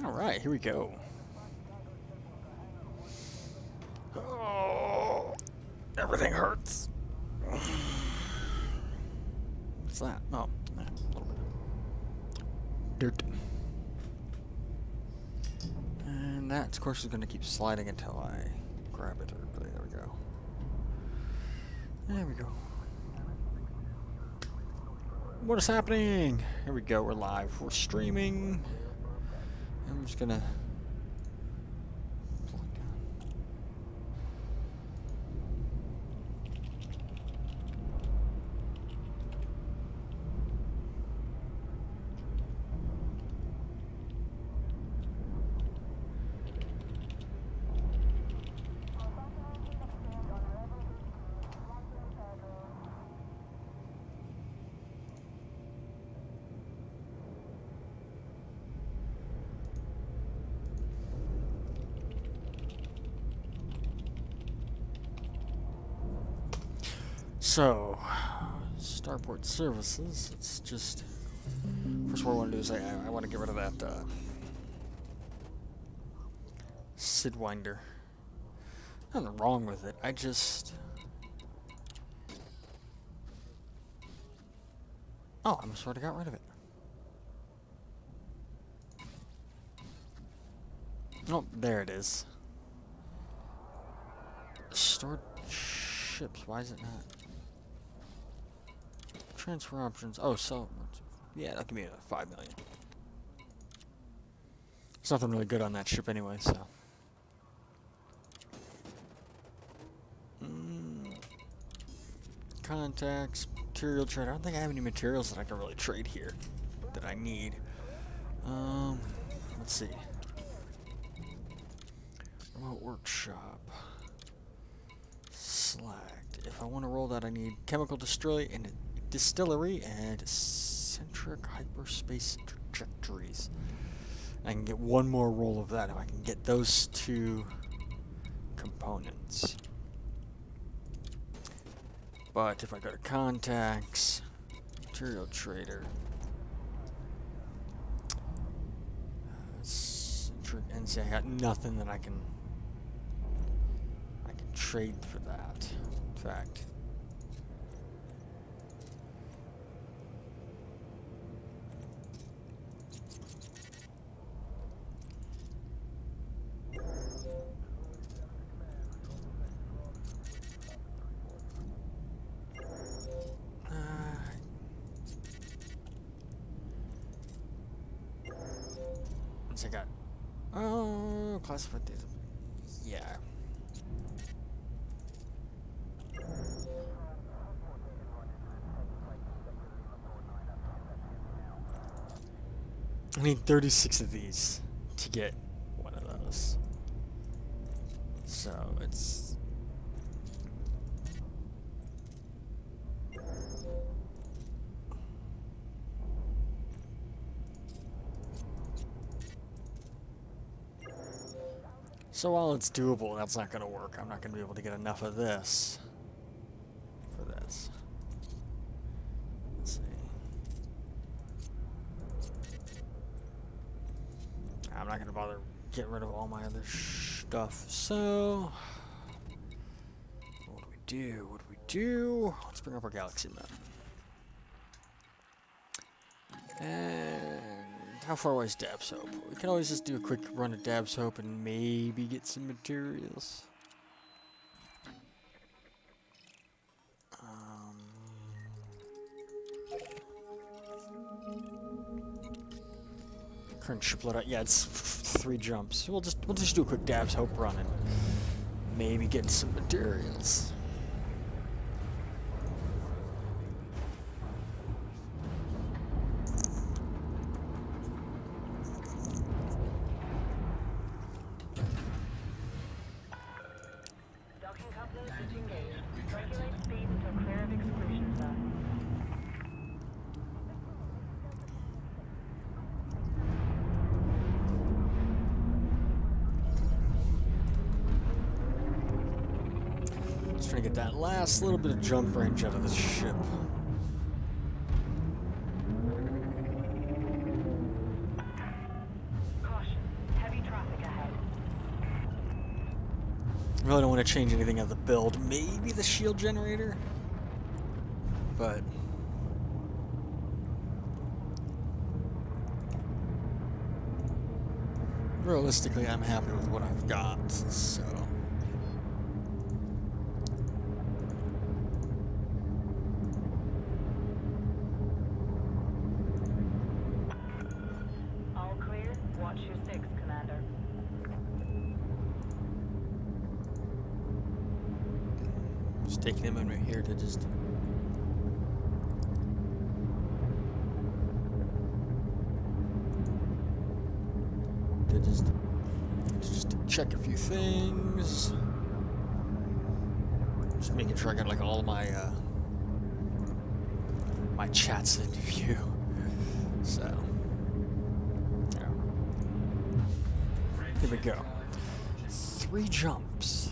Alright, here we go. Oh, everything hurts. What's that? Oh, a little bit of dirt. And that, of course, is going to keep sliding until I grab it. There we go. There we go. What is happening? Here we go. We're live. We're streaming. I'm just gonna plug down. So, starport services, it's just, first what I want to do is I want to get rid of that Sidwinder. Nothing wrong with it, I just, oh, I must have already got rid of it. Oh, there it is. Stored ships, why is it not? Transfer options. Oh, so yeah, that can be 5 million. There's nothing really good on that ship anyway, so. Contacts, material trade. I don't think I have any materials that I can really trade here that I need. Let's see. Remote workshop. Slacked. If I want to roll that, I need chemical distillery and eccentric hyperspace trajectories. I can get one more roll of that if I can get those two components. But if I go to contacts, material trader, and see, I got nothing that I can trade for that. In fact. I got, oh, classified data. Yeah. I need 36 of these to get one of those. So it's. So while it's doable, that's not going to work. I'm not going to be able to get enough of this for this. Let's see. I'm not going to bother getting rid of all my other stuff. So, what do we do? What do we do? Let's bring up our galaxy map. And how far away is Dab's Hope? We can always just do a quick run at Dab's Hope and maybe get some materials. Current shipload out. Yeah, it's 3 jumps. We'll just do a quick Dab's Hope run and maybe get some materials. Trying to get that last little bit of jump range out of this ship. Caution. I really don't want to change anything of the build. Maybe the shield generator, but realistically, I'm happy with what I've got, so. All clear. Watch your six, Commander. Just taking a moment here to just check a few things. Just making sure I got like all of my my chats in view. So yeah. Here we go. 3 jumps.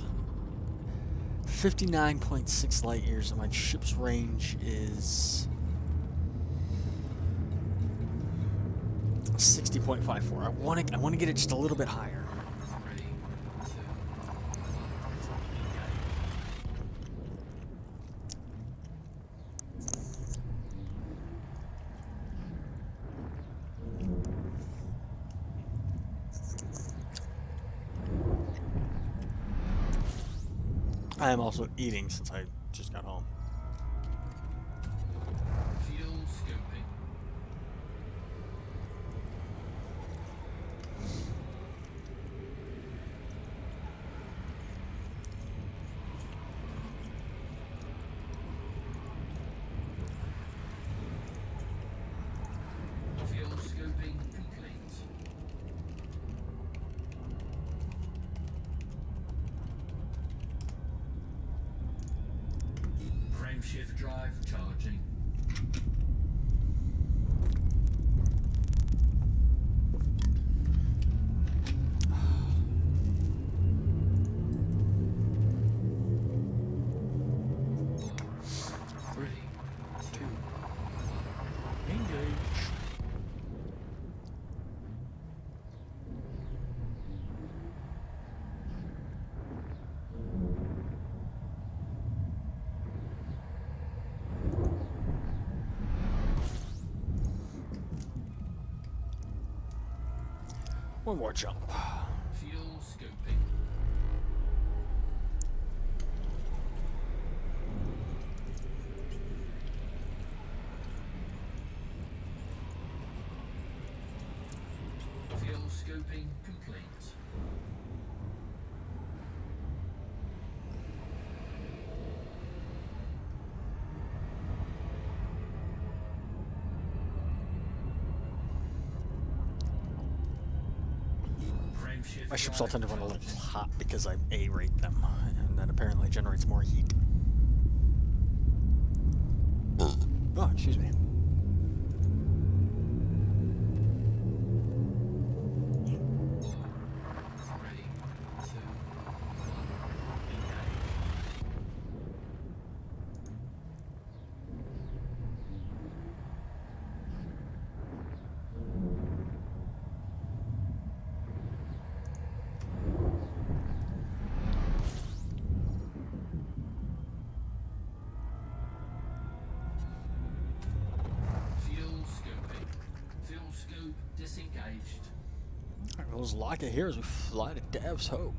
59.6 light years, and my ship's range is 60.54. I want to get it just a little bit higher. I am also eating since I just got home. Fuel scoping. Fuel scoping complete. Frameshift drive charging. One more jump. Fuel scoping. Fuel scoping complete. My ships all tend to run a little hot because I A-rate them, and that apparently generates more heat. Oh, excuse me. Disengaged. Alright, well, let's lock it here as we fly to Dav's Hope.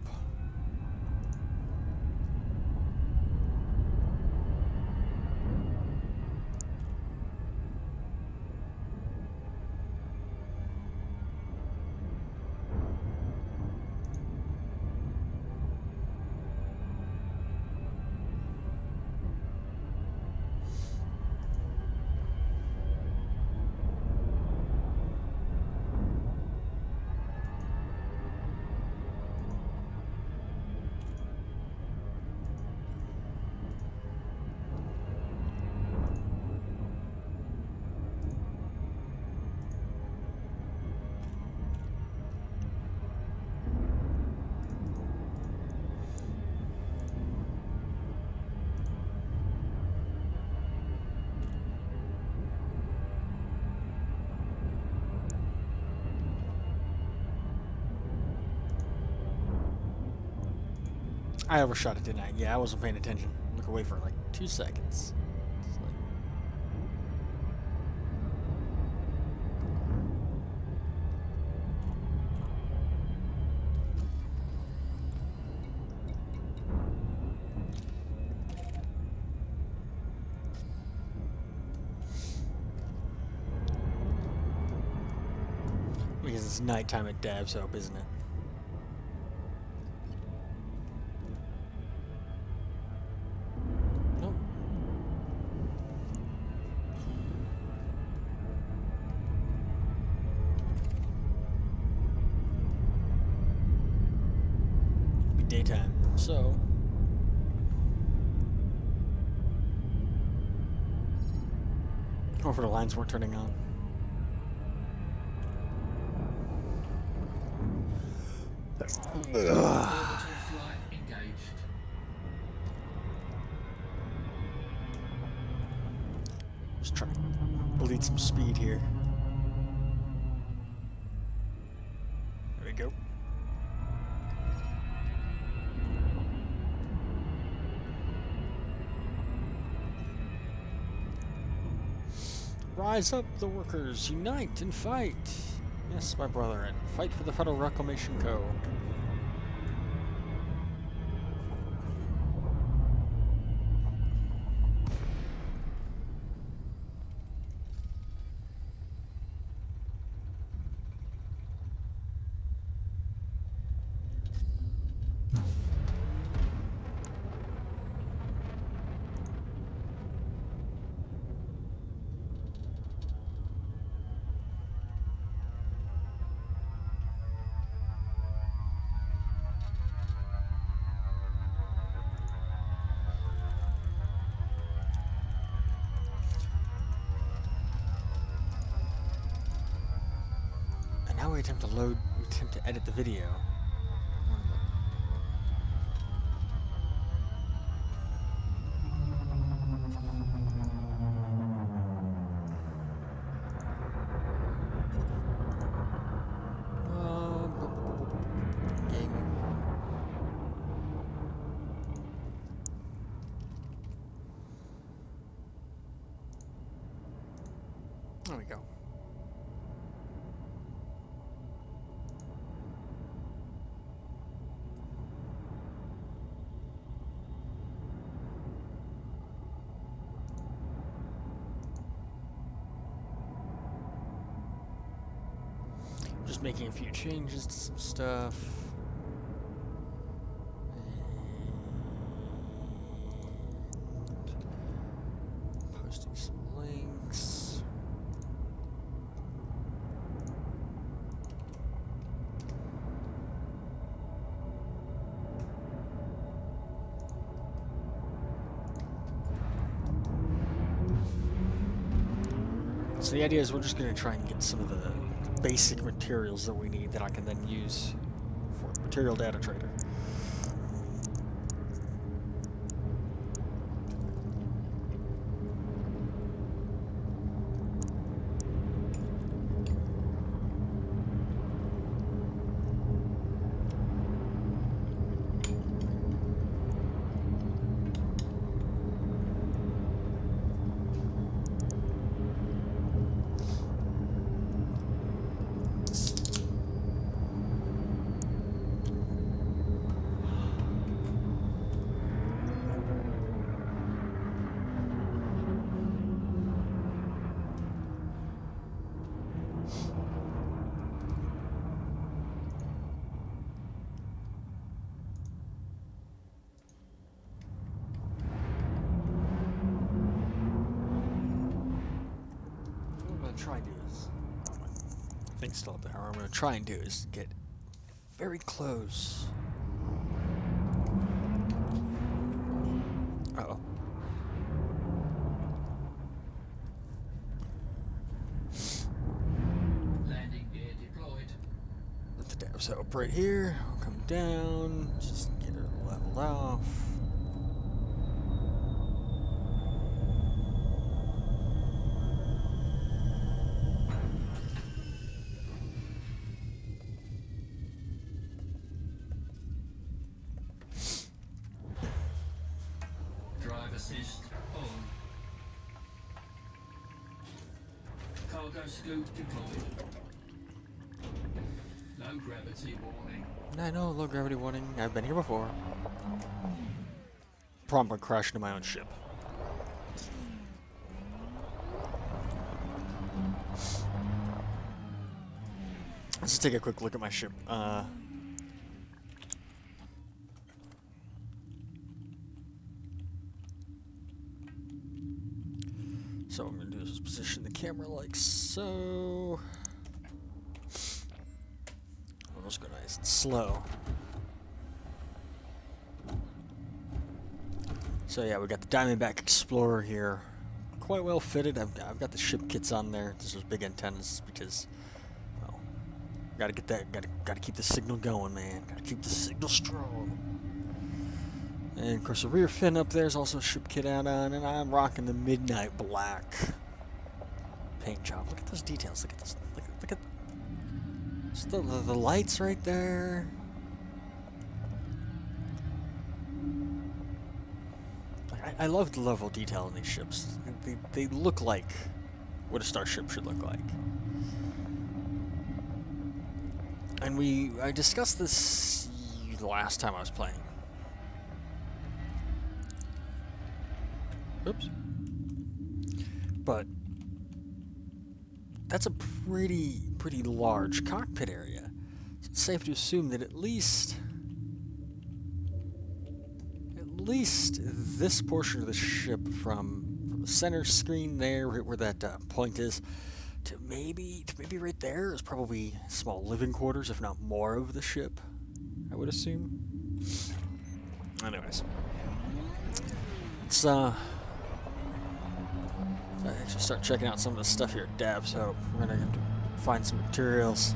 I overshot it, didn't I? Yeah, I wasn't paying attention. Look away for like 2 seconds. It's like... Because it's nighttime at Dab's Hope, isn't it? Nope. Be daytime, so... Hopefully the lines weren't turning on. Orbital flight engaged. Just trying to bleed some speed here. There we go. Rise up, the workers, unite and fight. Yes, my brother, and fight for the Federal Reclamation Co. Now we attempt to edit the video. Game. There we go. Just making a few changes to some stuff. And posting some links. So the idea is we're just going to try and get some of the basic materials that we need that I can then use for material data trader. Try and do is, I think still up there. What I'm going to try and do is get very close. Uh-oh. Landing gear deployed. Let the Dab's Hope right here. I'll come down, just get her leveled off. cargo scoop deployed. Low gravity warning. I know, low gravity warning. I've been here before. Problem, I crashed into my own ship. Let's just take a quick look at my ship. So what I'm going to do is just position the camera like so. We'll just go nice and slow. So yeah, we got the Diamondback Explorer here. Quite well fitted. I've got the ship kits on there. This was big antennas because, well, gotta get that. Gotta keep the signal going, man. Gotta keep the signal strong. And of course, the rear fin up there is also a ship kit add-on, and I'm rocking the Midnight Black paint job. Look at those details. Look at this. Look at just the lights right there. I love the level of detail in these ships. They look like what a starship should look like. And I discussed this the last time I was playing. Oops. But that's a pretty large cockpit area. So it's safe to assume that at least this portion of the ship from the center screen there, right where that point is, to maybe right there is probably small living quarters, if not more, of the ship, I would assume. Anyways, let's actually start checking out some of the stuff here at Dab's Hope. We're gonna have to find some materials.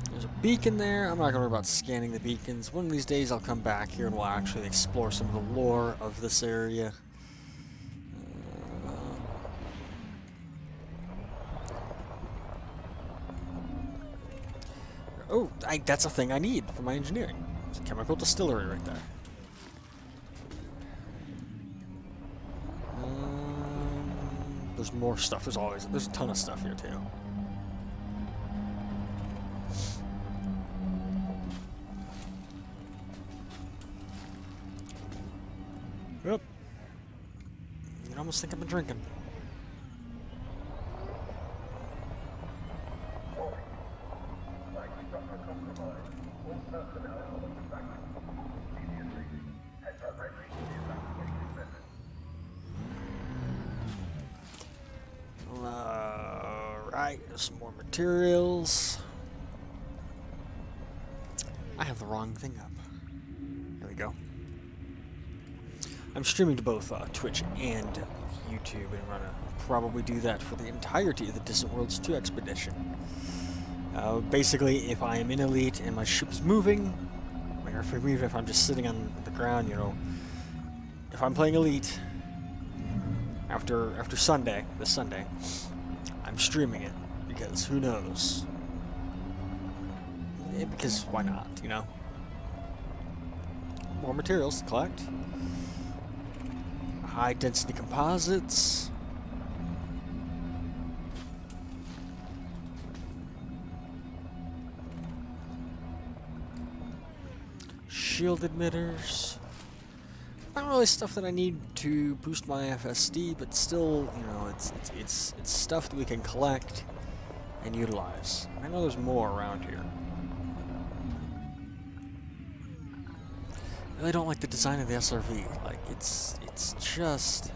There's a beacon there. I'm not gonna worry about scanning the beacons. One of these days I'll come back here and we'll actually explore some of the lore of this area. Oh, that's a thing I need for my engineering. It's a chemical distillery right there. There's more stuff. There's a ton of stuff here too. Yep. I almost think I've been drinking. Alright, there's some more materials. I have the wrong thing up. There we go. I'm streaming to both Twitch and YouTube, and I'm going to probably do that for the entirety of the Distant Worlds 2 expedition. Basically, if I am in Elite and my ship's moving, or even if I'm just sitting on the ground, you know, if I'm playing Elite after Sunday, this Sunday, I'm streaming it, because who knows? Yeah, because why not, you know? More materials to collect. High density composites. Shield emitters. Not really stuff that I need to boost my FSD, but still, you know, it's stuff that we can collect and utilize. I know there's more around here. I really don't like the design of the SRV. Like, it's just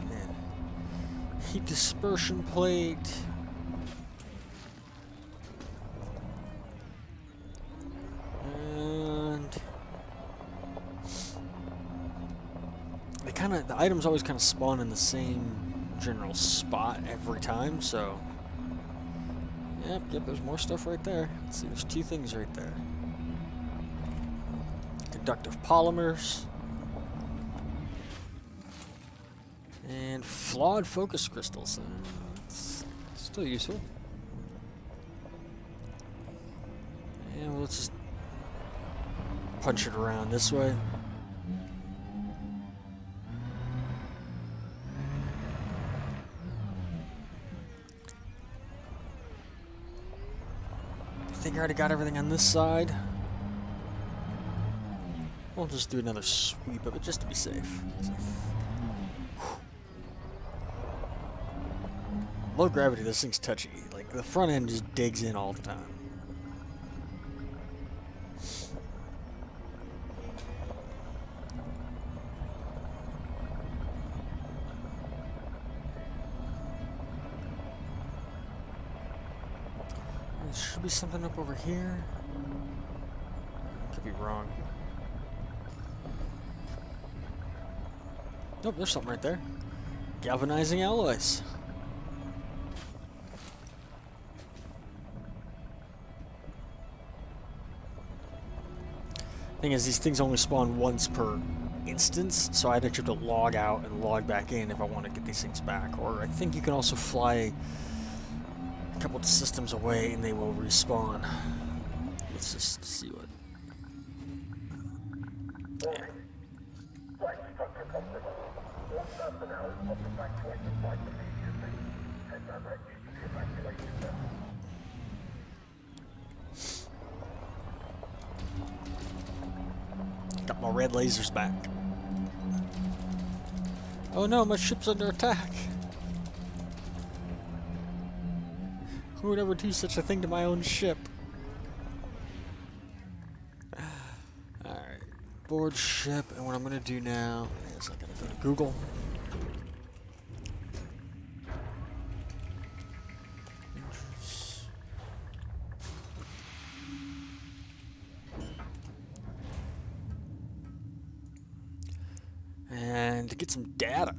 man. Heat dispersion plate. And the items always kind of spawn in the same general spot every time, so yep, there's more stuff right there. Let's see, there's two things right there. Conductive polymers and flawed focus crystals. It's still useful. And let's just punch it around this way. think I already got everything on this side. We'll just do another sweep of it just to be safe. Low gravity, this thing's touchy. Like, the front end just digs in all the time. There should be something up over here. Could be wrong. Nope, there's something right there. Galvanizing alloys. Thing is, these things only spawn once per instance, so I'd actually have to log out and log back in if I want to get these things back. Or I think you can also fly a couple of systems away and they will respawn. Let's just see what. Yeah. Got my red lasers back. Oh no, my ship's under attack. Who would ever do such a thing to my own ship? Alright, board ship, and what I'm gonna do now is I'm gonna go to Google. And to get some data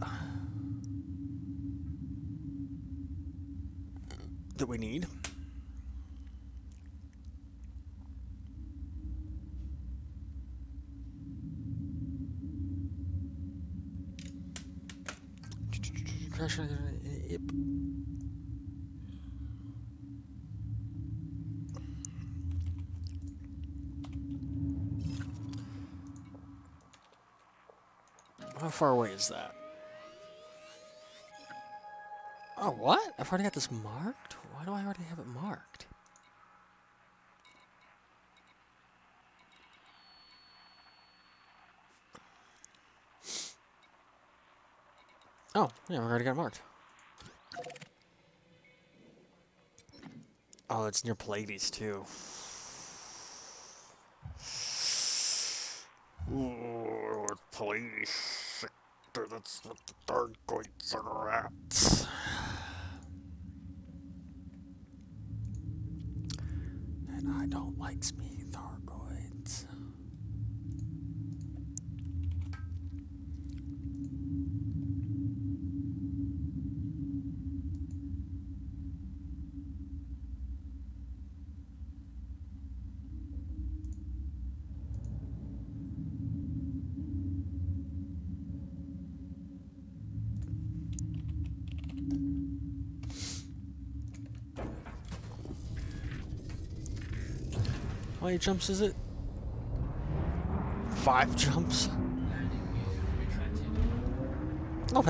that we need. Crash. Yep. How far away is that? Oh, what? I've already got this marked? Why do I already have it marked? Oh, yeah, we already got it marked. Oh, it's near Pleiades, too. Ooh, Pleiades sector, that's what the Thargoids are at. And I don't like meeting Thargoids. How many jumps is it? 5 jumps? I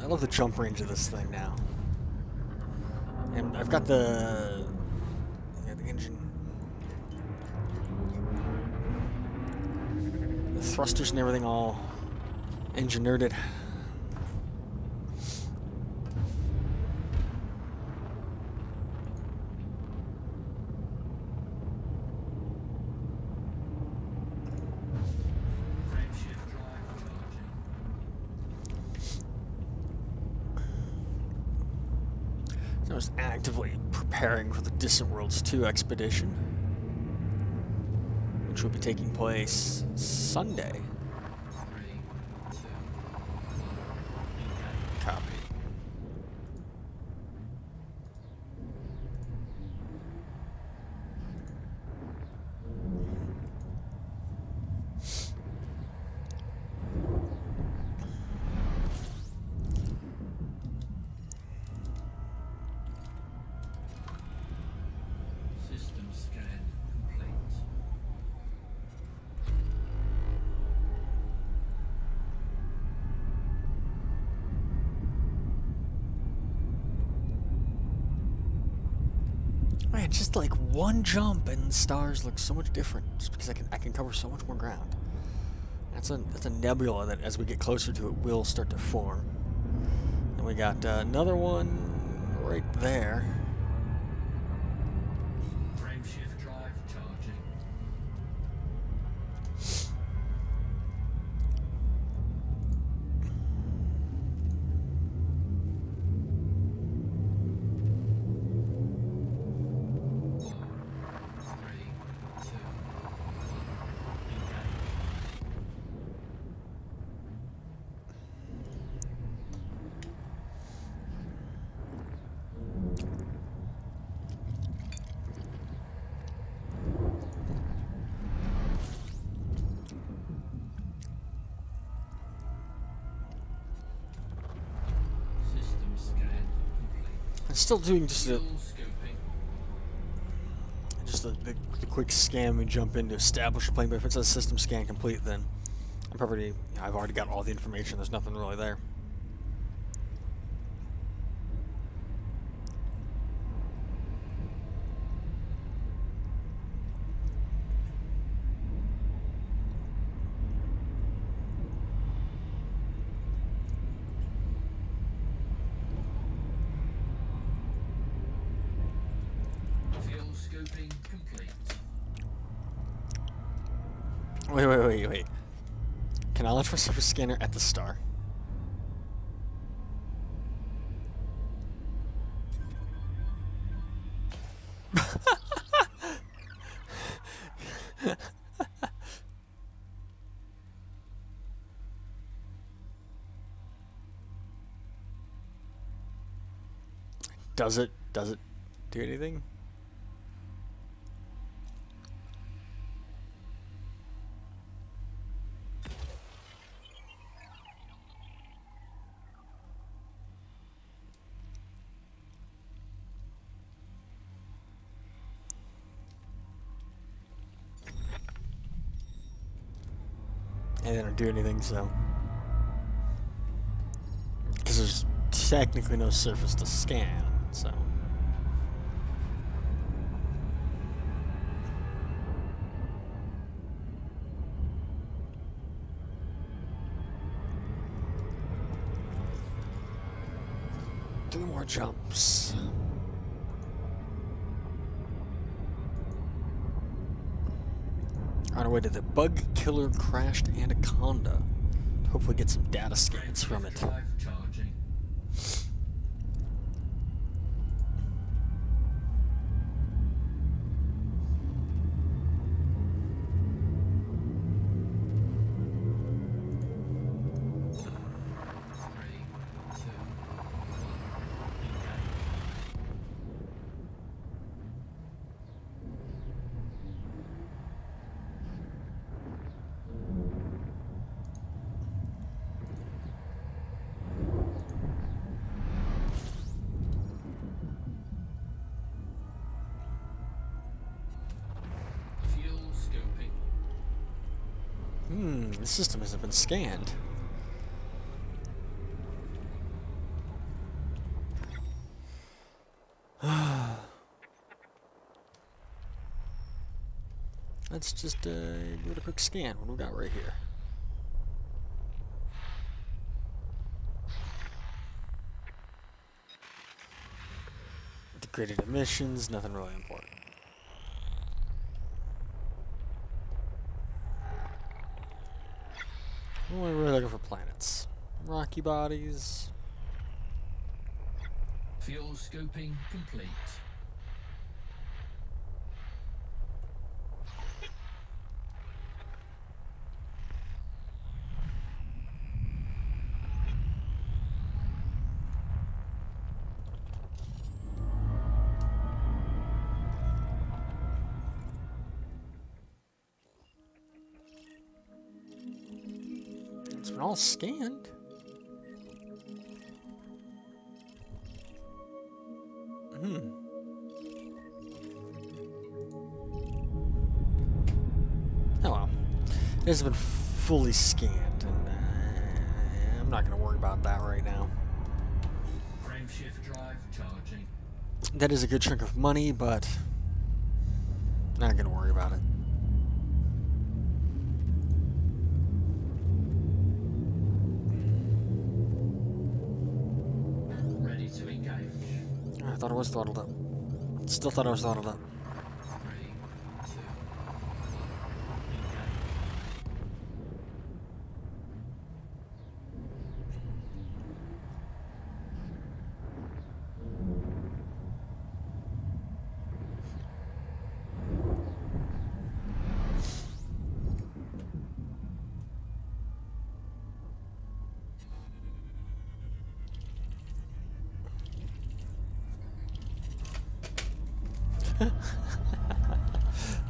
love the jump range of this thing now. And I've got the engine. The thrusters and everything all engineered. I was actively preparing for the Distant Worlds 2 expedition, which will be taking place Sunday. Copy. Man, just like one jump and the stars look so much different. Just because I can cover so much more ground. That's a nebula that as we get closer to it will start to form. And we got another one right there. Frameshift drive charging. I'm still doing just Fuel scoping. the quick scan we jump in to establish the plane, but if it says system scan complete, then I've already got all the information. There's nothing really there. Fuel scoping complete. Wait. Can I launch my surface scanner at the star? Does it do anything? And they don't do anything, so. Because there's technically no surface to scan, so. Three more jumps. On our way to the bug killer crashed anaconda. Hopefully get some data scans from it. Drive charging. The system hasn't been scanned. Let's just do a quick scan. What do we got right here? Degraded emissions, nothing really important. We're really looking for planets. Rocky bodies. Fuel scoping complete. It's been all scanned. Oh well. It hasn't been fully scanned, and I'm not going to worry about that right now. Frameshift drive charging. That is a good chunk of money, but not gonna worry about it. Ready to engage. I thought it was throttled up. Still thought I was throttled up. 3, 2,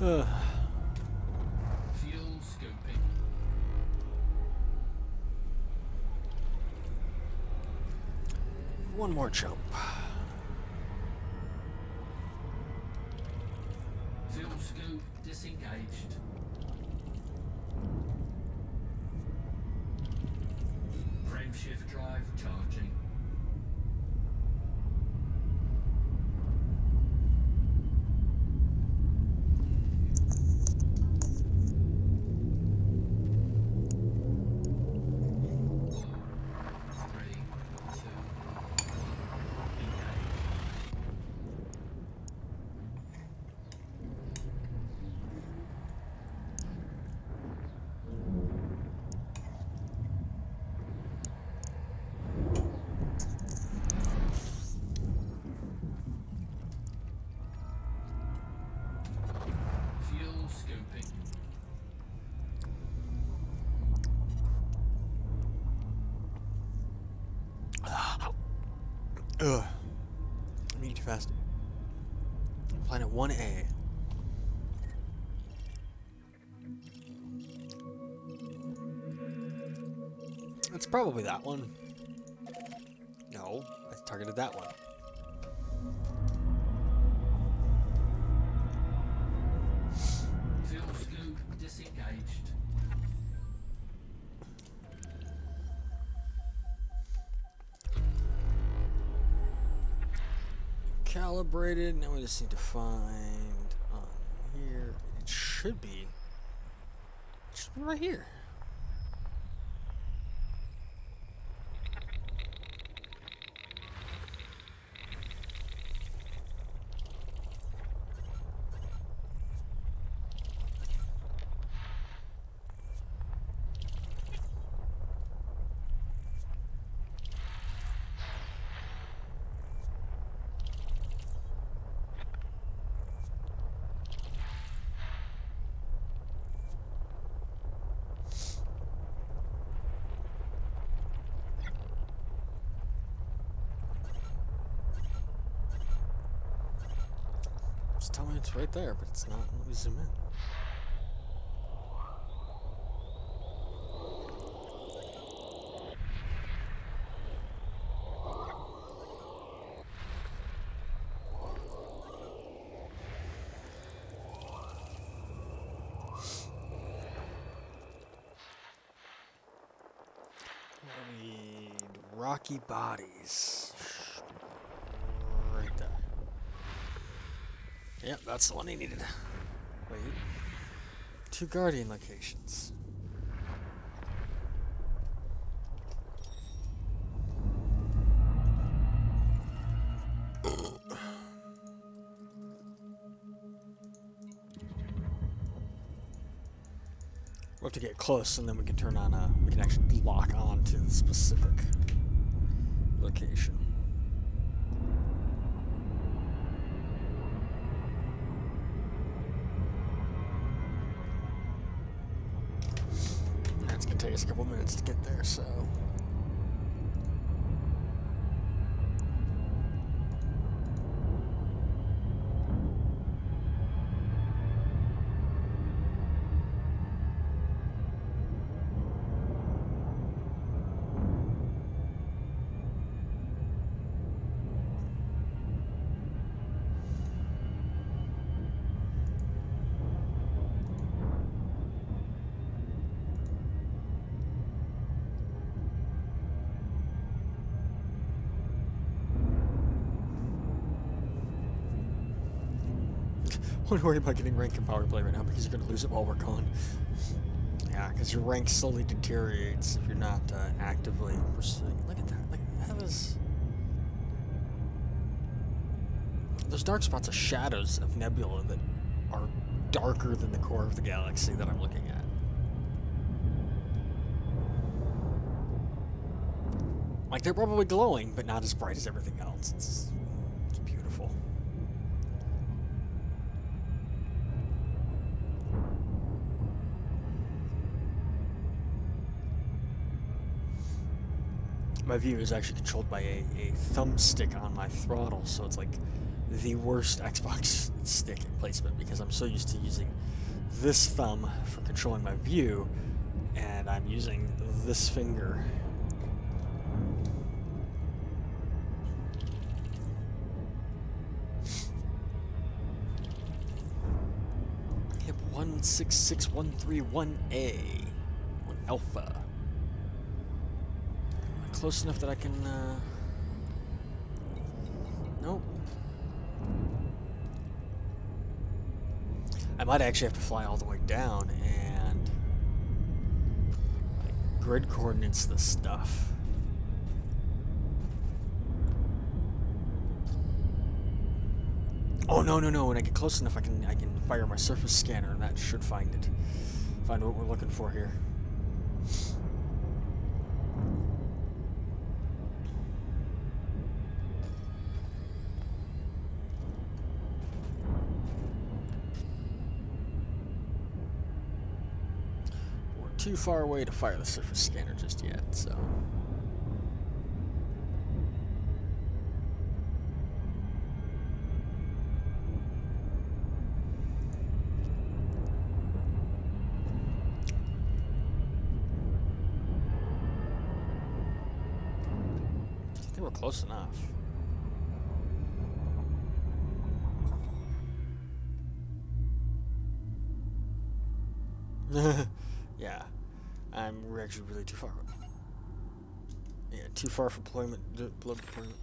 Ugh. fuel scoping. One more jump. Fuel scope disengaged. Frameshift drive charging. Fuel scoping. Ugh. I'm eating too fast. Planet 1A. It's probably that one. No, I targeted that one. Fuel scope disengaged. Calibrated. Now we just need to find on here. It should be right here. Just tell me it's right there, but it's not. Let me zoom in. We need rocky bodies. Right there. Yep, that's the one he needed. Wait. 2 Guardian locations. We'll have to get close, and then we can turn on we can actually lock on to the specific location. That's gonna take us a couple minutes to get there, so. Don't worry about getting rank in power play right now because you're going to lose it while we're gone. Yeah, because your rank slowly deteriorates if you're not actively pursuing. Look at that. Like, that is... Those dark spots are shadows of nebula that are darker than the core of the galaxy that I'm looking at. Like, they're probably glowing, but not as bright as everything else. It's beautiful. My view is actually controlled by a thumbstick on my throttle, so it's like the worst Xbox stick placement because I'm so used to using this thumb for controlling my view, and I'm using this finger. Hip 166131A, one alpha. Close enough that I can, nope. I might actually have to fly all the way down and like, grid coordinates this stuff. Oh no! When I get close enough, I can fire my surface scanner, and that should find what we're looking for here. Too far away to fire the surface scanner just yet, so. I think we're close enough. Yeah. We're actually really too far. Yeah, too far for blood deployment.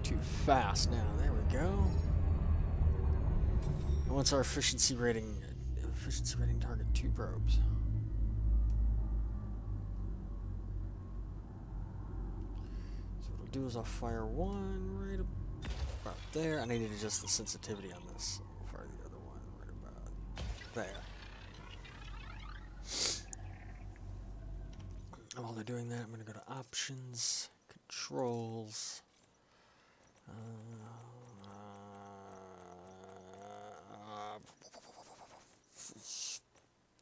Too fast now. There we go. And what's our efficiency rating? Efficiency rating target 2 probes. Do is I'll fire one right about there. I need to adjust the sensitivity on this. So I'll fire the other one right about there. And while they're doing that, I'm going to go to options, controls,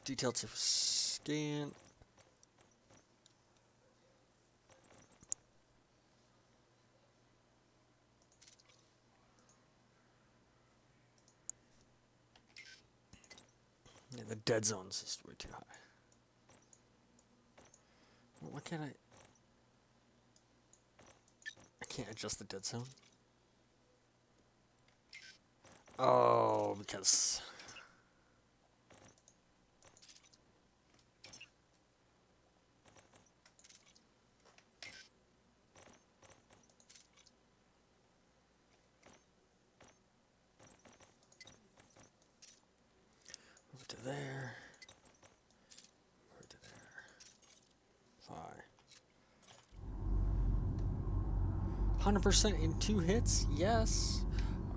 detailed surface scan. Yeah, the dead zone's just way too high. Well, why can't I can't adjust the dead zone? Oh, because... Move it to there. Move it to there. Fly. 100% in 2 hits? Yes.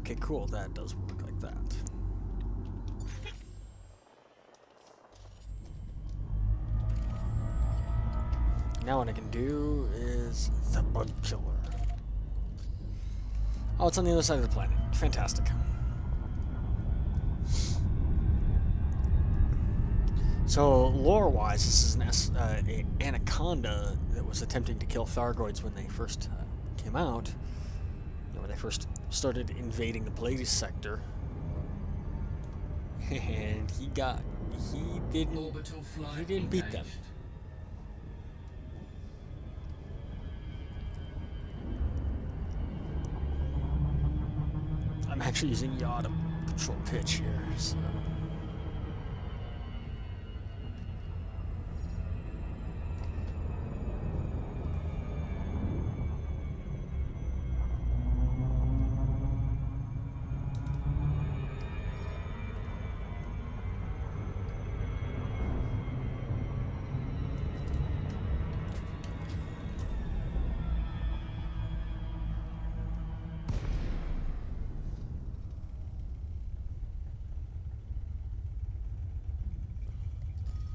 Okay, cool. That does work like that. Now what I can do is the bug killer. Oh, it's on the other side of the planet. Fantastic. So, lore-wise, this is an anaconda that was attempting to kill Thargoids when they first came out. You know, when they first started invading the Pleiades sector. And he didn't beat them. I'm actually using yaw to control pitch here, so.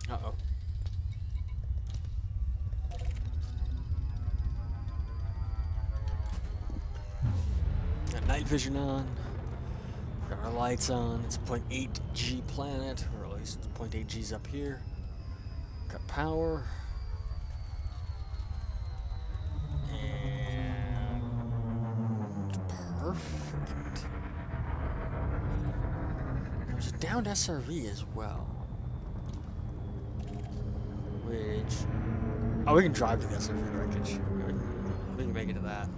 Uh-oh. Got night vision on. Got our lights on. It's a 0.8 G planet, or at least 0.8 G's up here. Got power. And perfect. There's a downed SRV as well. Which, oh, we can drive to the SRV wreckage. We can make it to that.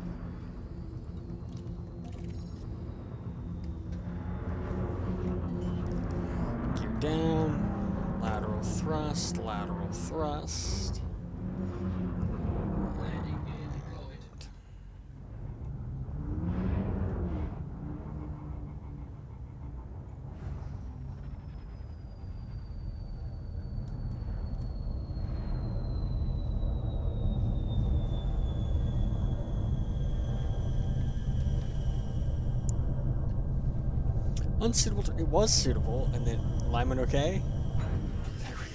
Gear down, lateral thrust, lateral thrust. Landing gear deployed. Unsuitable. It was suitable, and then alignment okay. There we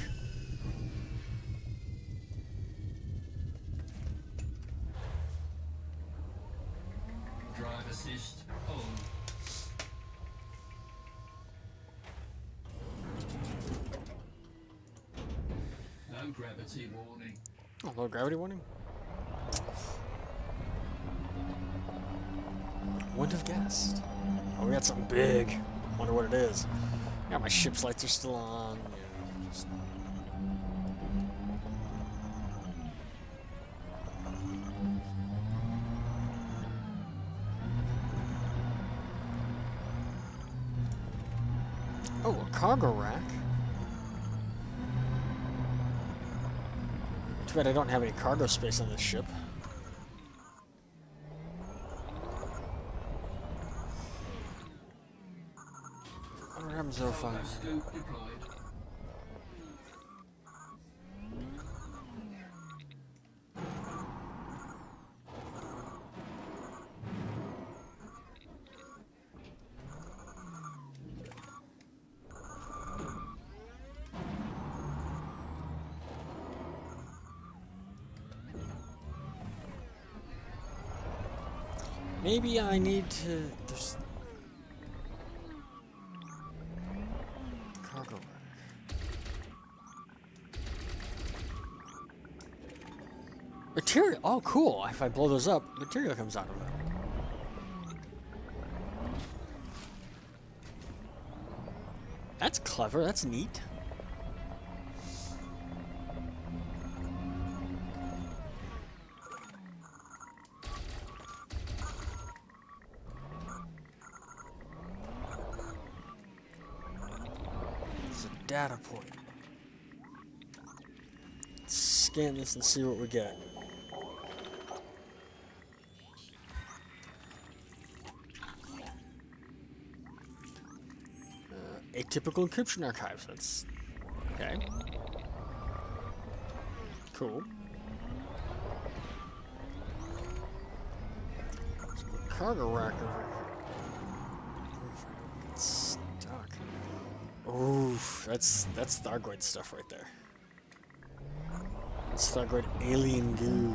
go. Drive assist on. No gravity warning. Oh, low gravity warning. Wouldn't have guessed. Oh, we got something big. Wonder what it is. Yeah, my ship's lights are still on. Yeah, just... Oh, a cargo rack. Too bad I don't have any cargo space on this ship. Cargo scope deployed. Maybe I need to... There's... Cargo rack. Material! Oh, cool! If I blow those up, material comes out of them. That's clever, that's neat. Data point. Let's scan this and see what we get. Atypical encryption archives. That's okay. Cool. Cargo rack over here. It's stuck. Oof, that's Thargoid stuff right there. It's Thargoid alien goo.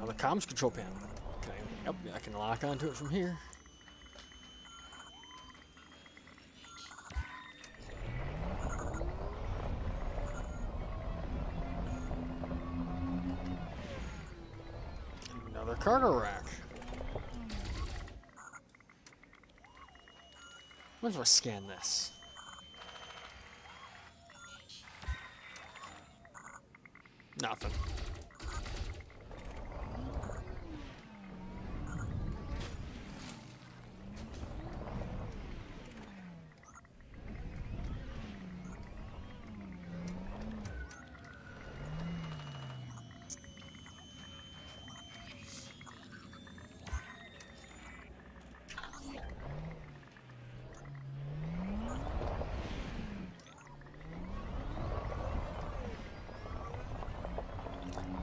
Now the comms control panel. Can I, yep, I can lock onto it from here. Another cargo rack. When do I scan this? Nothing.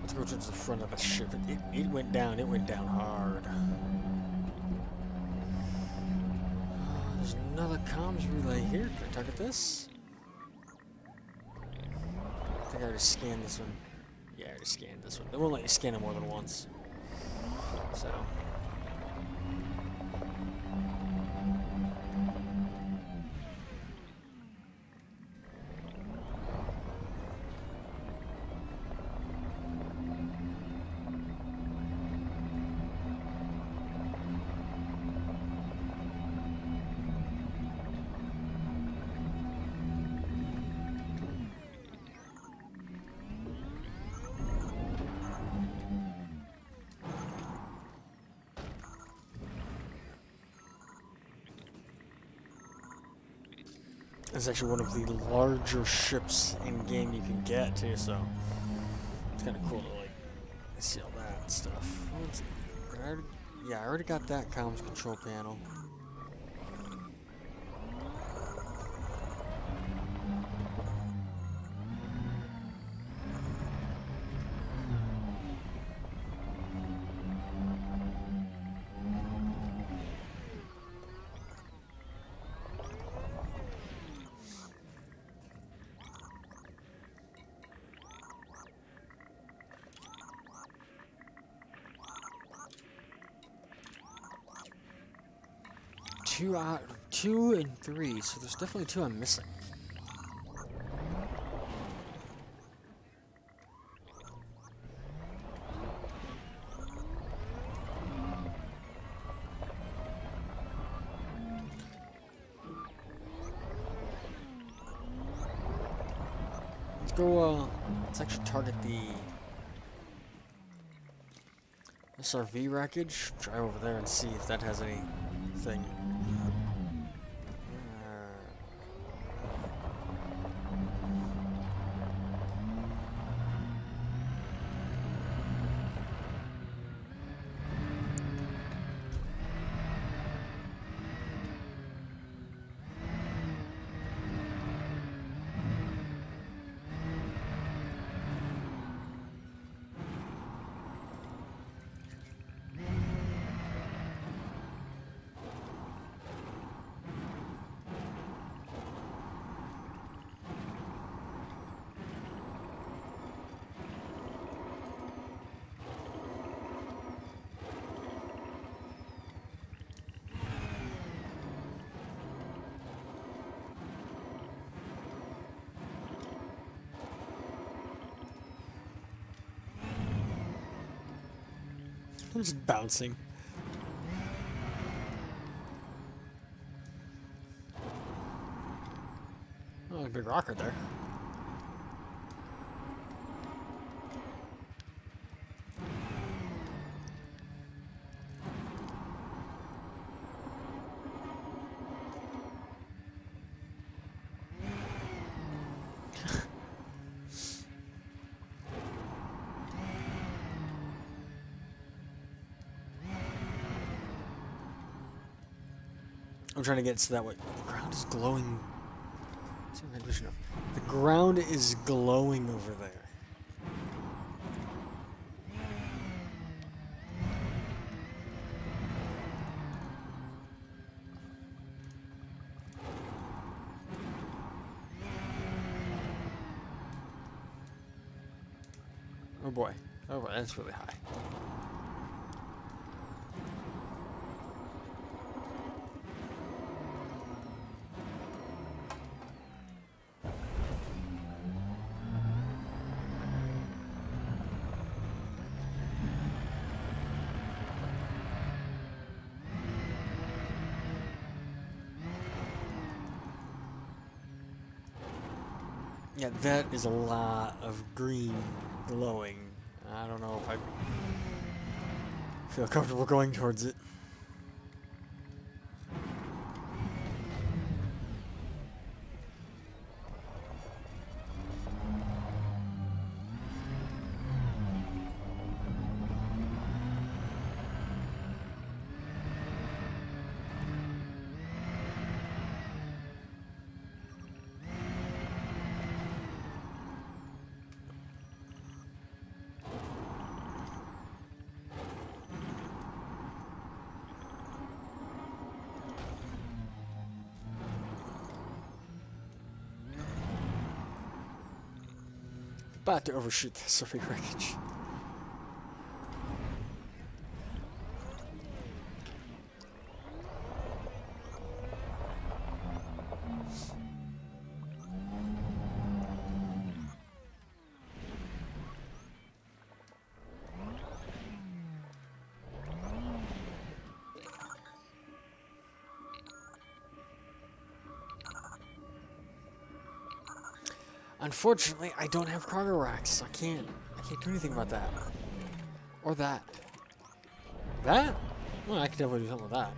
Let's go towards the front of the ship. It went down. It went down hard. There's another comms relay here. Can I target this? I think I already scanned this one. Yeah, I already scanned this one. They won't let you scan it more than once. So. It's actually one of the larger ships in game you can get too, so it's kind of cool to like see all that stuff. Yeah, I already got that comms control panel. Two and three, so there's definitely two I'm missing. Let's go, let's actually target the SRV wreckage. Try over there and see if that has anything. I'm just bouncing. Oh, a big rocket there. I'm trying to get to that way. The ground is glowing. The ground is glowing over there. Oh boy, that's really high. Yeah, that is a lot of green glowing. I don't know if I feel comfortable going towards it. About to overshoot the survey wreckage. Unfortunately, I don't have cargo racks, so I can't do anything about that. Or that. That? Well, I could definitely do something with that.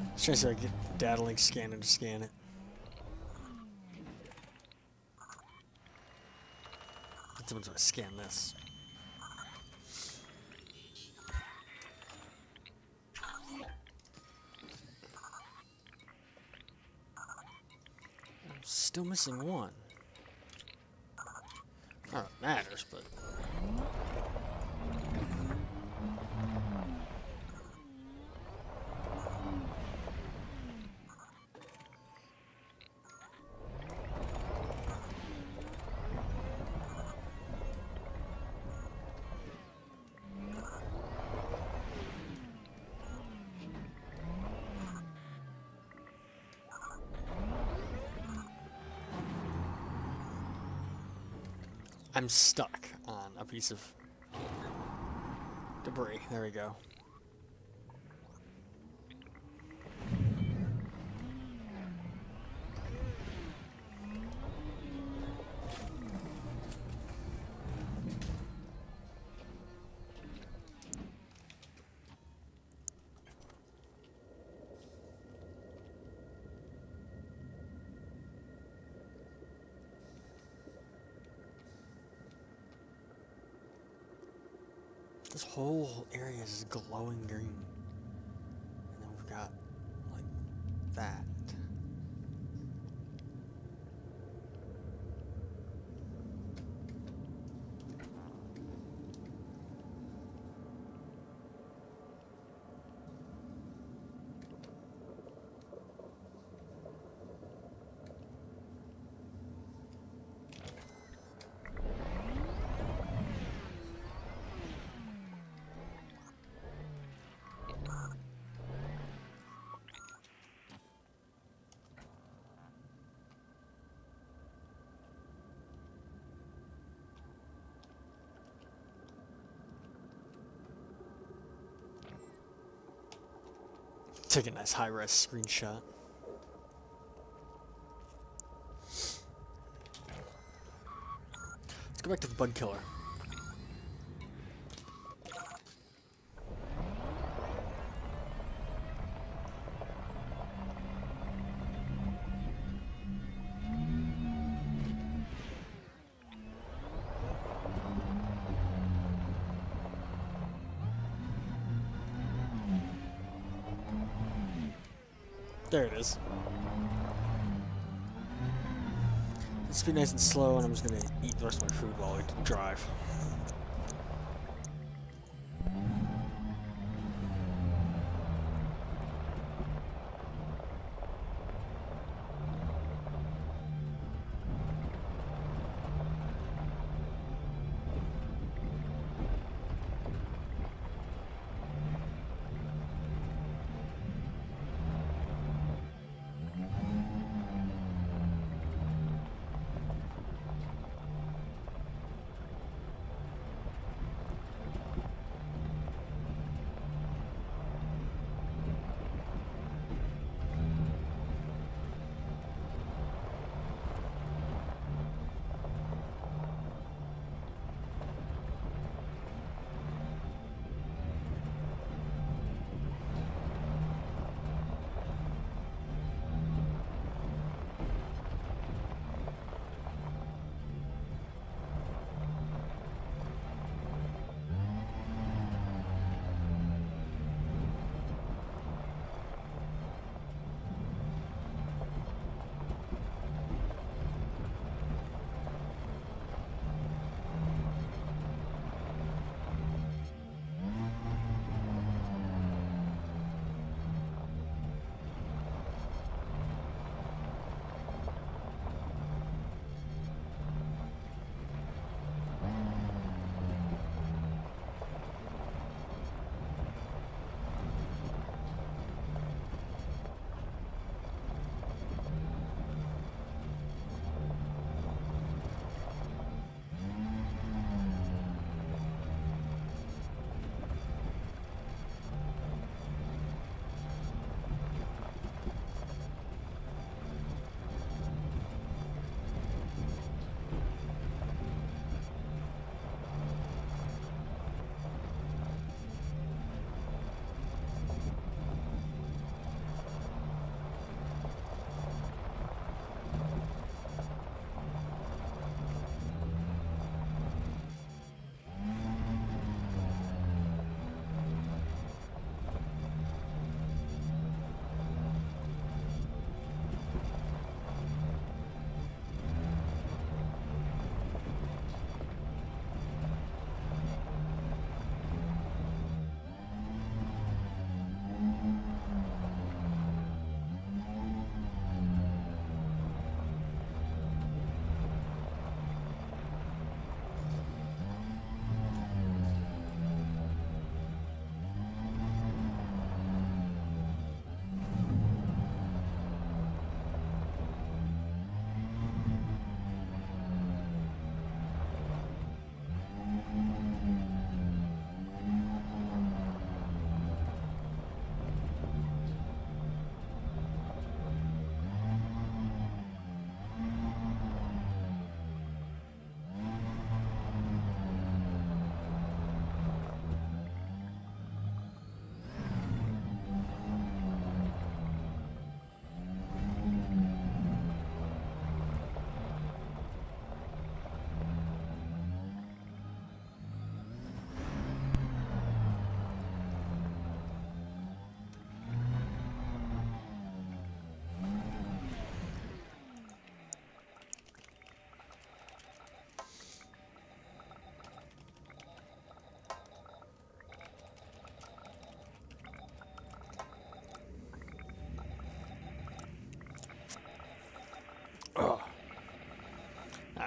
I was trying to see if I could get the data link scanner to scan it. Someone's gonna scan this. I'm still missing one. Not that it matters, but. I'm stuck on a piece of debris. There we go. This whole area is glowing green. And then we've got, like, that. Take a nice high-res screenshot. Let's go back to the bug killer. There it is. Let's be nice and slow, and I'm just gonna eat the rest of my food while we drive.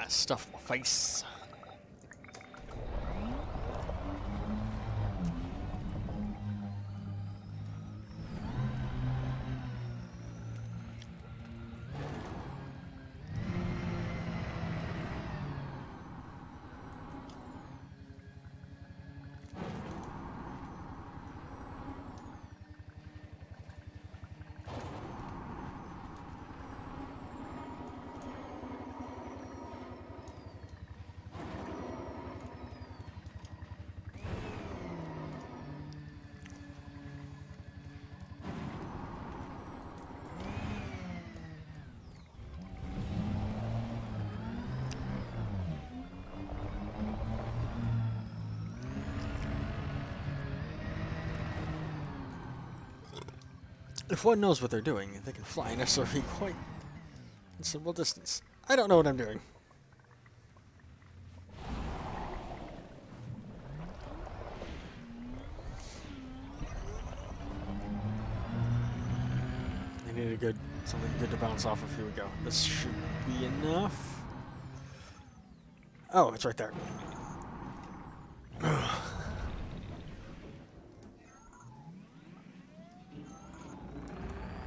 stuff my face. If one knows what they're doing, they can fly an SRV quite considerable distance. I don't know what I'm doing. I need something good to bounce off of. Here we go. This should be enough. Oh, it's right there.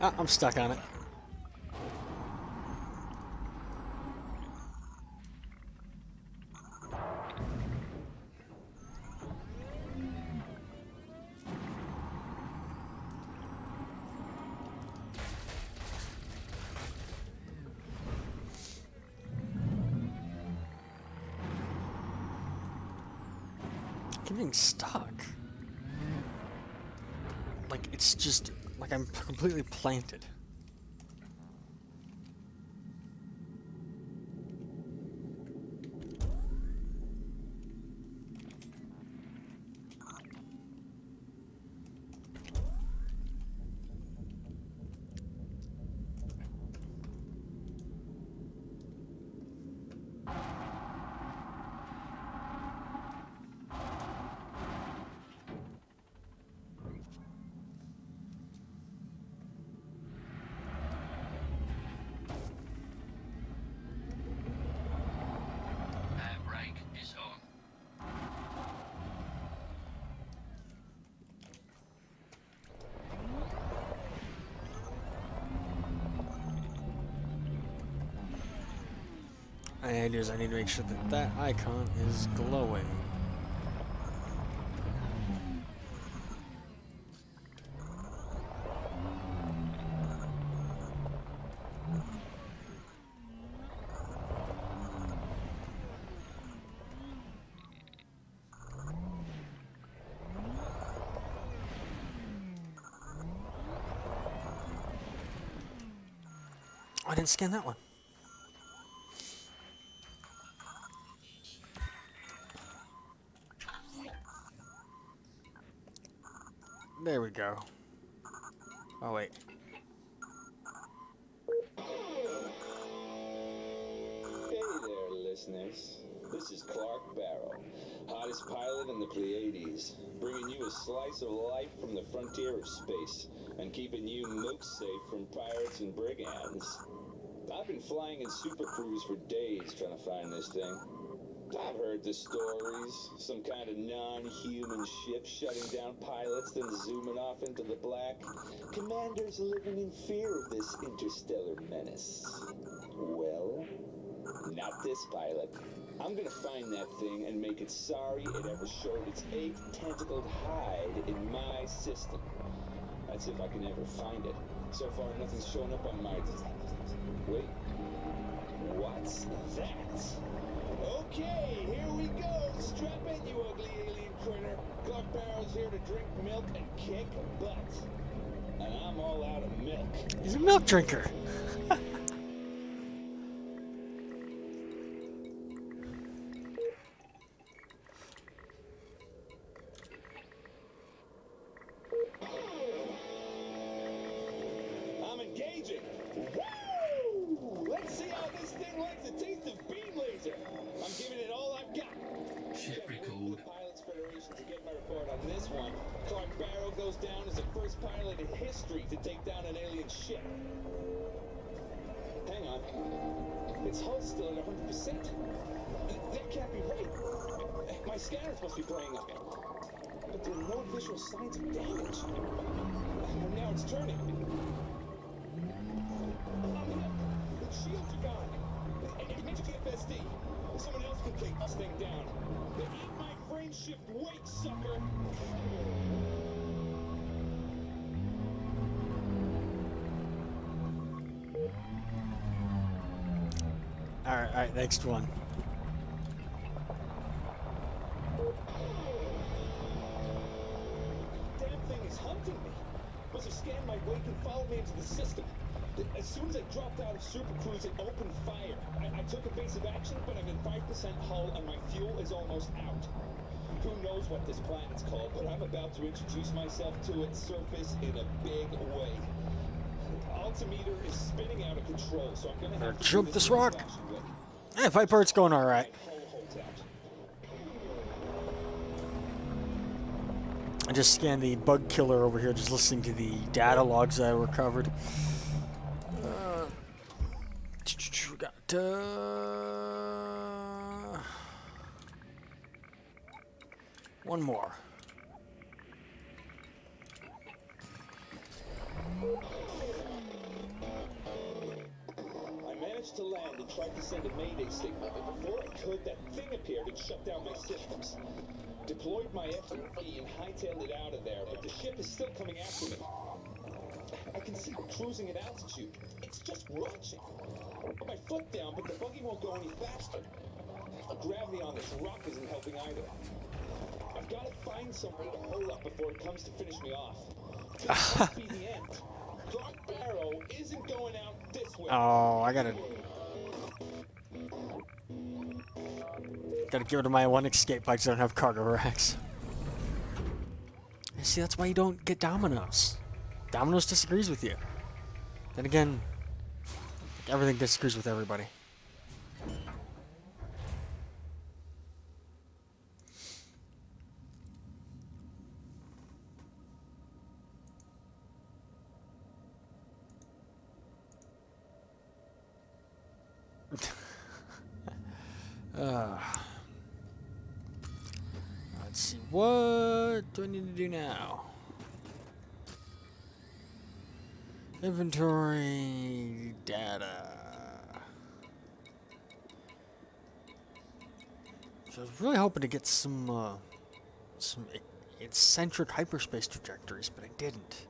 Ah, I'm stuck on it. I'm getting stuck. Like, it's just, like I'm completely planted. And I need to make sure that that icon is glowing. I didn't scan that one. There we go. Oh, wait. Hey there, listeners. This is Clark Barrow, hottest pilot in the Pleiades, bringing you a slice of life from the frontier of space and keeping you mooks safe from pirates and brigands. I've been flying in super cruise for days trying to find this thing. I've heard the stories, some kind of non-human ship shutting down pilots, then zooming off into the black. Commanders living in fear of this interstellar menace. Well, not this pilot. I'm gonna find that thing and make it sorry it ever showed its 8-tentacled hide in my system. That's if I can ever find it. So far, nothing's shown up on my... Wait. What's that? Okay, here we go. Strap in, you ugly alien critter. Clark Barrow's here to drink milk and kick butt. And I'm all out of milk. He's a milk drinker. I'm engaging. Woo! Let's see how this thing likes the taste of beam laser. I'm giving it all I've got. Ship record. Pilots Federation to get my report on this one. Clark Barrow goes down as the first pilot in history to take down an alien ship. Hang on. Its hull's still at 100%. That can't be right. My scanners must be playing up. But there are no visual signs of damage. And now it's turning. The shields are gone. It's FSD. Someone else can take this thing down. Eat my frame shift weight, sucker! Alright, next one. Damn thing is hunting me. Must have scanned my wake and followed me into the system. As soon as I dropped out of Super Cruise, it opened fire. I took evasive action, but I'm in 5% hull and my fuel is almost out. Who knows what this planet's called, but I'm about to introduce myself to its surface in a big way. Altimeter is spinning out of control, so I'm gonna have to jump this rock. Viper's going alright. I just scanned the bug killer over here, just listening to the data logs that I recovered. We got one more. I managed to land and tried to send a mayday signal, but before I could, that thing appeared and shut down my systems. Deployed my FMV and hightailed it out of there, but the ship is still coming after me. I can see it cruising at altitude. It's just watching. Put my foot down, but the buggy won't go any faster. The gravity on this rock isn't helping either. I've got to find somewhere to hole up before it comes to finish me off. This must be the end. Clark Barrow isn't going out this way. Oh, I gotta give it to my one escape bikes that don't have cargo racks. See, that's why you don't get Domino's. Domino's disagrees with you. Then again, everything disagrees with everybody. Let's see, what do I need to do now? Inventory data. So I was really hoping to get some eccentric hyperspace trajectories, but I didn't.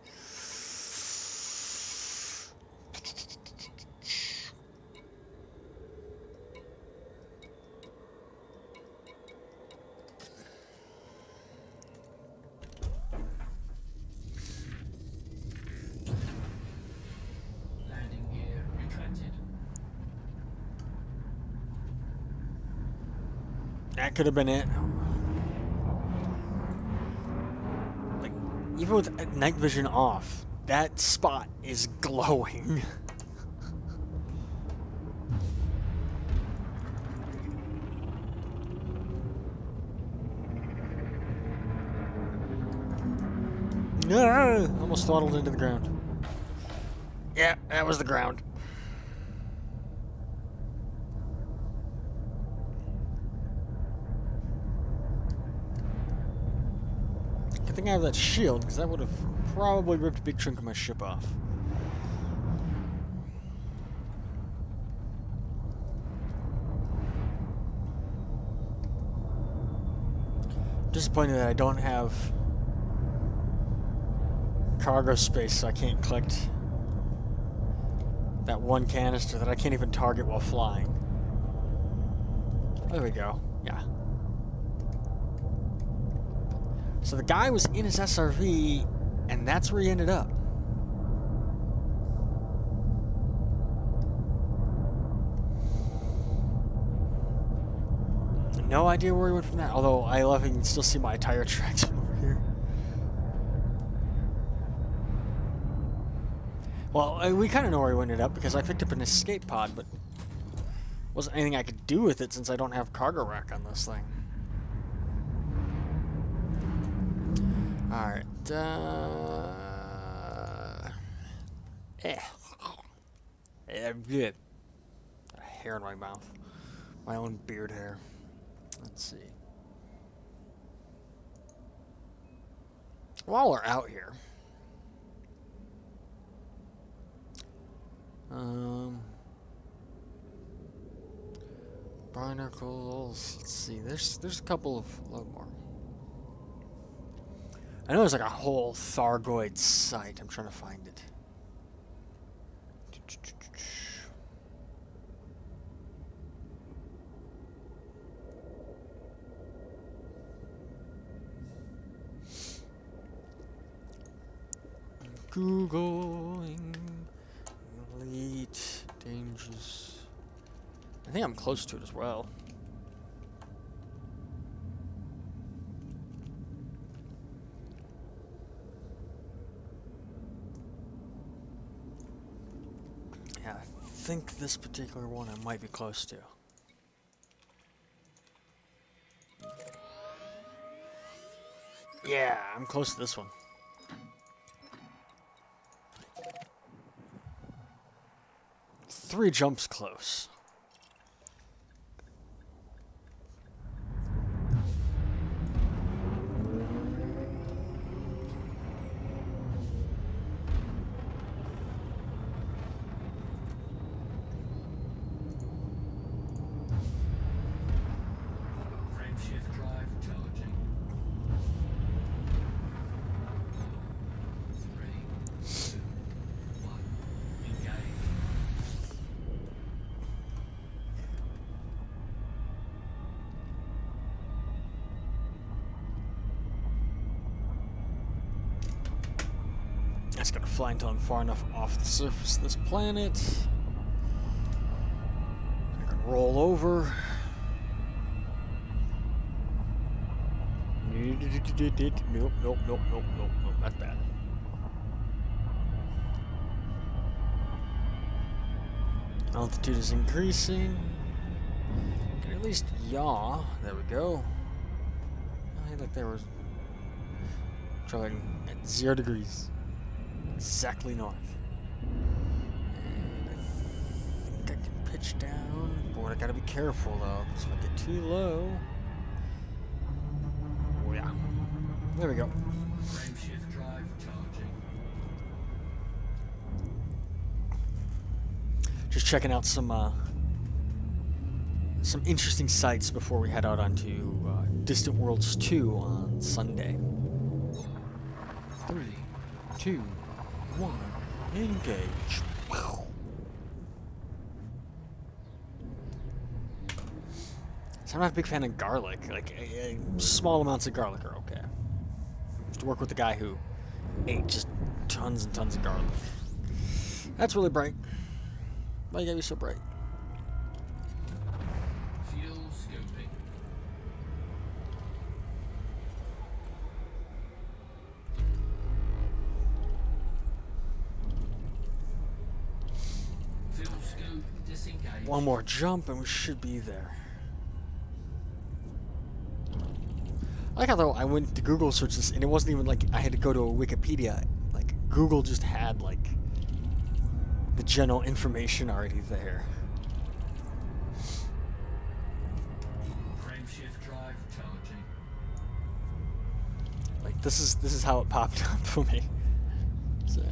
That could have been it. Like, even with night vision off, that spot is glowing. No! Almost throttled into the ground. Yeah, that was the ground. Good thing I have that shield, because that would have probably ripped a big chunk of my ship off. Disappointed that I don't have cargo space, so I can't collect that one canister that I can't even target while flying. There we go. Yeah. So the guy was in his SRV, and that's where he ended up. No idea where he went from that, although I love you can still see my tire tracks from over here. Well, we kind of know where he ended up because I picked up an escape pod, but wasn't anything I could do with it since I don't have cargo rack on this thing. Alright, I'm good. hair in my mouth. My own beard hair. Let's see. While we're out here, barnacles. Let's see. There's a couple of load more. I know there's like a whole Thargoid site. I'm trying to find it. Googling elite dangers. I think I'm close to it as well. Yeah, I think this particular one I might be close to. Yeah, I'm close to this one. Three jumps close. Frameshift drive charging. 3, 2, 1. Engage. I just gotta fly until I'm far enough off the surface of this planet. I can roll over. Nope, nope. That's bad. Altitude is increasing. Can at least yaw. There we go. I like there was traveling at 0 degrees. Exactly north. And I think I can pitch down. Boy, I gotta be careful though, because if I get too low. Oh yeah. There we go. Frameshift drive charging. Just checking out some interesting sites before we head out onto Distant Worlds 2 on Sunday. 3, 2, 1, engage. Wow. So I'm not a big fan of garlic. Like, small amounts of garlic are okay. Just to work with the guy who ate just tons and tons of garlic. That's really bright. Why you gotta be so bright? Fuel scoping. Fuel scope disengaged. One more jump and we should be there. I like how though I went to Google search this and it wasn't even like I had to go to a Wikipedia. Like Google just had like the general information already there. Frameshift drive charging. Like this is how it popped up for me. So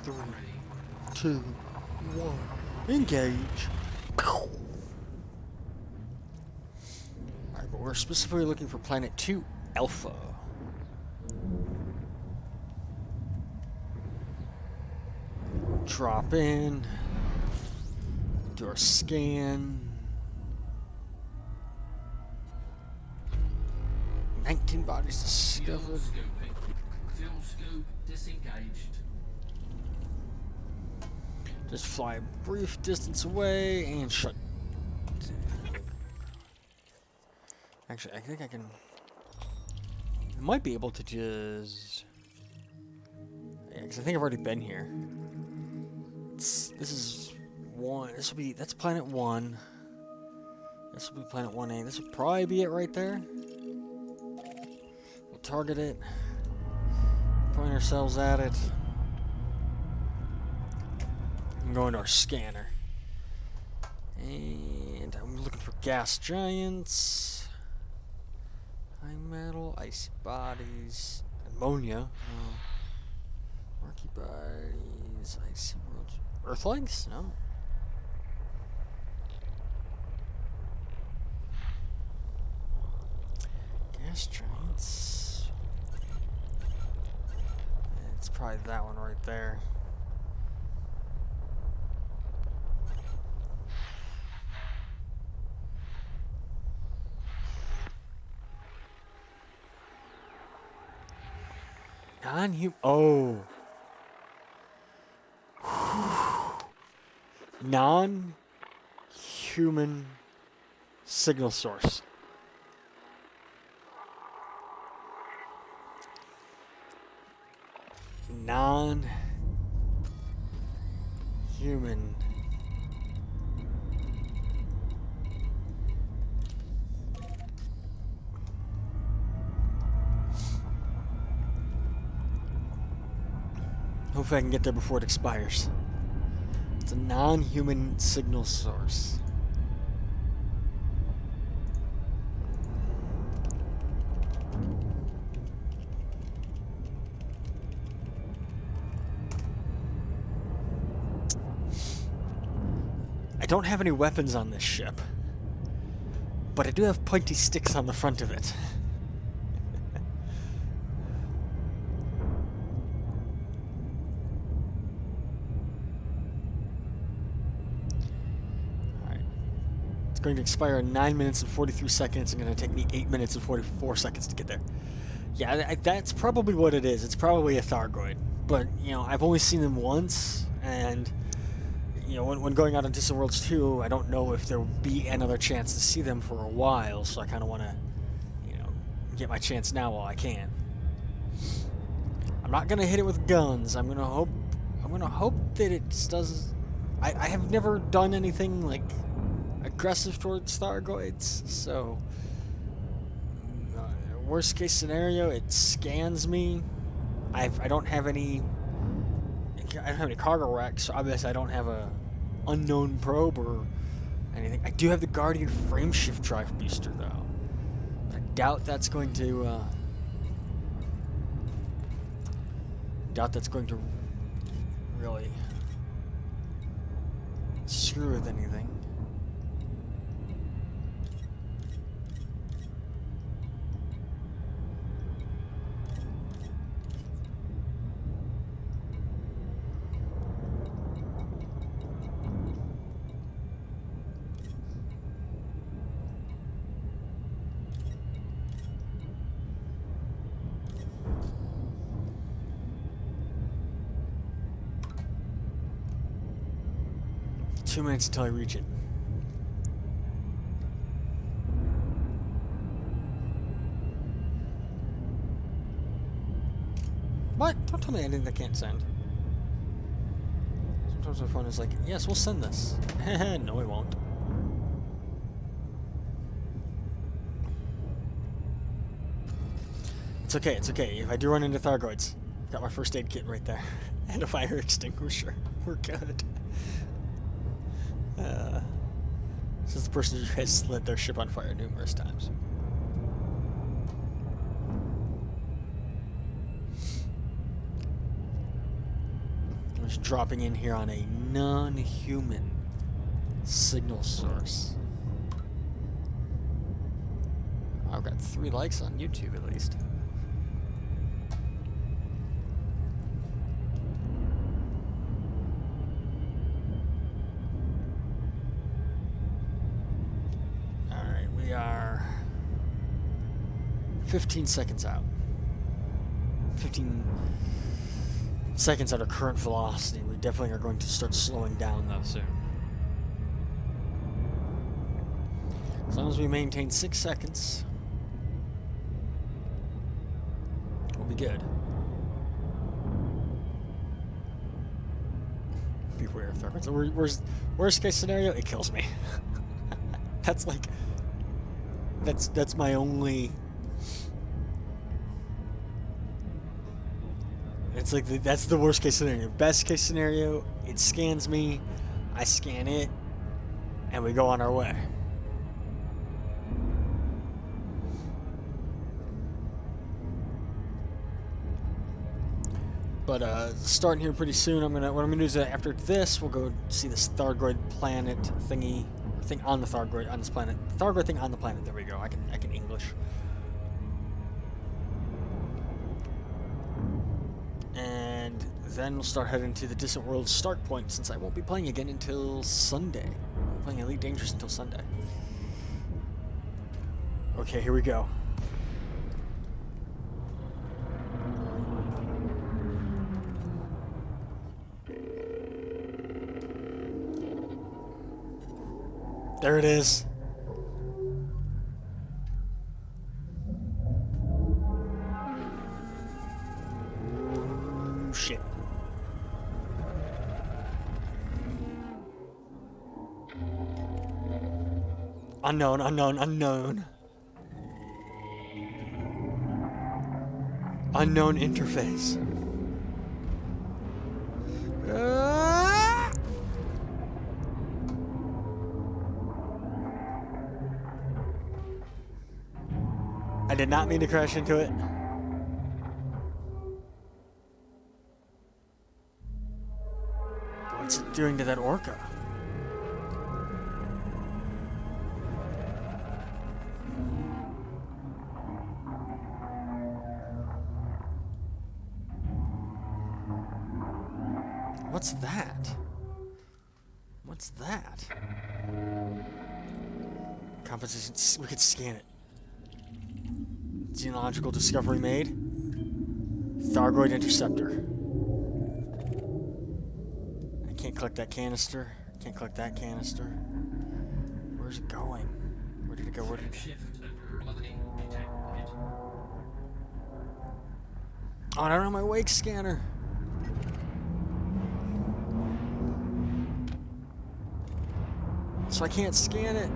3, 2, 1, engage. Alright, but we're specifically looking for Planet 2 Alpha. Drop in. Do our scan. 19 bodies Fuel discovered. scoping. Fuel scope disengaged. Just fly a brief distance away and shut. Actually, I think I can. I might be able to just. Yeah, because I think I've already been here. This is one. This will be. That's Planet 1. This will be Planet 1A. This will probably be it right there. We'll target it. point ourselves at it. I'm going to our scanner. And I'm looking for gas giants. High metal, icy bodies, ammonia. Murky bodies, icy worlds. Earthlings? No. Gas giants. It's probably that one right there. Non-human. Oh. Non-human signal source. Non-human. Hopefully I can get there before it expires. It's a non-human signal source. I don't have any weapons on this ship, but I do have pointy sticks on the front of it. Going to expire in 9 minutes and 43 seconds and going to take me 8 minutes and 44 seconds to get there. Yeah, that's probably what it is. It's probably a Thargoid. But, you know, I've only seen them once, and, you know, when going out on Distant Worlds 2, I don't know if there will be another chance to see them for a while, so I kind of want to, you know, get my chance now while I can. I'm not going to hit it with guns. I'm going to hope that it does... I have never done anything, like, aggressive towards Thargoids, so worst case scenario, it scans me. I don't have any cargo wrecks, so obviously I don't have a unknown probe or anything. I do have the Guardian frameshift drive booster though. I doubt that's going to really screw with anything. Two minutes until I reach it. What? Don't tell me anything that can't send. Sometimes my phone is like, yes, we'll send this. No, we won't. It's okay, it's okay. If I do run into Thargoids, got my first aid kit right there. And a fire extinguisher. We're good. This is the person who has lit their ship on fire numerous times. I'm just dropping in here on a non-human signal source. I've got 3 likes on YouTube at least. Alright, we are 15 seconds out. 15 seconds at our current velocity. We definitely are going to start slowing down though soon. As long as we maintain 6 seconds, we'll be good. Beware of Thargoids. Worst case scenario, it kills me. That's like, that's my only It's like that's the worst case scenario. Best case scenario, it scans me, I scan it, and we go on our way. But starting here pretty soon, what I'm gonna do is after this, we'll go see this Thargoid planet thingy, thing on the Thargoid on this planet. Thargoid thing on the planet. There we go. I can English. And then we'll start heading to the Distant World start point, since I won't be playing again until Sunday. I'm playing Elite Dangerous until Sunday. Okay, here we go. There it is. Ooh, shit. Unknown, unknown, unknown. Unknown interface. I did not mean to crash into it. What's it doing to that orca? What's that? What's that? Composition. We could scan it. Genealogical discovery made. Thargoid interceptor. I can't collect that canister. Can't collect that canister. Where's it going? Where did it go? Where did it go? Oh, I don't have my wake scanner. So I can't scan it.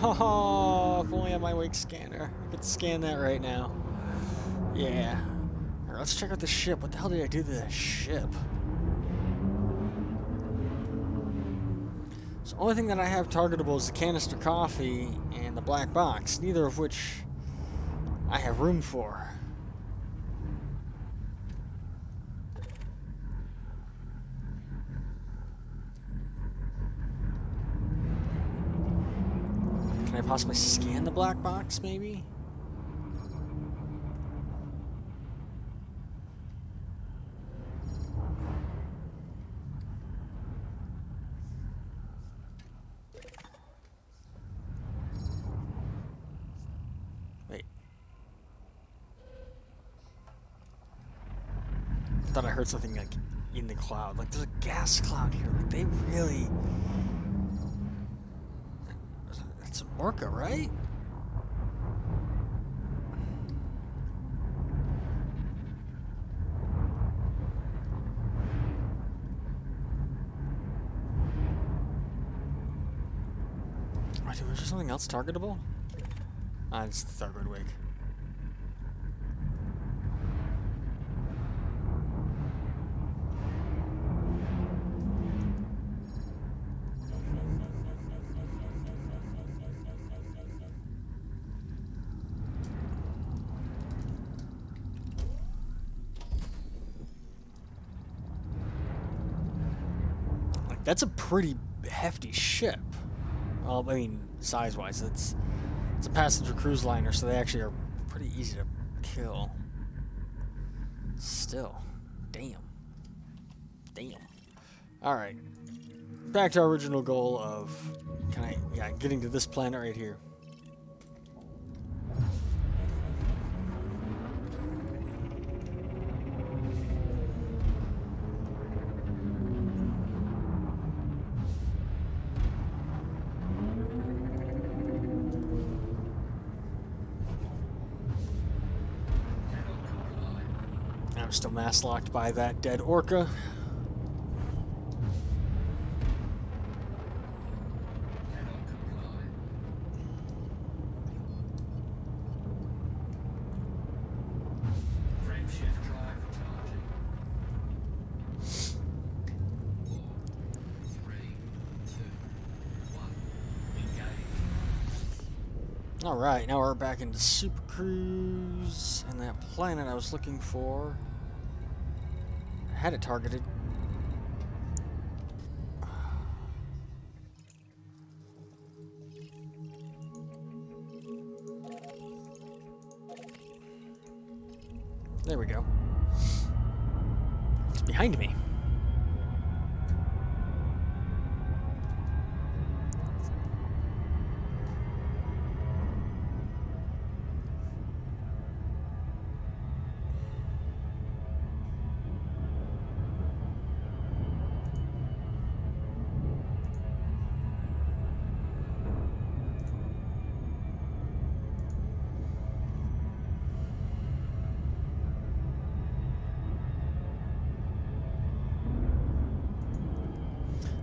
Oh, if only I had my wake scanner. I could scan that right now. Yeah. Alright, let's check out the ship. What the hell did I do to the ship? So the only thing that I have targetable is the canister coffee and the black box, neither of which I have room for. Can I possibly scan the black box, maybe? Wait. I thought I heard something like in the cloud. Like there's a gas cloud here. Like they really... It's an orca, right? Wait, was there something else targetable? Ah, it's the Thargoid wig. That's a pretty hefty ship. Well, I mean, size-wise, it's a passenger cruise liner, so they actually are pretty easy to kill. Still, damn. All right, back to our original goal of getting to this planet right here. I'm still mass locked by that dead orca. Alright, now we're back into Super Cruise, and that planet I was looking for, I had it targeted. There we go. It's behind me.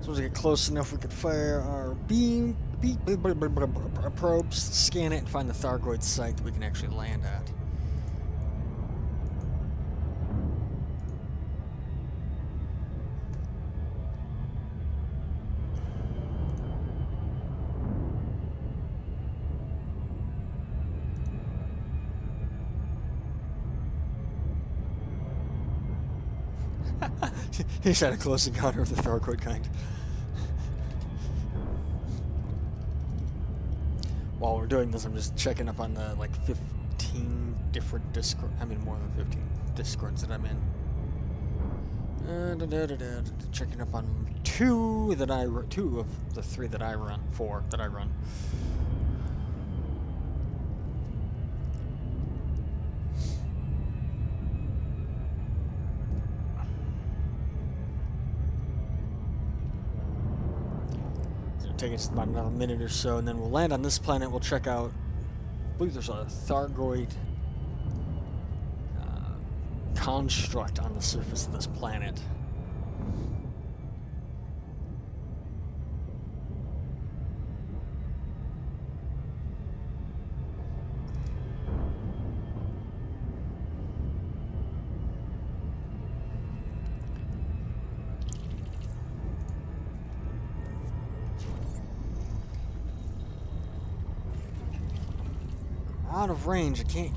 As we get close enough, we could fire our probes, scan it, and find the Thargoid site that we can actually land at. He's had a close encounter with the Thargoid kind. While we're doing this, I'm just checking up on the like 15 different Discord. I mean, more than 15 Discords that I'm in. Checking up on two of the three that I run. Four that I run. Take us about another minute or so, and then we'll land on this planet. We'll check out, I believe there's a Thargoid construct on the surface of this planet. Out of range, I can't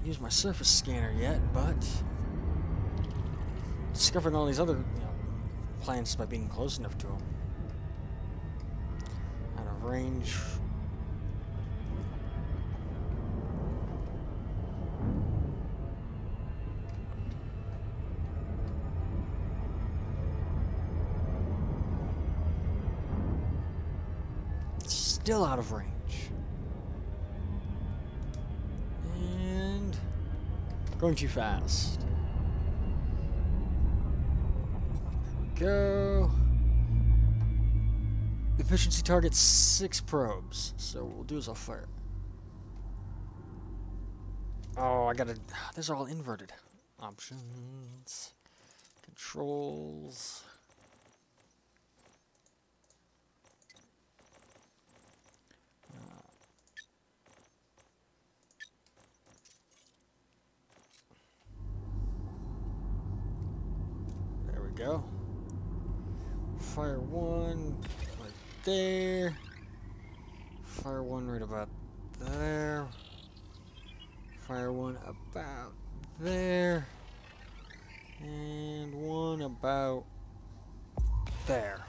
use my surface scanner yet, but discovering all these other planets by being close enough to them. Out of range. Still out of range. Going too fast. There we go. Efficiency target 6 probes. So what we'll do is I'll fire. Oh, I gotta. These are all inverted. Options. Controls. Go. Fire one right there. Fire one right about there. Fire one about there. And one about there.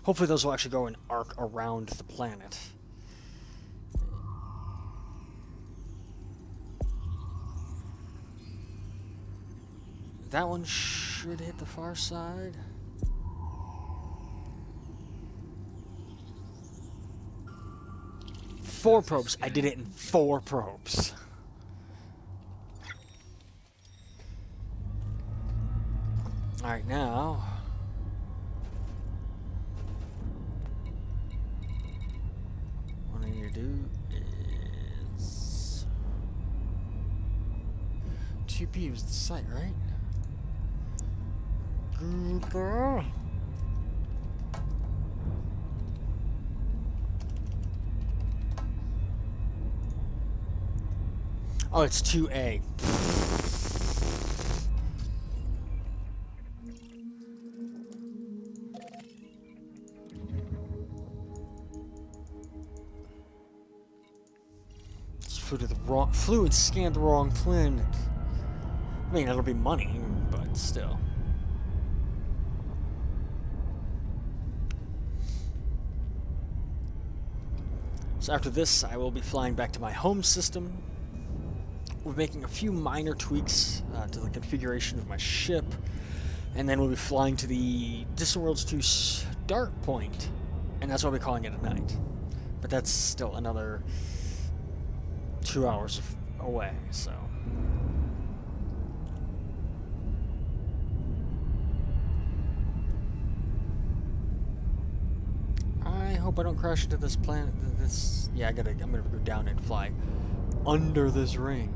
Hopefully those will actually go and arc around the planet. That one should hit the far side. Four probes. I did it in 4 probes. Alright, now. What I need to do is 2P was the site, right? Google. Oh, it's 2A. flew and scanned the wrong planet. I mean, it'll be money, but still. So after this, I will be flying back to my home system. We're making a few minor tweaks to the configuration of my ship, and then we'll be flying to the Distant Worlds 2 start point, and that's why we're calling it a night. But that's still another 2 hours away, so. I hope I don't crash into this planet. Yeah, I'm gonna go down and fly under this ring.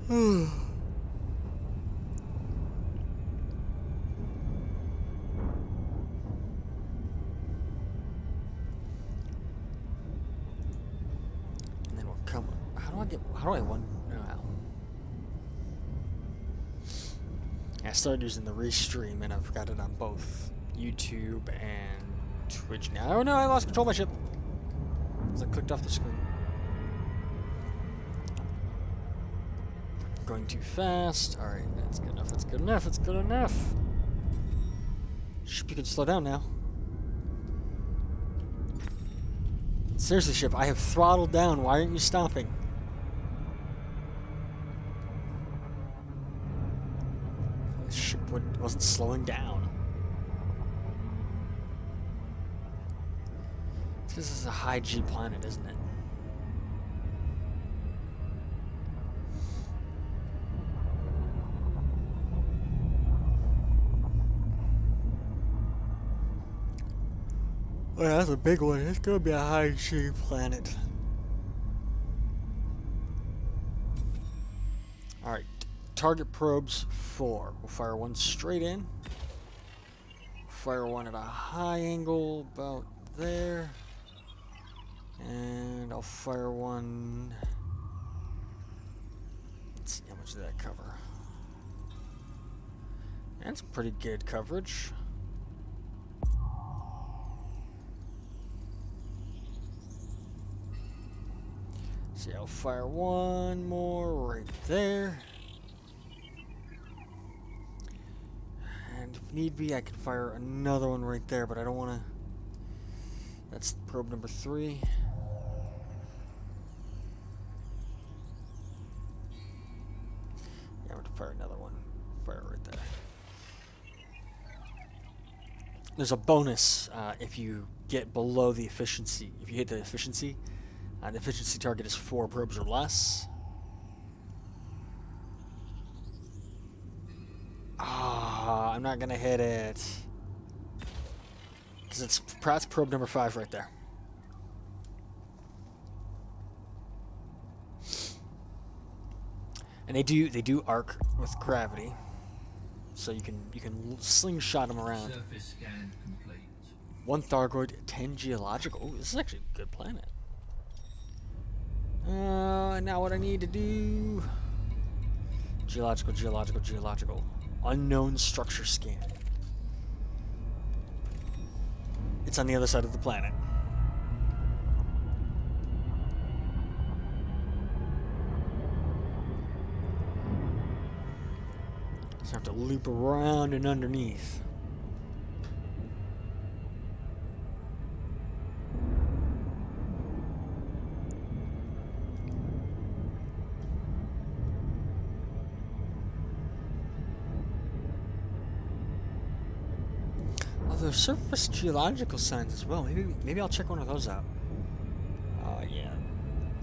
And then we'll come. How do I one? I started using the Restream, and I've got it on both YouTube and Twitch now. Oh no, I lost control of my ship as I clicked off the screen. Going too fast. Alright, that's good enough, that's good enough, that's good enough. Ship, you can slow down now. Seriously, ship, I have throttled down. Why aren't you stopping? This ship wasn't slowing down. This is a high G planet, isn't it? Oh, yeah, that's a big one. It's gonna be a high G planet. Alright, target probes 4. We'll fire one straight in. Fire one at a high angle about there. And I'll fire one. Let's see, how much did that cover? That's pretty good coverage. See, I'll fire one more right there. And if need be, I can fire another one right there, but I don't want to. That's probe number 3. Yeah, I'm going to fire another one. Fire right there. There's a bonus if you get below the efficiency. If you hit the efficiency, the efficiency target is 4 probes or less. Ah, I'm not gonna hit it because it's probe number 5 right there. And they do arc with gravity, so you can slingshot them around. Surface scan complete. 1 Thargoid, 10 geological. Oh, this is actually a good planet. Now what I need to do... Geological, geological, geological. Unknown structure scan. It's on the other side of the planet. So I have to loop around and underneath. There's surface geological signs as well. Maybe I'll check one of those out. Yeah.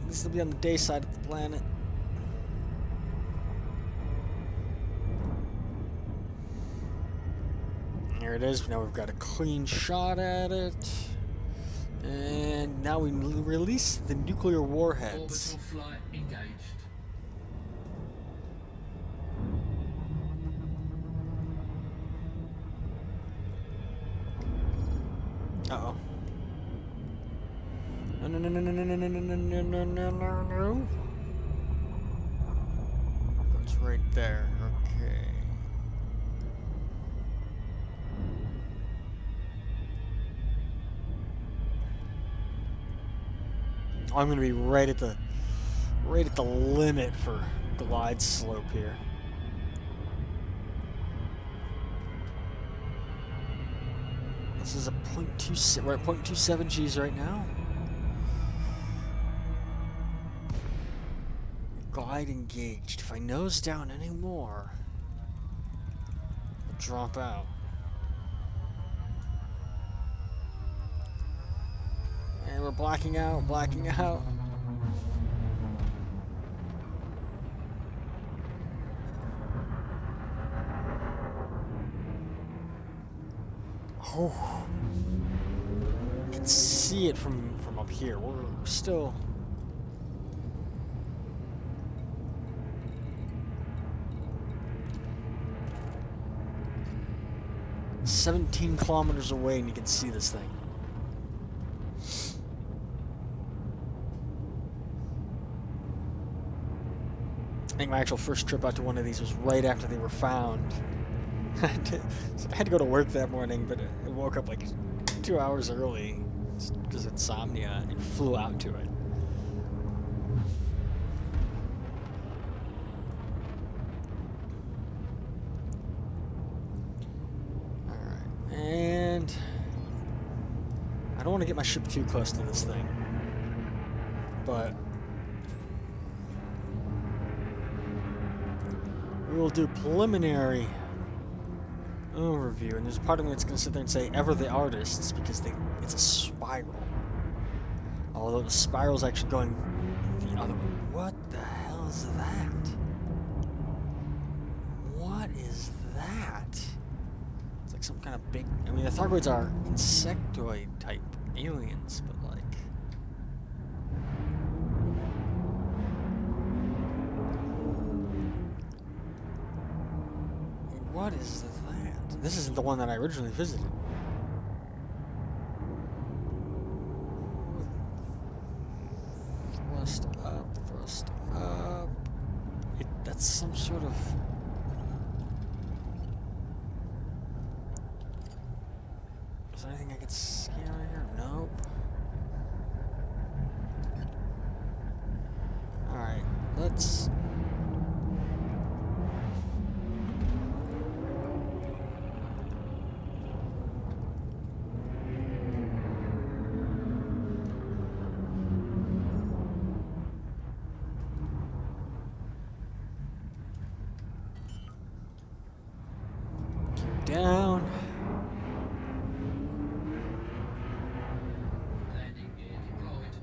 This will be on the day side of the planet. There it is. Now we've got a clean shot at it. And now we release the nuclear warheads. Orbital flight engaged. Uh-oh. No, no, no, no, no, no, no, no, no, no, no, no, no, no. It's right there. Okay. I'm gonna be right at the limit for glide slope here. This is a 0.26. We're at 0.27 Gs right now. Glide engaged. If I nose down anymore, I'll drop out. And we're blacking out, blacking out. Oh, I can see it from up here. We're still 17 kilometers away, and you can see this thing. I think my actual first trip out to one of these was right after they were found. I had to go to work that morning, but I woke up like 2 hours early because of insomnia and flew out to it. Alright, and I don't want to get my ship too close to this thing, but we will do preliminary overview, and there's a part of me that's going to sit there and say ever the artists, because it's a spiral. Although the spiral's actually going the other way. What the hell is that? What is that? It's like some kind of big... I mean, the Thargoids are insectoid type aliens, but like... What is that? This isn't the one that I originally visited. Thrust up, thrust up. That's some sort of... Is there anything I can scan right here? Nope. Alright, let's... down. Landing gear deployed.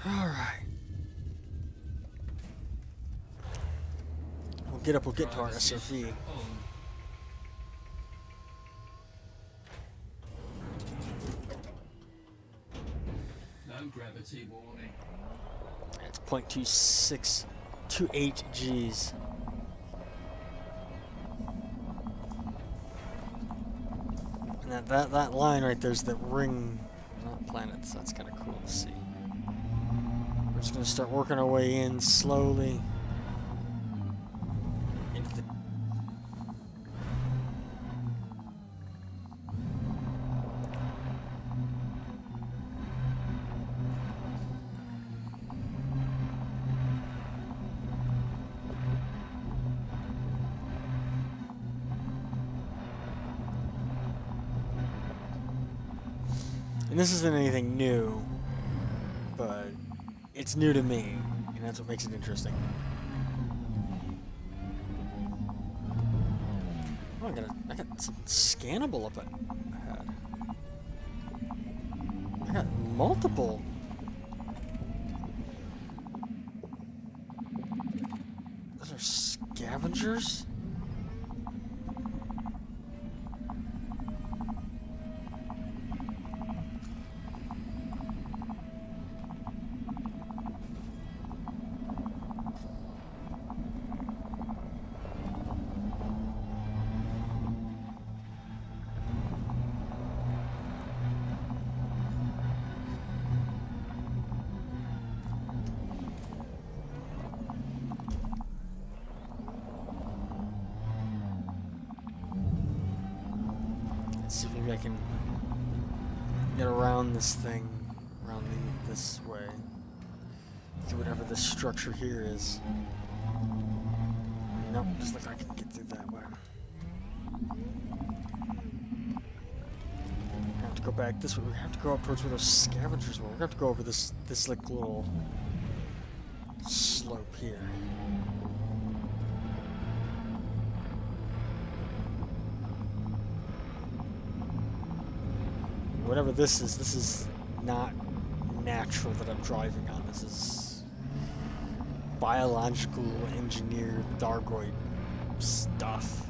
All right. We'll get to our SOV. Gravity warning. It's 0.2628 Gs. And that line right there's the ring, not planets. That's kind of cool to see. We're just gonna start working our way in slowly into the... And this isn't anything new, but it's new to me, and that's what makes it interesting. Oh, I got something scannable up ahead. I got multiple. Those are scavengers? maybe I can get around this thing, around this way, through whatever this structure here is. Nope, just like I can get through that way. I have to go back this way. We have to go up towards where those scavengers were. We're gonna have to go over this like little slope here. Whatever this is not natural that I'm driving on. This is biological engineered Thargoid stuff.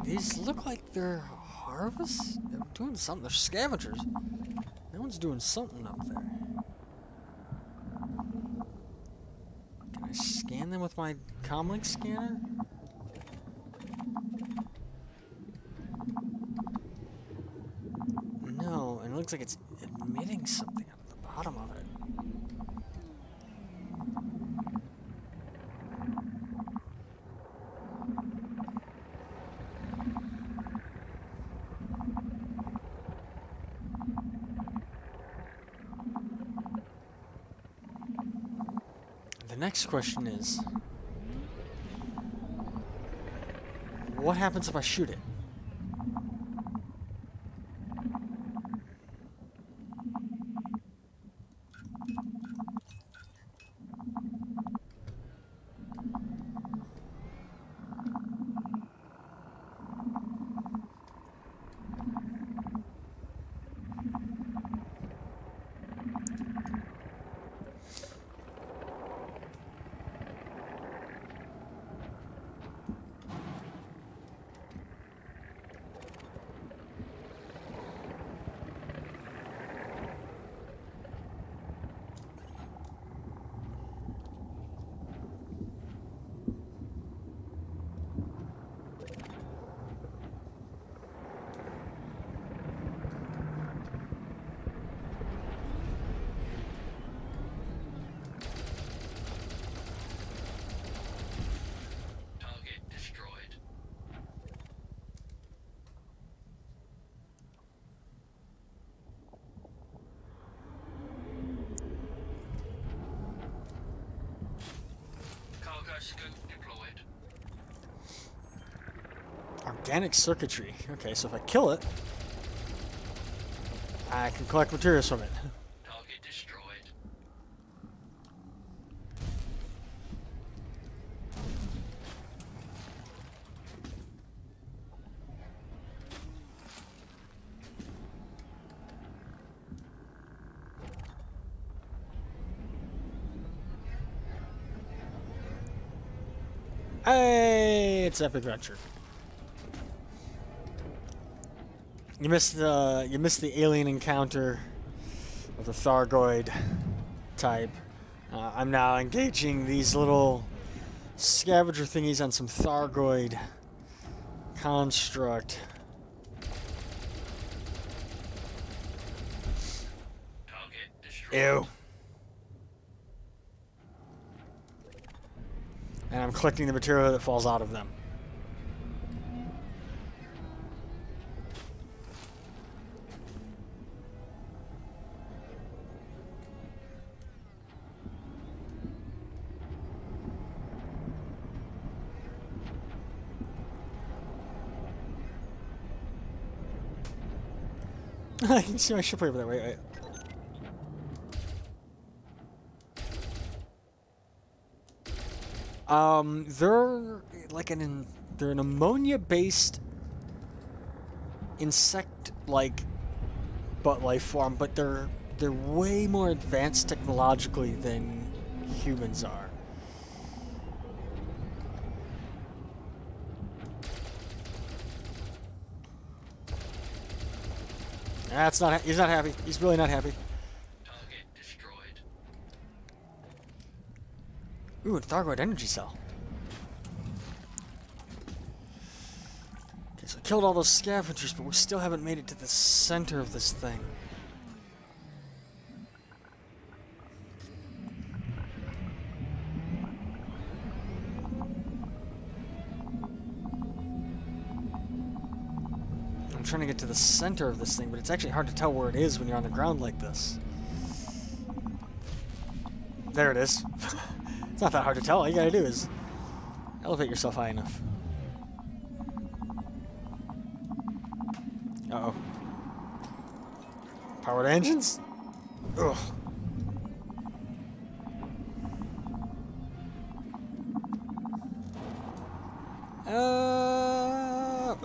These look like they're harvests? They're doing something. They're scavengers. No one's doing something up there. Can I scan them with my comlink scanner? No, and it looks like it's emitting something out of the bottom of it. The next question is, what happens if I shoot it? Organic circuitry. Okay, so if I kill it, I can collect materials from it. Target destroyed. Hey, it's Epic Adventure. You missed the alien encounter of the Thargoid type. I'm now engaging these little scavenger thingies on some Thargoid construct. Target destroyed. Ew. And I'm collecting the material that falls out of them. I can see my ship over there. Wait. They're like they're an ammonia-based insect-like butt life form, but they're way more advanced technologically than humans are. That's not. He's not happy. He's really not happy. Target destroyed. Ooh, a Thargoid energy cell. Okay, so I killed all those scavengers, but we still haven't made it to the center of this thing. I'm trying to get to the center of this thing, but it's actually hard to tell where it is when you're on the ground like this. There it is. It's not that hard to tell. All you gotta do is elevate yourself high enough. Uh-oh. Powered engines? Ugh.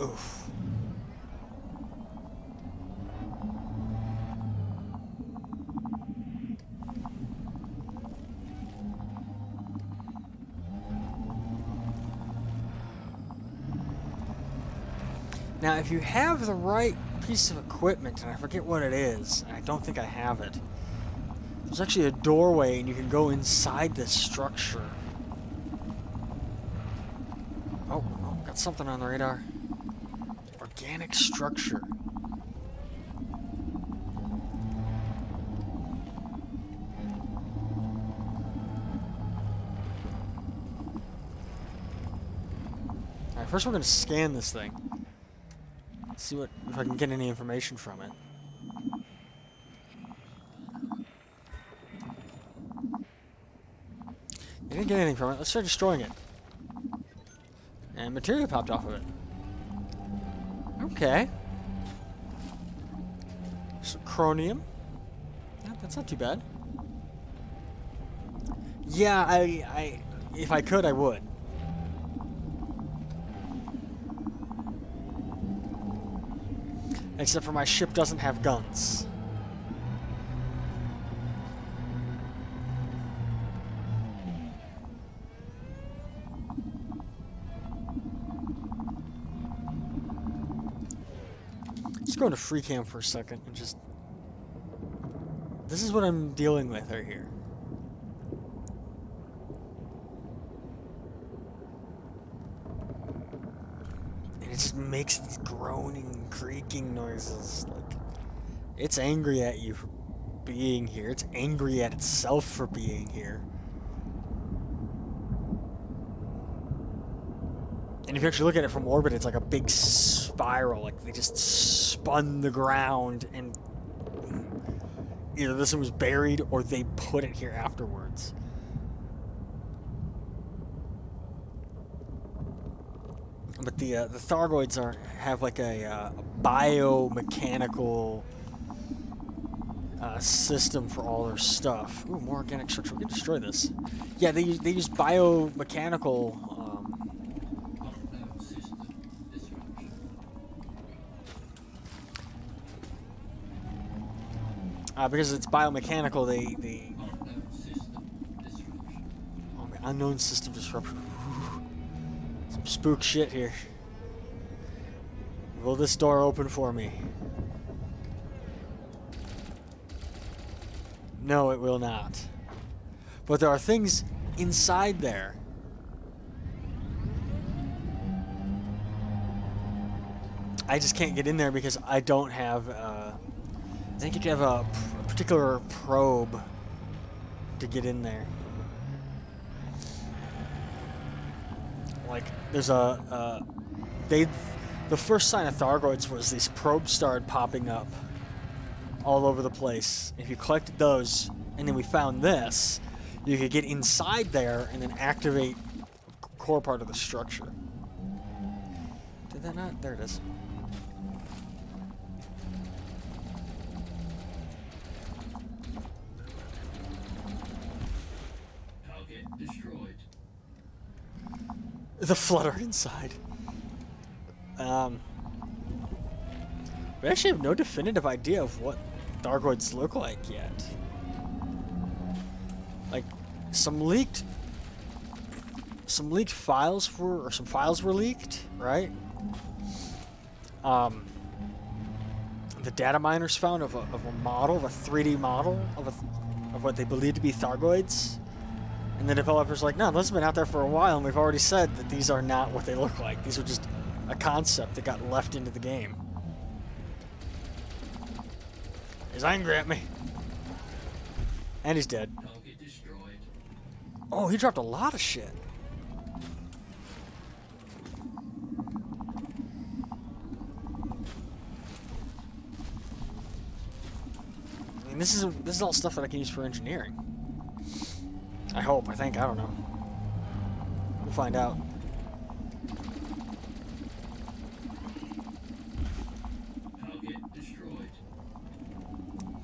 Oof. Now, if you have the right piece of equipment, and I forget what it is, and I don't think I have it, there's actually a doorway and you can go inside this structure. Oh, got something on the radar. Organic structure. Alright, first we're going to scan this thing. See what if I can get any information from it. I didn't get anything from it. Let's try destroying it. And material popped off of it. Okay. Some chromium. Yeah, that's not too bad. Yeah, I if I could, I would. Except for my ship doesn't have guns. Let's go into free cam for a second and just... This is what I'm dealing with right here. It just makes these groaning, creaking noises. Like, it's angry at you for being here. It's angry at itself for being here. And if you actually look at it from orbit, it's like a big spiral. Like, they just spun the ground and either this one was buried or they put it here afterwards. But the Thargoids have like a biomechanical system for all their stuff. Ooh, more organic structure. We can destroy this. Yeah, they use biomechanical. Because it's biomechanical, they oh, man, unknown system disruption. Some spook shit here. Will this door open for me? No, it will not. But there are things inside there. I just can't get in there because I don't have... I think you have a particular probe to get in there. Like, there's the first sign of Thargoids was these probes started popping up all over the place. If you collected those, and then we found this, you could get inside there and then activate a core part of the structure. Did that not? There it is. Destroyed. The flutter inside. We actually have no definitive idea of what Thargoids look like yet. Like, some leaked files were, or some files were leaked, right? the data miners found of a model, of a 3D model of what they believe to be Thargoids. And the developer's like, no, this has been out there for a while, and we've already said that these are not what they look like. These are just a concept that got left into the game. He's angry at me. And he's dead. Target destroyed. Oh, he dropped a lot of shit. I mean, this is all stuff that I can use for engineering. I hope, I think, I don't know. We'll find out. Target destroyed.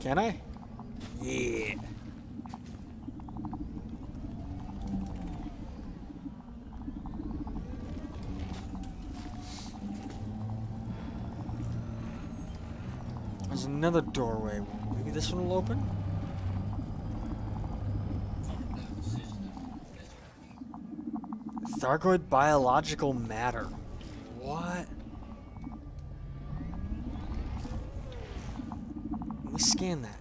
Can I? Yeah. There's another doorway. Maybe this one will open? Thargoid biological matter. What? Let me scan that.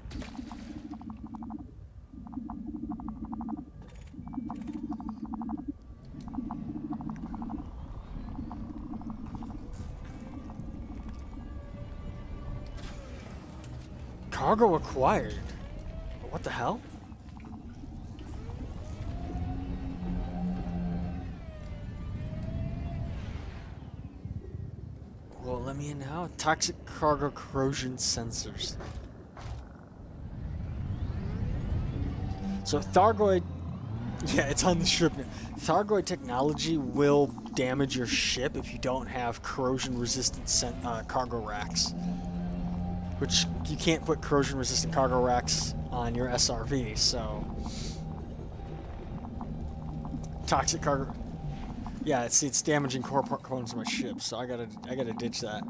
Cargo acquired. What the hell? Well, let me in now. Toxic cargo corrosion sensors. So Thargoid, yeah, it's on the ship now. Thargoid technology will damage your ship if you don't have corrosion-resistant cargo racks. Which, you can't put corrosion-resistant cargo racks on your SRV, so... Toxic cargo... Yeah, it's damaging core components of my ship, so I gotta ditch that.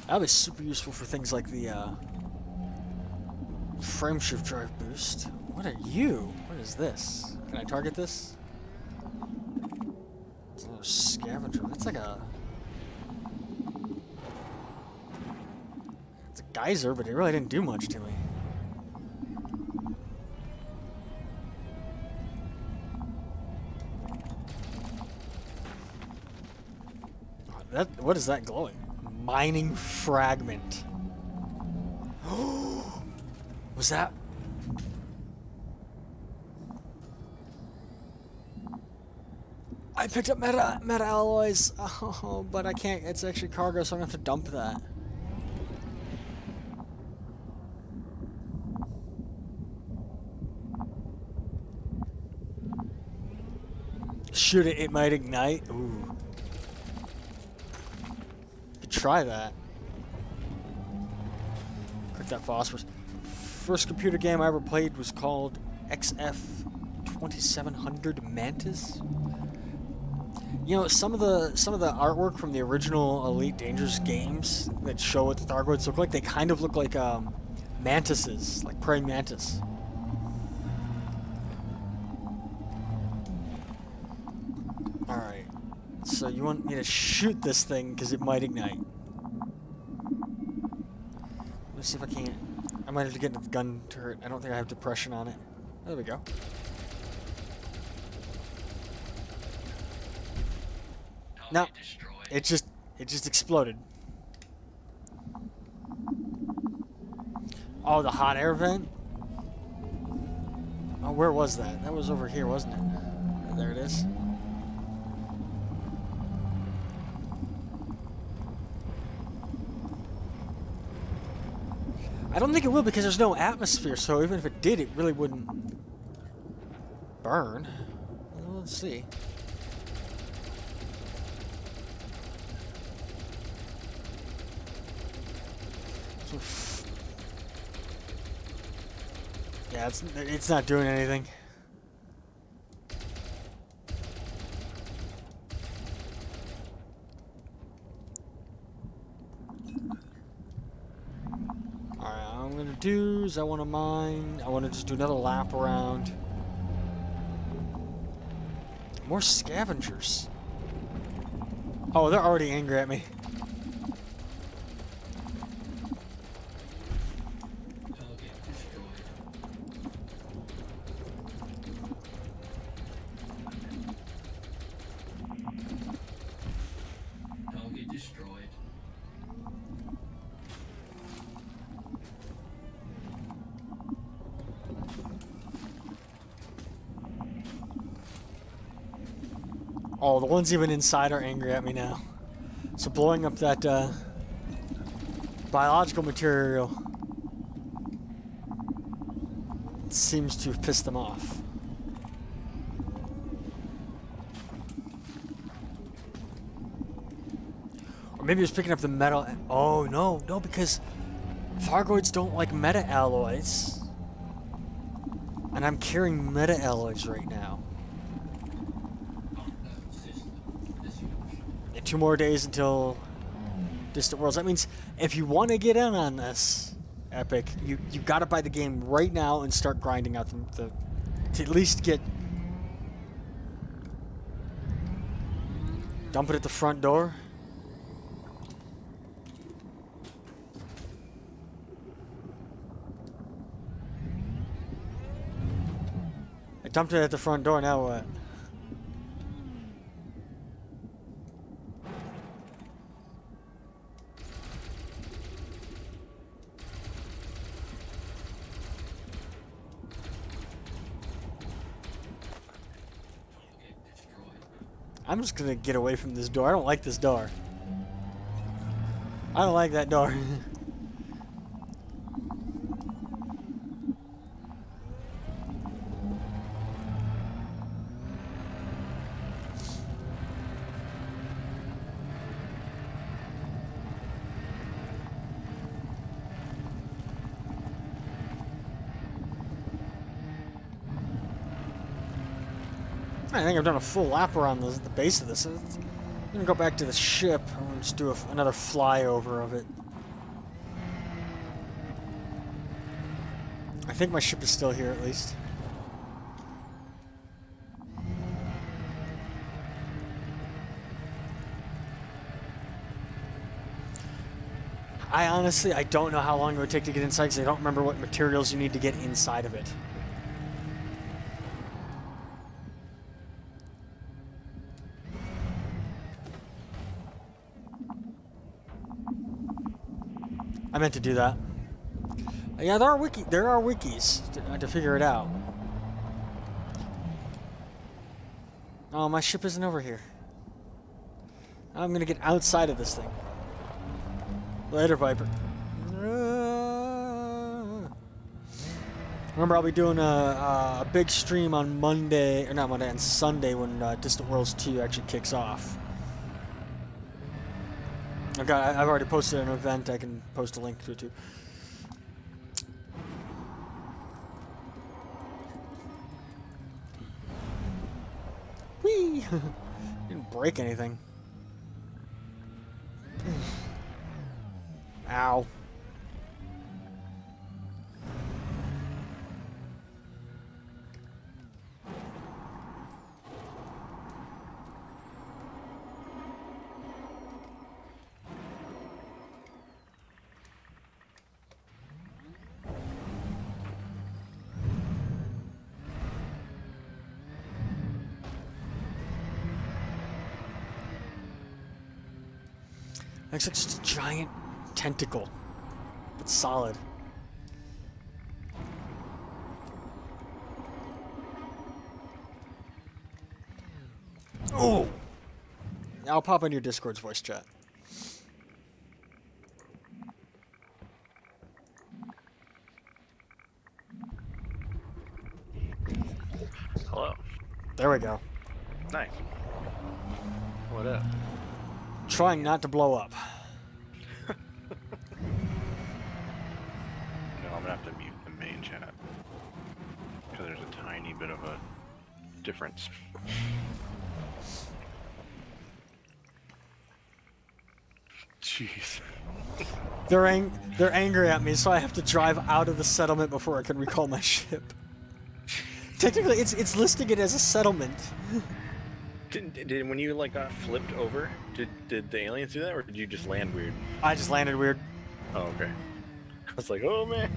That'll be super useful for things like the frameshift drive boost. What are you? What is this? Can I target this? It's another scavenger. It's like a... It's a geyser, but it really didn't do much to me. What is that glowing? Mining fragment. Was that? I picked up meta alloys. Oh, but I can't. It's actually cargo, so I'm gonna have to dump that. Shoot it! It might ignite. Ooh. Try that. Click that phosphorus. First computer game I ever played was called XF2700 Mantis. You know, some of the artwork from the original Elite Dangerous games that show what the Thargoids look like, they kind of look like mantises, like praying mantis. Alright. So you want me to shoot this thing because it might ignite. Let's see if I can't. I might have to get into the gun turret. I don't think I have depression on it. There we go. No, it just exploded. Oh, the hot air vent? Oh, where was that? That was over here, wasn't it? There it is. I don't think it will because there's no atmosphere, so even if it did, it really wouldn't burn. Well, let's see. Yeah, it's not doing anything. I'm gonna do is I want to mine. I want to just do another lap around. More scavengers. Oh, they're already angry at me. Target destroyed. Target destroyed. Oh, the ones even inside are angry at me now. So blowing up that biological material seems to have pissed them off. Or maybe he was picking up the metal. Oh, no, because Thargoids don't like meta alloys. And I'm carrying meta alloys right now. Yeah, 2 more days until Distant Worlds. That means if you want to get in on this, Epic, you gotta buy the game right now and start grinding out the to at least get. Dump it at the front door. I dumped it at the front door, now what? I'm just gonna get away from this door. I don't like this door. I don't like that door. I think I've done a full lap around the base of this. I'm gonna go back to the ship and just do another flyover of it. I think my ship is still here at least. I don't know how long it would take to get inside because I don't remember what materials you need to get inside of it. I meant to do that. Yeah, there are wikis to figure it out. Oh, my ship isn't over here. I'm gonna get outside of this thing. Later, Viper. Remember, I'll be doing a big stream on Monday, or not Monday, on Sunday when Distant Worlds 2 actually kicks off. I've already posted an event. I can post a link to it too. Whee! Didn't break anything. Ow. Looks like just a giant tentacle, but solid. Oh! I'll pop in your Discord's voice chat. Hello. There we go. Nice. What up? Trying not to blow up. No, I'm gonna have to mute the main chat because there's a tiny bit of a difference. Jeez. They're angry at me, so I have to drive out of the settlement before I can recall my ship. Technically, it's listing it as a settlement. Did when you like got flipped over, did the aliens do that, or did you just land weird? I just landed weird. Oh, okay. I was like, oh man.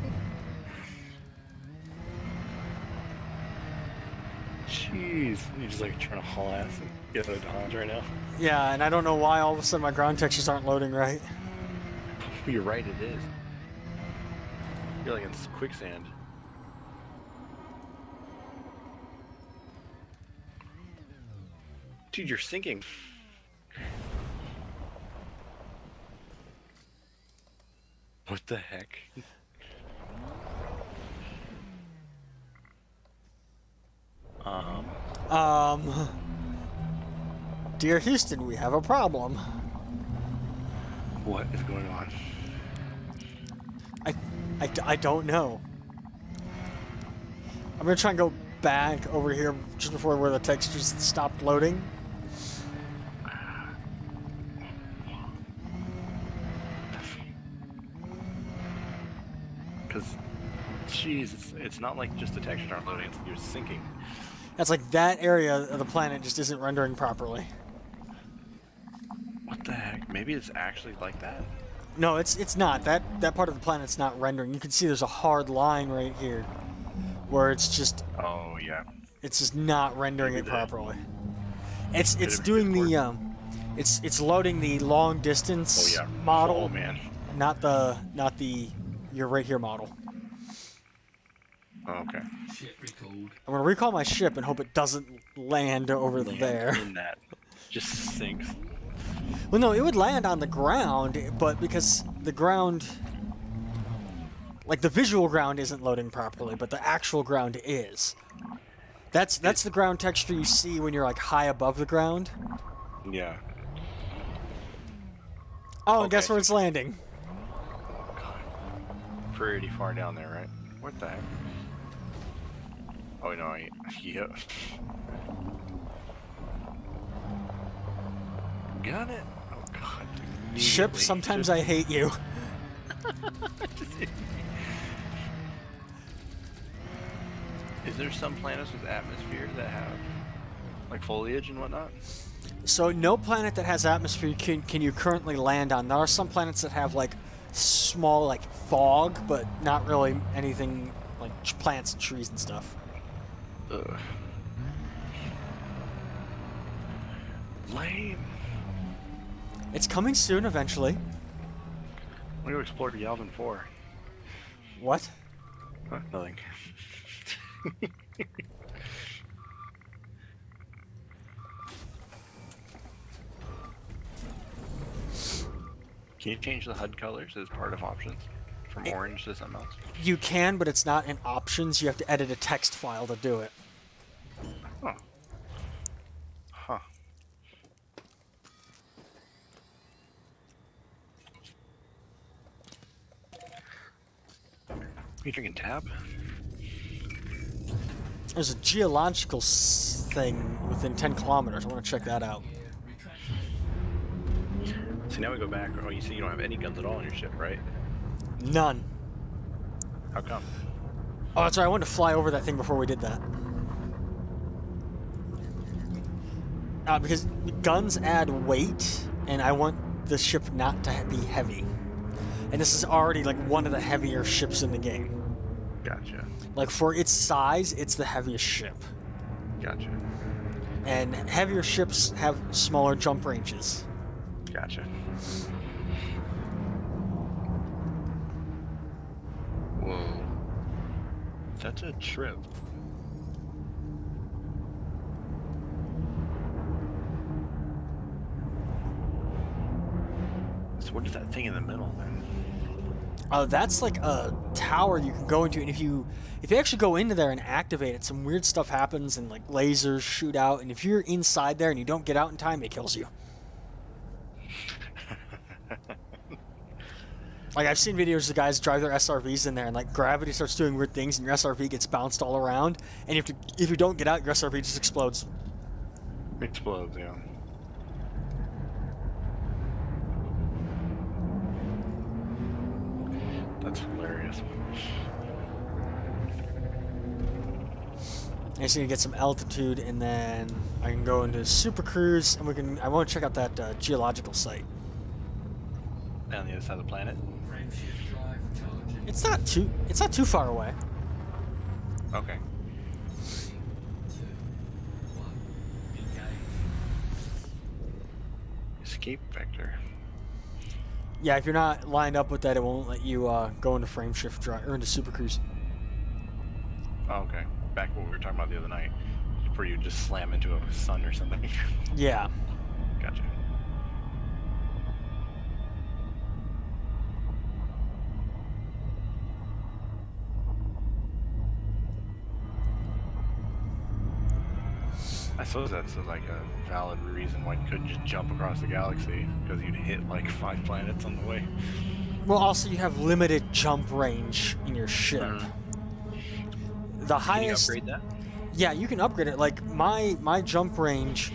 Jeez, you just like trying to haul ass and get out of Dodge right now. Yeah, and I don't know why all of a sudden my ground textures aren't loading right. You're right, it is. You're like in quicksand. Dude, you're sinking. What the heck? Dear Houston, we have a problem. What is going on? I don't know. I'm gonna try and go back over here just before where the textures stopped loading. Because, jeez, it's not like just the textures aren't loading, it's you're sinking. That's like that area of the planet just isn't rendering properly. What the heck? Maybe it's actually like that? No, it's not. That part of the planet's not rendering. You can see there's a hard line right here where it's just Oh, yeah. it's just not rendering Maybe it that- properly. It's Bit of doing the report. it's loading the long distance Oh, yeah. model, Oh, man. not the you're right here model. Oh, okay. Ship recalled. I'm gonna recall my ship and hope it doesn't land over Land there. in that. Just sinks. Well, no, it would land on the ground, but because the ground, like the visual ground isn't loading properly, but the actual ground is. That's the ground texture you see when you're like high above the ground. Yeah. Oh, and guess Okay. where it's landing? Oh, God. Pretty far down there, right? What the heck? Oh, no, yeah. Got it? Oh, God. Ship, Immediately. sometimes I hate you. Is there some planets with atmosphere that have, like, foliage and whatnot? So no planet that has atmosphere can you currently land on. There are some planets that have like small like fog, but not really anything like plants and trees and stuff. Ugh. Lame. It's coming soon eventually. I'm gonna go explore Yalvin 4. What? Huh, nothing. Can you change the HUD colors as part of options? From orange to something else? You can, but it's not in options. You have to edit a text file to do it. Huh. Huh. You drinking tab? There's a geological thing within 10 kilometers. I want to check that out. See, now we go back. Oh, you see you don't have any guns at all on your ship, right? None. How come? Oh, that's right. I wanted to fly over that thing before we did that. Because guns add weight, and I want the ship not to be heavy. And this is already like one of the heavier ships in the game. Gotcha. Like for its size, it's the heaviest ship. Gotcha. And heavier ships have smaller jump ranges. Gotcha. Whoa. That's a trip. So what is that thing in the middle then? That's like a tower you can go into, and if you actually go into there and activate it, some weird stuff happens, and like lasers shoot out, and if you're inside there and you don't get out in time, it kills you. Like I've seen videos of guys drive their SRVs in there, and like gravity starts doing weird things, and your SRV gets bounced all around, and if you don't get out, your SRV just explodes. Explodes, yeah. sucks. I just need to get some altitude, and then I can go into Super Cruise, and we can. I want to check out that geological site. On the other side of the planet. Frameshift drive charging. It's not too far away. Okay. 3, 2, 1. Engage. Escape vector. Yeah, if you're not lined up with that, it won't let you go into frame shift drive or into Super Cruise. Oh, okay. Back what we were talking about the other night, where you just slam into a sun or something. Yeah. Gotcha. I suppose that's like a valid reason why you couldn't just jump across the galaxy, because you'd hit like 5 planets on the way. Well, also you have limited jump range in your ship. The highest. Can you upgrade that? Yeah, you can upgrade it. Like my jump range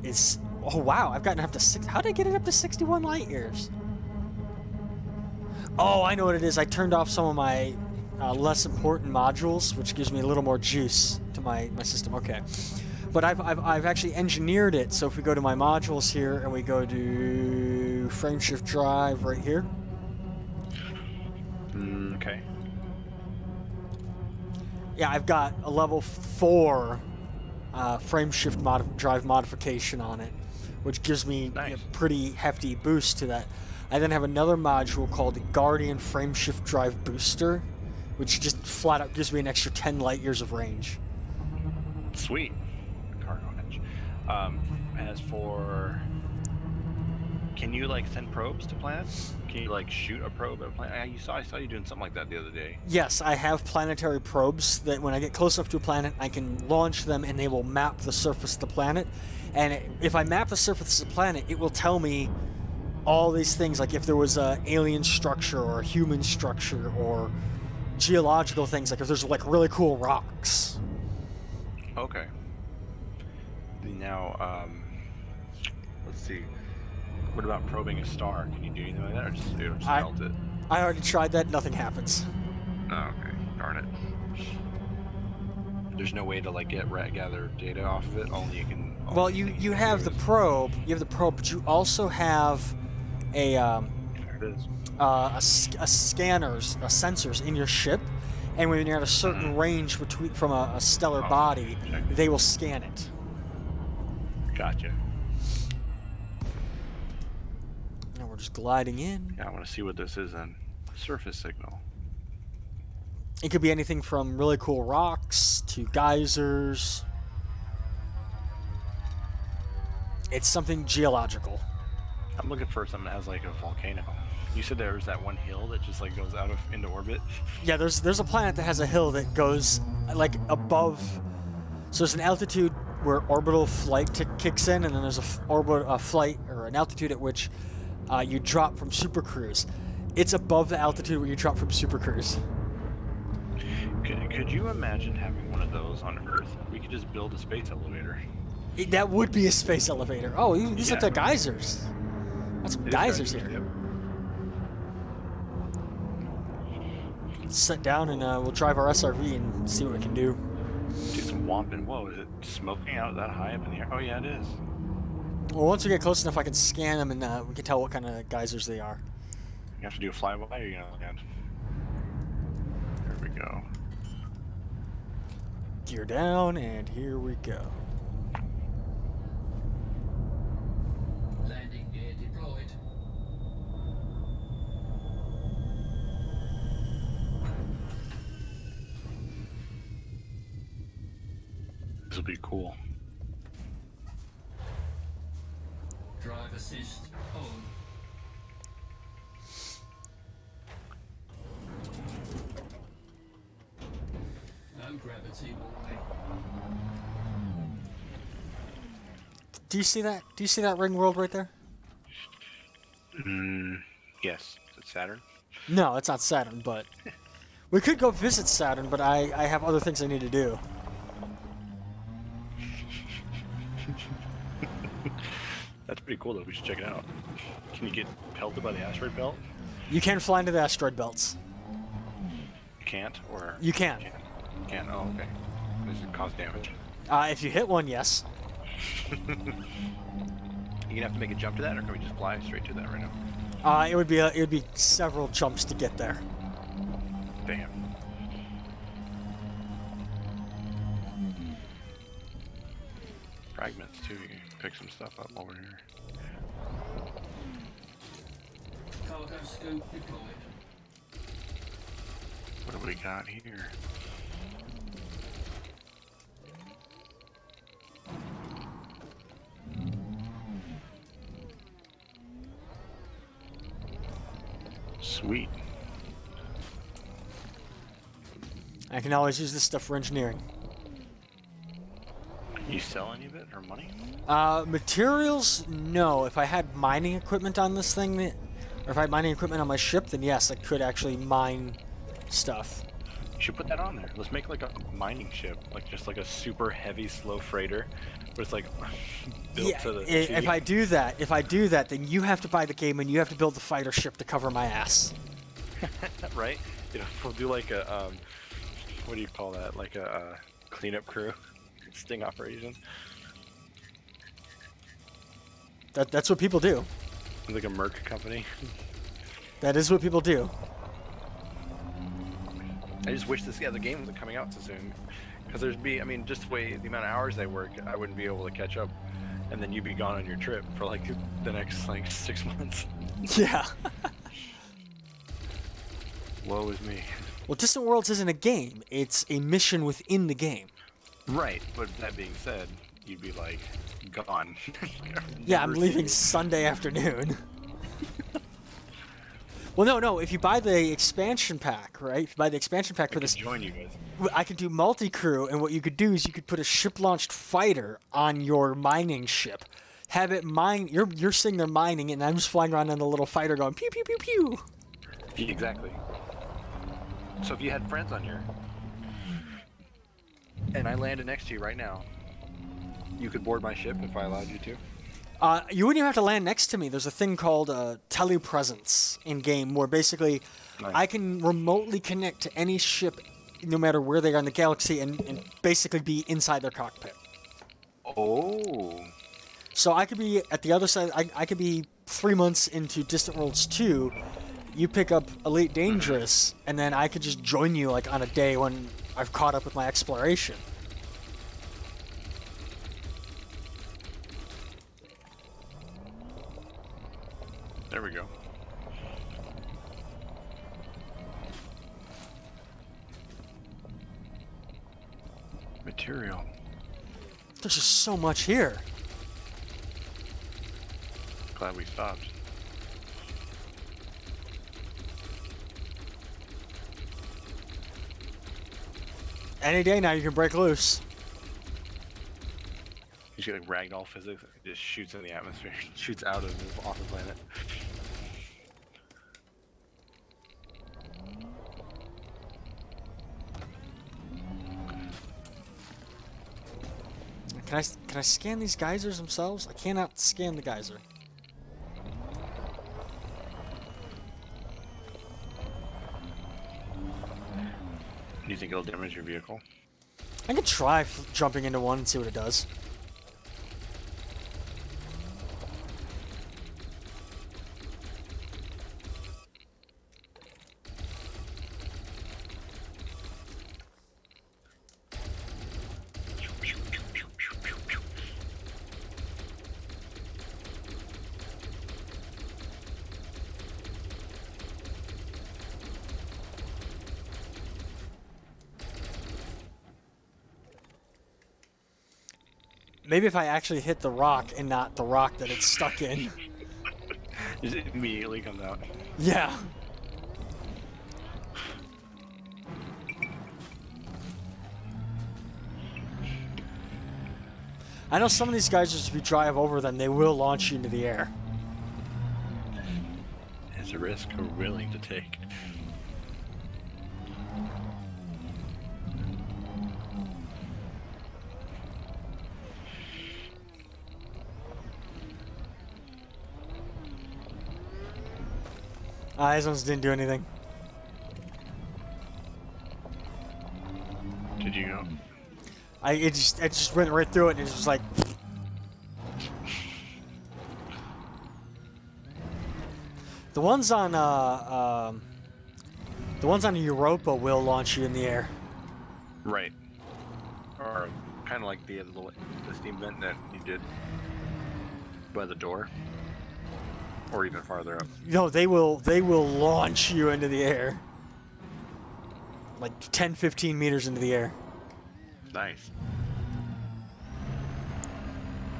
is. Oh wow, I've gotten up to 6. How did I get it up to 61 light years? Oh, I know what it is. I turned off some of my less important modules, which gives me a little more juice to my system. Okay, but I've actually engineered it. So if we go to my modules here and we go to frameshift drive right here. Okay. Yeah, I've got a level 4 frameshift drive modification on it, which gives me Nice. a pretty hefty boost to that. I then have another module called the Guardian Frameshift Drive Booster, which just flat out gives me an extra 10 light years of range. Sweet. Cargo hatch. As for, can you like send probes to planets? Can you like shoot a probe at a planet? I saw you doing something like that the other day. Yes, I have planetary probes that when I get close enough to a planet, I can launch them and they will map the surface of the planet. And if I map the surface of the planet, it will tell me all these things, like if there was an alien structure or a human structure or geological things, like if there's like really cool rocks. Okay. Now, let's see. What about probing a star? Can you do anything like that, or just melt it? I already tried that. Nothing happens. Oh, okay. Darn it. There's no way to like gather data off of it. Only you can. Well, you have the probe. You have the probe, but you also have a There it is. sensors in your ship, and when you're at a certain range from a stellar body, okay. they will scan it. Gotcha. Now we're just gliding in. Yeah, I want to see what this is then. Surface signal. It could be anything from really cool rocks to geysers. It's something geological. I'm looking for something that has like a volcano. You said there was that one hill that just like goes out of into orbit. Yeah, there's a planet that has a hill that goes like above. So there's an altitude where orbital flight kicks in, and then there's a flight or an altitude at which you drop from Super Cruise. It's above the altitude where you drop from Super Cruise. Could you imagine having one of those on Earth? We could just build a space elevator. That would be a space elevator. Oh, these look Yeah. like geysers. That's some geysers here. Yep. Let's sit down and we'll drive our SRV and see what we can do. Do some whomping. Whoa, is it smoking out that high up in the air? Oh yeah, it is. Well, once we get close enough, I can scan them and we can tell what kind of geysers they are. You have to do a flyby, or you gonna land? There we go. Gear down, and here we go. Landing gear deployed. This will be cool. Drive assist on. No gravity warning. Do you see that? Do you see that ring world right there? Yes. Is it Saturn? No, it's not Saturn, but we could go visit Saturn, but I have other things I need to do. That's pretty cool though. We should check it out. Can you get pelted by the asteroid belt? You can fly into the asteroid belts. can't, or You can. Can't. Oh, okay. Does it cause damage? If you hit one, yes. You gonna have to make a jump to that, or can we just fly straight to that right now? It would be several jumps to get there. Damn. Fragments too. You can pick some stuff up over here. Cargo scoop deployed. What have we got here? Sweet. I can always use this stuff for engineering. You sell any of it or money? Materials, no. If I had mining equipment on this thing, or if I had mining equipment on my ship, then yes, I could actually mine stuff. You should put that on there. Let's make like a mining ship, like just like a super heavy, slow freighter, where it's like built Yeah, to the. if I do that, then you have to buy the game and you have to build the fighter ship to cover my ass. Right? You know, we'll do like a what do you call that? Like a cleanup crew, sting operation. That's what people do. Like a merc company. That is what people do. I just wish the game wasn't coming out so soon, because I mean, just the way the amount of hours I work, I wouldn't be able to catch up, and then you'd be gone on your trip for like the next like 6 months. Yeah. Woe is me. Well, Distant Worlds isn't a game. It's a mission within the game. Right, but that being said, you'd be like gone. Yeah, I'm Never leaving seen Sunday afternoon. Well, no. If you buy the expansion pack, right? If you buy the expansion pack for I this, could join you guys. I could do multi-crew, and what you could do is you could put a ship-launched fighter on your mining ship, have it mine. You're sitting there mining, and I'm just flying around in a little fighter going pew pew pew pew. Exactly. So if you had friends on here, and I landed next to you right now, you could board my ship if I allowed you to. You wouldn't even have to land next to me. There's a thing called telepresence in game, where basically Nice. I can remotely connect to any ship, no matter where they are in the galaxy, and basically be inside their cockpit. Oh. So I could be at the other side. I could be 3 months into Distant Worlds 2. You pick up Elite Dangerous, and then I could just join you like on a day when I've caught up with my exploration. There we go. Material. There's just so much here. Glad we stopped. Any day now you can break loose. He's got like ragdoll physics. It just shoots in the atmosphere, shoots out of off the planet. Can I scan these geysers themselves? I cannot scan the geyser. Do you think it'll damage your vehicle? I can try jumping into one and see what it does. Maybe if I actually hit the rock and not the rock that it's stuck in. It immediately comes out. Yeah. I know some of these guys, just if you drive over them, they will launch you into the air. It's a risk we're willing to take. These ones didn't do anything. I just went right through it, and it was just like. The ones on Europa will launch you in the air. Right. Or kind of like the steam vent that you did by the door, or even farther up. No, they will launch you into the air. Like 10, 15 meters into the air. Nice.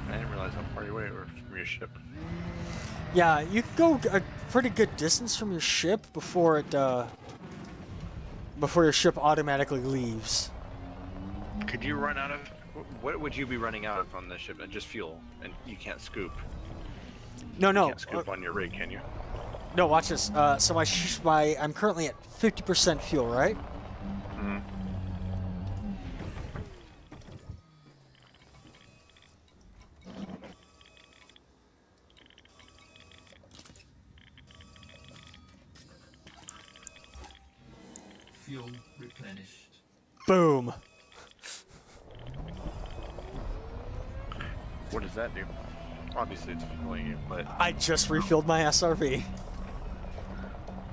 I didn't realize how far away you were from your ship. Yeah, you can go a pretty good distance from your ship before your ship automatically leaves. Could you run out of? What would you be running out of on the ship? Just fuel, and you can't scoop. No, You can't scoop on your rig, can you? No, watch this. So I'm currently at 50% fuel, right? Mm-hmm. Fuel replenished. Boom. What does that do? Obviously, it's fueling you, but I just refilled my SRV.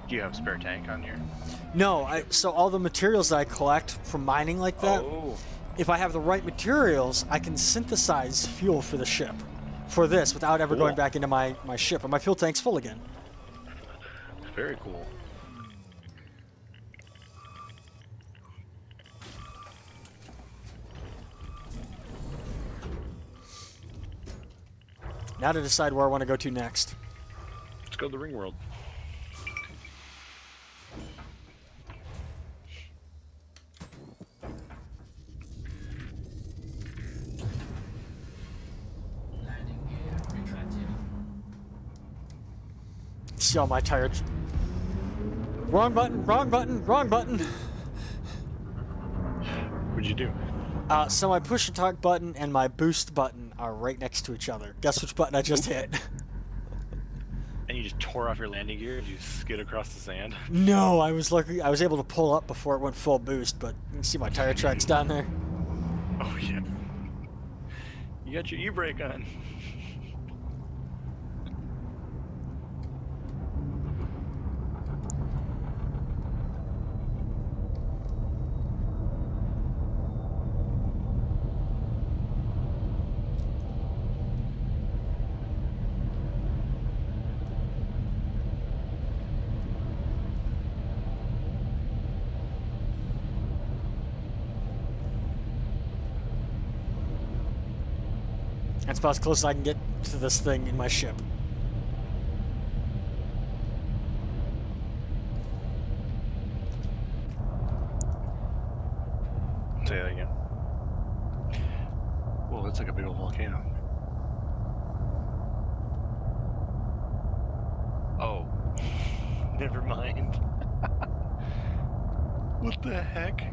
do you have a spare tank on your? No, so all the materials that I collect from mining like that, Oh. if I have the right materials, I can synthesize fuel for the ship. For this, without ever going back into my ship. And my fuel tank's full again. Very cool. Now to decide where I want to go to next. Let's go to the ring world. Landing gear retracted. See all my tires. Wrong button, wrong button, wrong button. What'd you do? So my push to talk button and my boost button are right next to each other. Guess which button I just hit? And you just tore off your landing gear as you skid across the sand? No, I was lucky. I was able to pull up before it went full boost, but you can see my tire tracks down there. Oh, yeah. You got your e-brake on. That's about as close as I can get to this thing in my ship. Say that again. Whoa, that's like a big old volcano. Oh. Never mind. What the heck?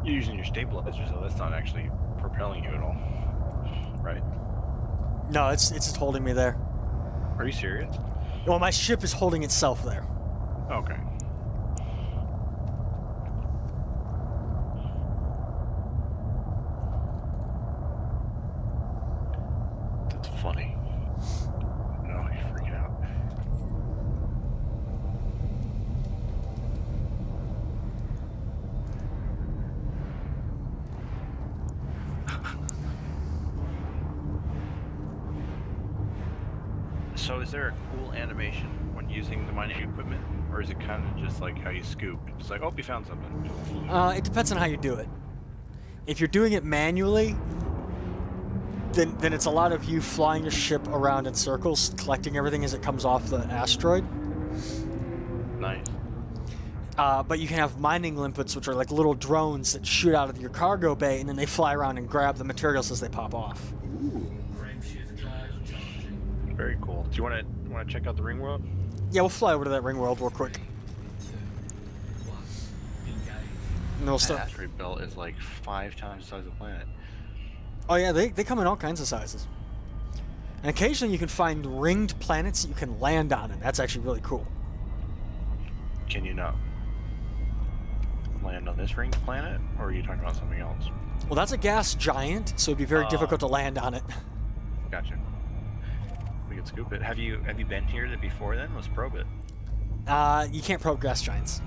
You're using your stabilizer, so that's not actually propelling you at all, right? No, it's just holding me there. Are you serious? Well, my ship is holding itself there. Okay. That's funny. No, you're freaking out. So is there a cool animation when using the mining equipment? Or is it kind of just like how you scoop? It's like, oh, you found something. It depends on how you do it. If you're doing it manually, then it's a lot of you flying your ship around in circles, collecting everything as it comes off the asteroid. Nice. But you can have mining limpets, which are like little drones that shoot out of your cargo bay, and then they fly around and grab the materials as they pop off. Frameshift drive charging. Very cool. Do you want to check out the ring world? Yeah, we'll fly over to that ring world real quick. 2, 1. Engage. And we'll That start. asteroid belt is like 5 times the size of the planet. Oh yeah, they come in all kinds of sizes. And occasionally you can find ringed planets that you can land on, and that's actually really cool. Can you not land on this ringed planet, or are you talking about something else? Well, that's a gas giant, so it'd be very difficult to land on it. Gotcha. We can scoop it. Have you been here before then? Let's probe it. You can't probe gas giants.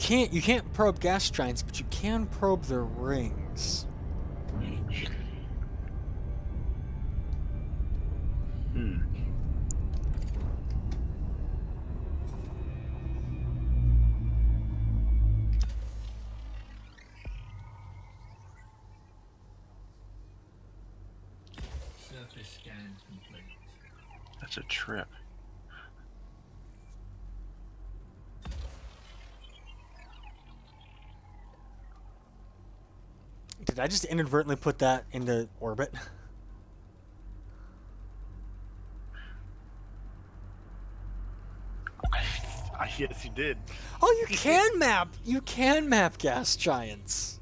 You can't probe gas giants, but you can probe their rings. Surface scan complete. That's a trip. Did I just inadvertently put that into orbit? Yes, you did. Oh, you can map! You can map gas giants!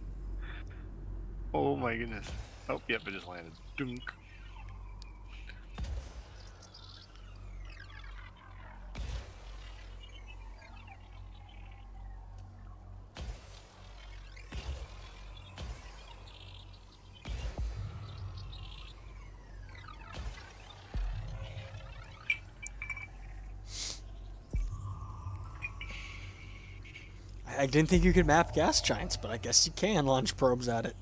Oh my goodness. Oh, yep, it just landed. Dunk. I didn't think you could map gas giants, but I guess you can launch probes at it.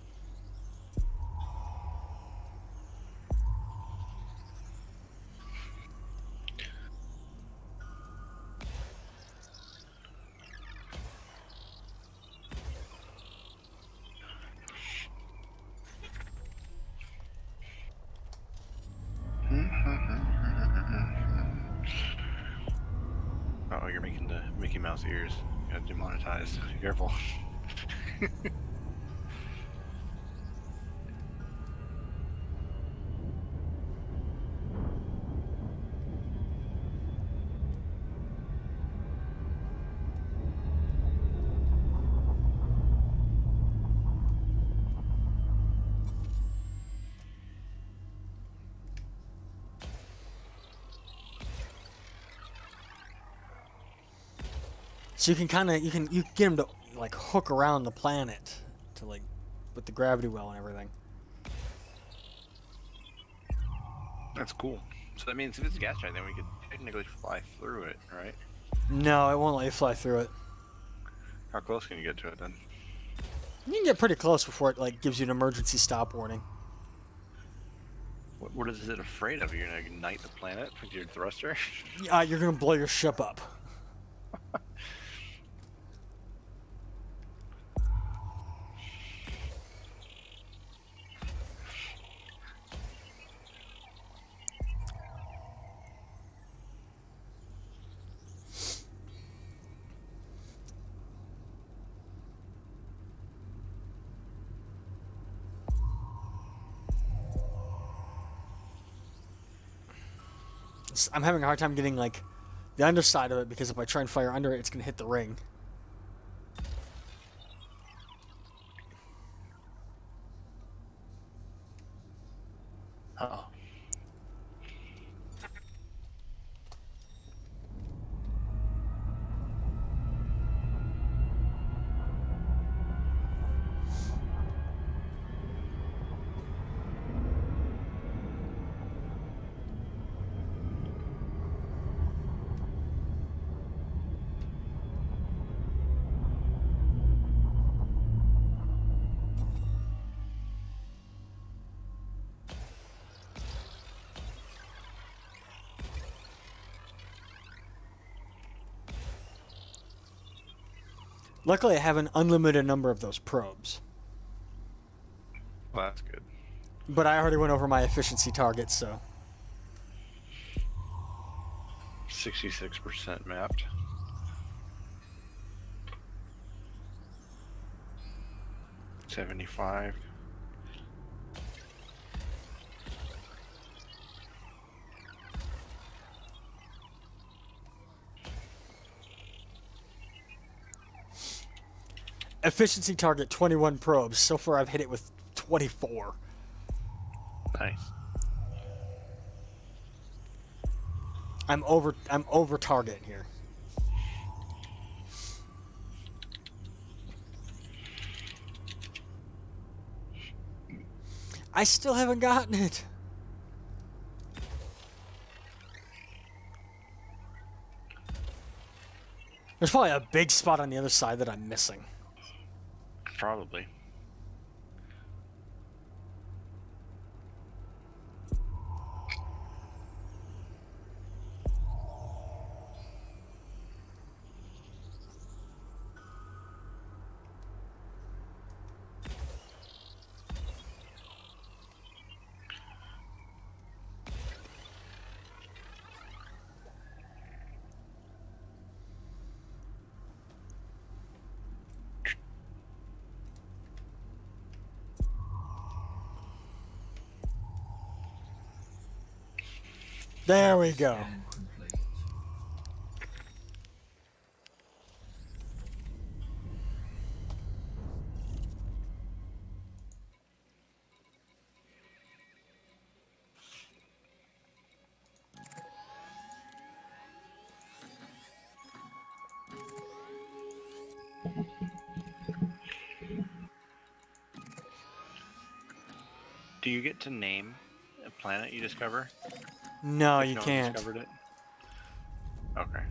Oh, you're making the Mickey Mouse ears. You got demonetized. Be careful. So you can kind of you can get them to like hook around the planet to like with the gravity well and everything. That's cool. So that means if it's a gas giant, then we could technically fly through it, right? No, it won't let you fly through it. How close can you get to it then? You can get pretty close before it like gives you an emergency stop warning. What is it afraid of? You're gonna ignite the planet with your thruster? You're gonna blow your ship up. I'm having a hard time getting like the underside of it because if I try and fire under it, it's gonna hit the ring. Uh-oh. Luckily, I have an unlimited number of those probes. Well, that's good. But I already went over my efficiency target, so... 66% mapped. $75. Efficiency target 21 probes. So far, I've hit it with 24. Nice. I'm over target here. I still haven't gotten it. There's probably a big spot on the other side that I'm missing. Probably. There we go. Scan complete. Do you get to name a planet you discover? No, If you no one can't. discovered it? Okay.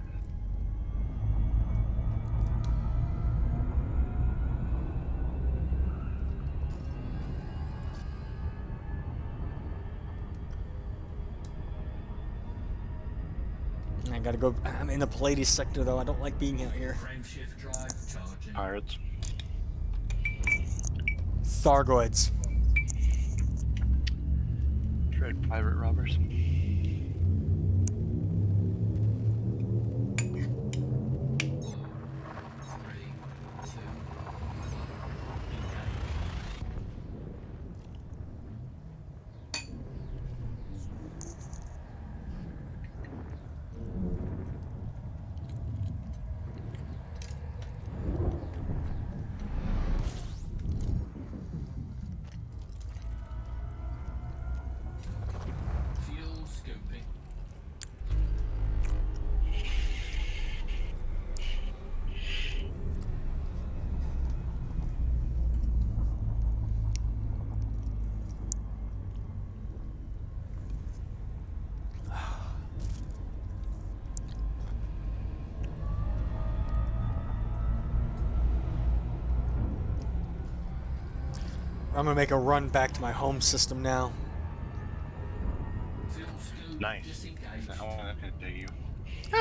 I gotta go. I'm in the Pallades sector, though. I don't like being out here. Frameshift drive charging. Pirates. Thargoids. Dread pirate robbers. Three, two, one. Fuel scooping. I'm gonna make a run back to my home system now. Fuel scoop Nice. disengaged. How long that gonna take you?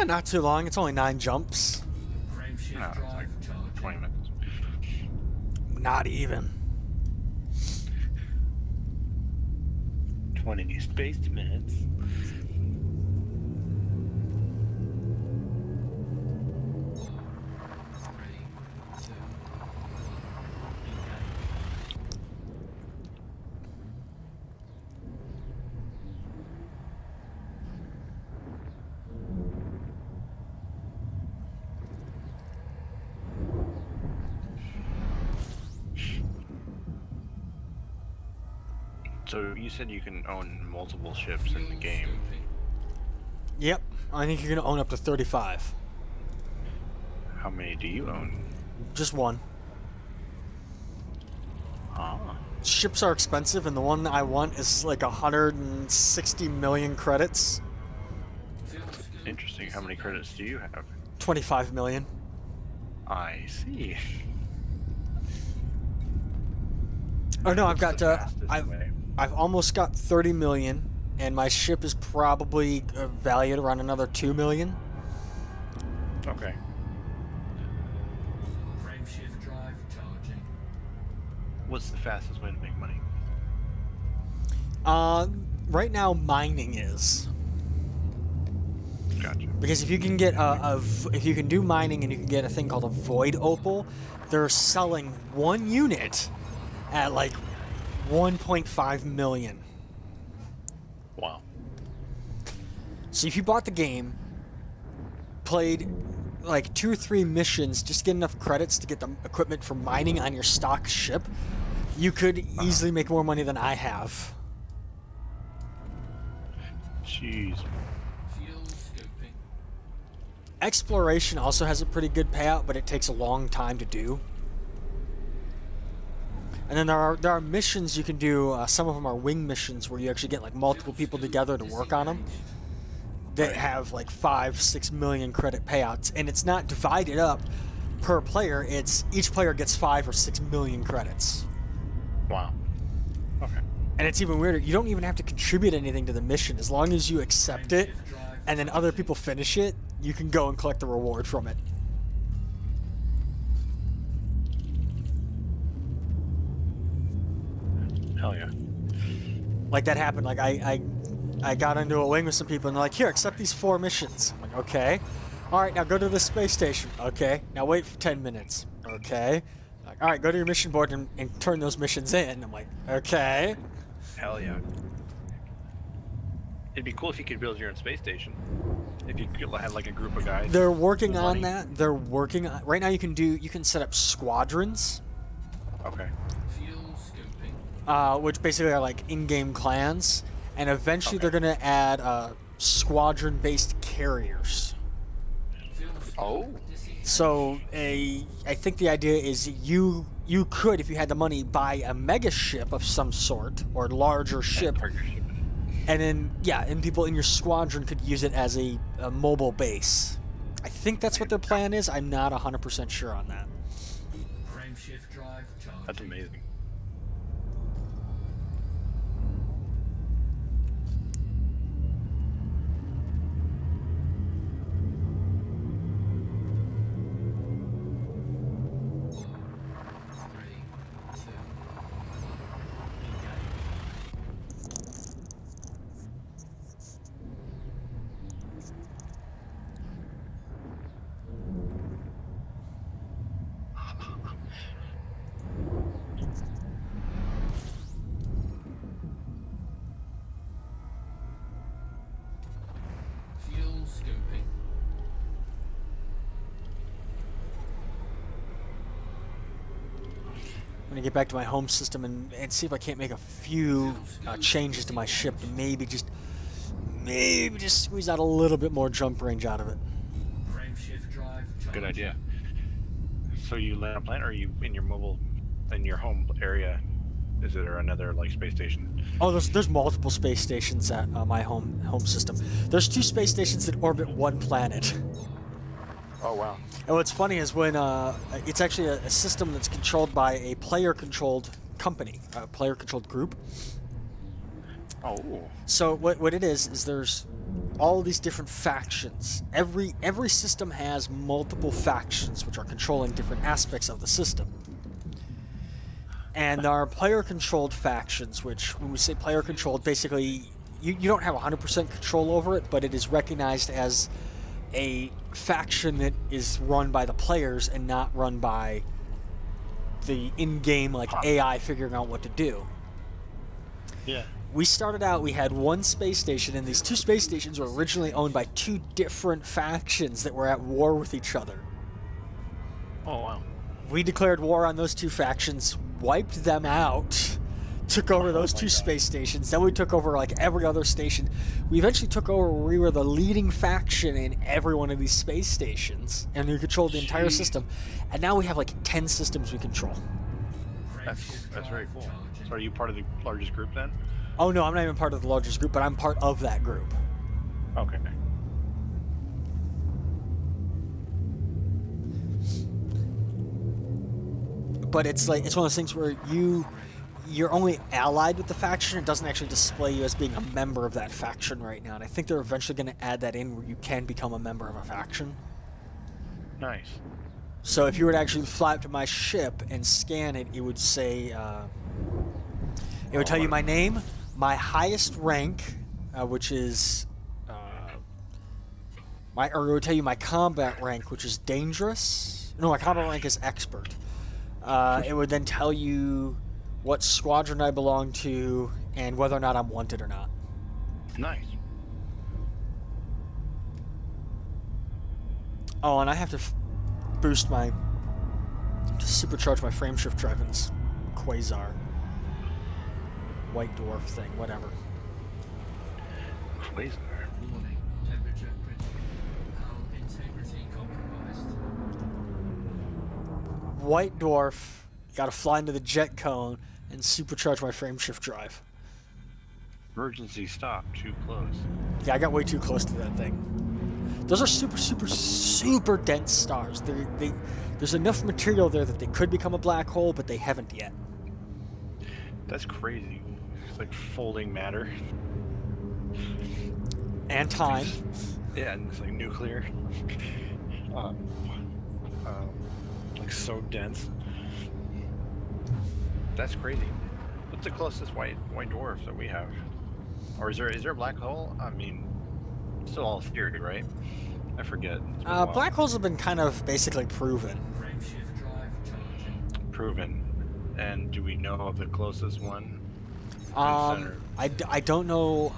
Not too long. It's only 9 jumps. Frameshift No, it's drive like charging. 20 minutes. Not even. 20 space minutes. Three, two, one. So you said you can own multiple ships in the Fuel game. scooping. Yep. I think you're gonna own up to 35. How many do you own? Just one. Ah. Ships are expensive, and the one that I want is like 160 million credits. Fuel scoop Interesting. How many credits do you have? 25 million. I see. Oh no, I've What's got. the fastest I've way? I've almost got 30 million, and my ship is probably valued around another 2 million. Okay. Frameshift what's the fastest way to make money? Right now mining is. Gotcha. Because if you can get if you can do mining and you can get a thing called a void opal, they're selling one unit at like 1.5 million. Wow. So if you bought the game, played like 2 or 3 missions, just get enough credits to get the equipment for mining on your stock ship, you could easily make more money than I have. Jeez. Fuel scoping. Exploration also has a pretty good payout, but it takes a long time to do. And then there are missions you can do. Some of them are wing missions where you actually get like multiple people together to work on them. That have like 5-6 million credit payouts, and it's not divided up per player. It's each player gets 5 or 6 million credits. Wow. Okay. And it's even weirder. You don't even have to contribute anything to the mission. As long as you accept it, and then other people finish it, you can go and collect the reward from it. Hell yeah. Like that happened. Like I got into a wing with some people, and they're like, "Here, accept these 4 missions." I'm like, "Okay." "All right, now go to the space station." "Okay." "Now wait for 10 minutes." "Okay." Like, "All right, go to your mission board and turn those missions in." I'm like, "Okay." Hell yeah. It'd be cool if you could build your own space station. If you could have like a group of guys. They're working on money. that. They're working on right now. You can set up squadrons, Okay. Fuel scoping. which basically are like in-game clans, and eventually Okay. they're gonna add squadron-based carriers. Fuel Oh. So I think the idea is you could, if you had the money, buy a mega ship of some sort or larger ship, Partnership. and then and people in your squadron could use it as a mobile base. I think that's what their plan is. I'm not 100% sure on that. Frameshift drive charging. That's amazing. Three, two, engage. Fuel scoping. I'm gonna get back to my home system and see if I can't make a few changes to my ship to maybe just squeeze out a little bit more jump range out of it. Frameshift drive charging. Good idea. So you land on a planet, or are you in your home area? Is there another like space station? Oh, there's multiple space stations at my home system. There's 2 space stations that orbit one planet. Oh wow. And what's funny is when it's actually a system that's controlled by a player-controlled company, a player-controlled group. Oh. So what it is there's all these different factions. Every system has multiple factions which are controlling different aspects of the system. And there are player-controlled factions, which, when we say player-controlled, basically you don't have 100% control over it, but it is recognized as a faction that is run by the players and not run by the in-game like AI figuring out what to do. Yeah. We started out, we had 1 space station, and these 2 space stations were originally owned by 2 different factions that were at war with each other. Oh wow. We declared war on those 2 factions, wiped them out, took over those 2 space stations, then we took over like every other station. We eventually took over where we were the leading faction in every one of these space stations, and we controlled the entire system. And now we have like 10 systems we control. That's very cool. So are you part of the largest group then? Oh no, I'm not even part of the largest group, but I'm part of that group. Okay. But it's like, it's one of those things where you're only allied with the faction. It doesn't actually display you as being a member of that faction right now. And I think they're eventually going to add that in where you can become a member of a faction. Nice. So if you were to actually fly up to my ship and scan it, it would say, it would tell you my name, my highest rank, which is, or it would tell you my combat rank, which is dangerous. No, my combat rank is expert. It would then tell you what squadron I belong to and whether or not I'm wanted or not. Nice. Oh, and I have to boost to supercharge my frameshift drive in this quasar. White dwarf thing, whatever. Quasar. Warning. Temperature critical. Hull integrity compromised. White dwarf, gotta fly into the jet cone and supercharge my frameshift drive. Emergency stop. Too close. Yeah, I got way too close to that thing. Those are super, super, super dense stars. There's enough material there that they could become a black hole, but they haven't yet. That's crazy. It's like folding matter. And time. Yeah, and it's like nuclear. Like so dense. That's crazy. What's the closest white dwarf that we have? Or is there a black hole? I mean, still all theory, right? I forget. It's been a while. Black holes have been kind of basically proven. Frameshift drive charging. Proven. And do we know of the closest one? I don't know.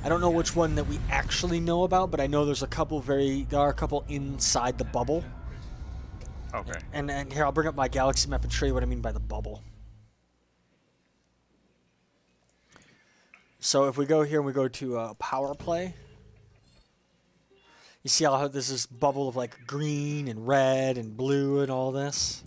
I don't know which one that we actually know about, but I know there are a couple inside the bubble. Okay. And here, I'll bring up my galaxy map and show you what I mean by the bubble. So if we go here and we go to power play, you see how this is bubble of like green and red and blue and all this?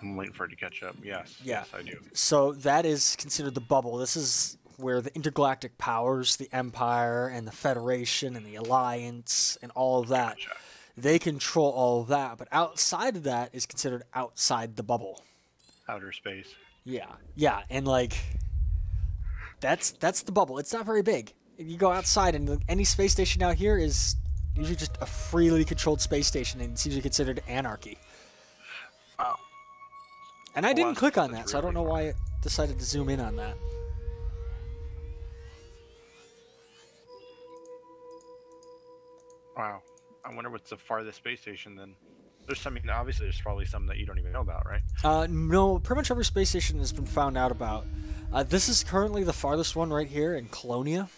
I'm waiting for it to catch up. Yes. Yeah. Yes, I do. So that is considered the bubble. This is where the intergalactic powers, the Empire and the Federation and the Alliance and all of that, Gotcha. they control all of that. But outside of that is considered outside the bubble. Outer space. Yeah, yeah, and like that's the bubble. It's not very big. You go outside, and any space station out here is usually just a freely controlled space station, and it's usually considered anarchy. Wow. And I Well, didn't click on that, that's so I don't know really why it decided to zoom in on that. Wow. I wonder what's the farthest space station then. Obviously there's probably some that you don't even know about, right? No, pretty much every space station has been found out about. This is currently the farthest one right here in Colonia.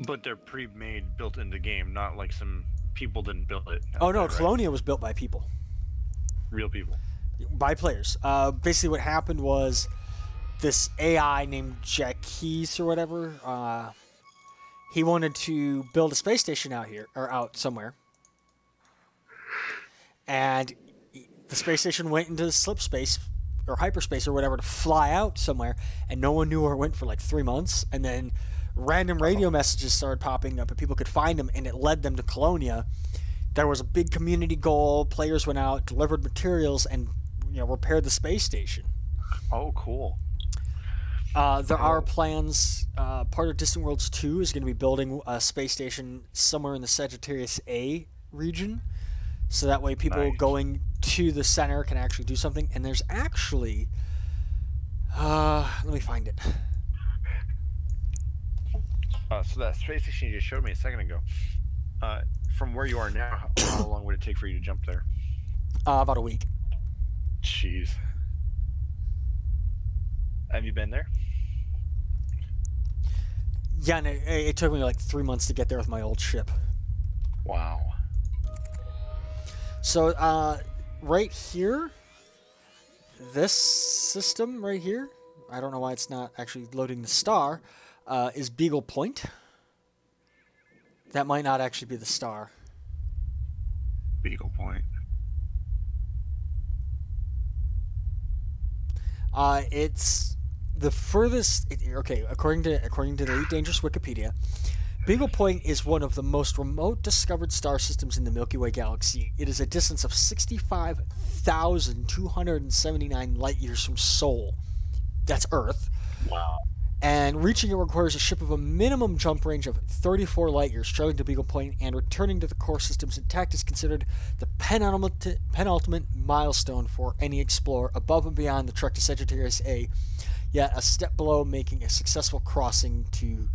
But they're pre-made, built into the game, not like some people didn't build it. Oh no, Right? Colonia was built by people. Real people. By players. Basically what happened was this AI named Jackie's or whatever, he wanted to build a space station out here, or out somewhere. And the space station went into slip space, or hyperspace, or whatever, to fly out somewhere, and no one knew where it went for like 3 months, and then random radio messages started popping up, and people could find them, and it led them to Colonia. There was a big community goal, players went out, delivered materials, and repaired the space station. Oh, cool. There are plans. Part of Distant Worlds 2 is going to be building a space station somewhere in the Sagittarius A region, so that way people Nice. going to the center can actually do something. And there's actually, let me find it. So that space station you just showed me a second ago, from where you are now, how long would it take for you to jump there? About a week. Jeez. Have you been there? Yeah, and it took me like 3 months to get there with my old ship. Wow. So, right here, this system right here, I don't know why it's not actually loading the star, is Beagle Point. That might not actually be the star. Beagle Point. It's the furthest. Okay, according to the Elite Dangerous Wikipedia, Beagle Point is one of the most remote discovered star systems in the Milky Way galaxy. It is a distance of 65,279 light years from Sol. That's Earth. Wow. And reaching it requires a ship of a minimum jump range of 34 light years, traveling to Beagle Point, and returning to the core systems intact is considered the penultimate milestone for any explorer above and beyond the trek to Sagittarius A, yet a step below making a successful crossing to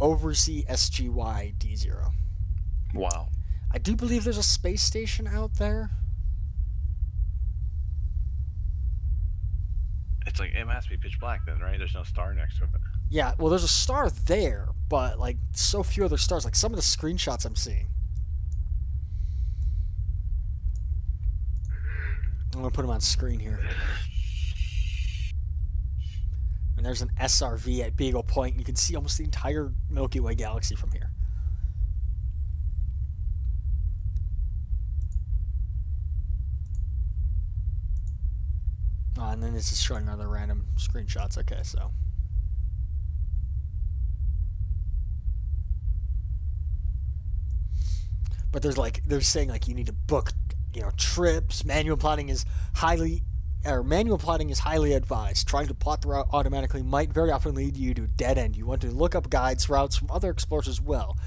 oversee SGY D0. Wow. I do believe there's a space station out there. It's like, it has to be pitch black then, right? There's no star next to it. Yeah, well, there's a star there, but, like, so few other stars. Like, some of the screenshots I'm seeing. I'm going to put them on screen here. And there's an SRV at Beagle Point. You can see almost the entire Milky Way galaxy from here. Oh, and then it's just showing other random screenshots. Okay, so. But they're saying like you need to book, trips. Manual plotting is highly advised. Trying to plot the route automatically might very often lead you to a dead end. You want to look up guides, routes from other explorers as well.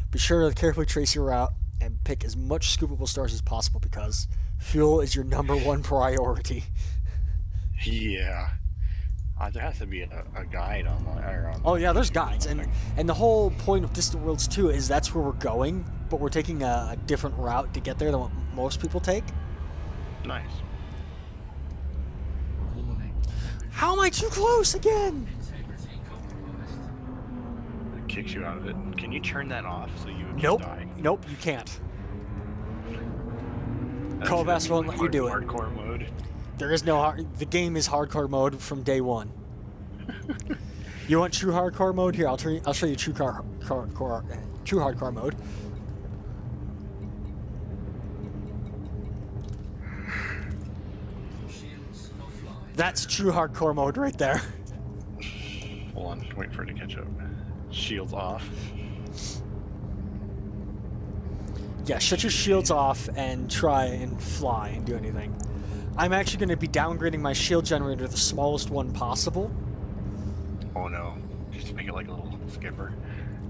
Be sure to carefully trace your route and pick as much scoopable stars as possible because fuel is your #1 priority. Yeah. There has to be a guide online. Oh yeah, there's guides, and the whole point of Distant Worlds 2 is that's where we're going, but we're taking a different route to get there than what most people take. Nice. Warning. How am I too close again? Integrity compromised. It kicks you out of it. Can you turn that off so you would Nope. just die? Nope, you can't. That's Kovas won't let you do it. Hardcore mode. There is no the game is hardcore mode from day one. You want true hardcore mode? Here, I'll show you true hardcore mode. Shields offline. That's true hardcore mode right there. Hold on, wait for it to catch up. Shields off. Yeah, shut your shields off and try and fly and do anything. I'm actually going to be downgrading my shield generator to the smallest one possible. Oh no, just to make it like a little skipper.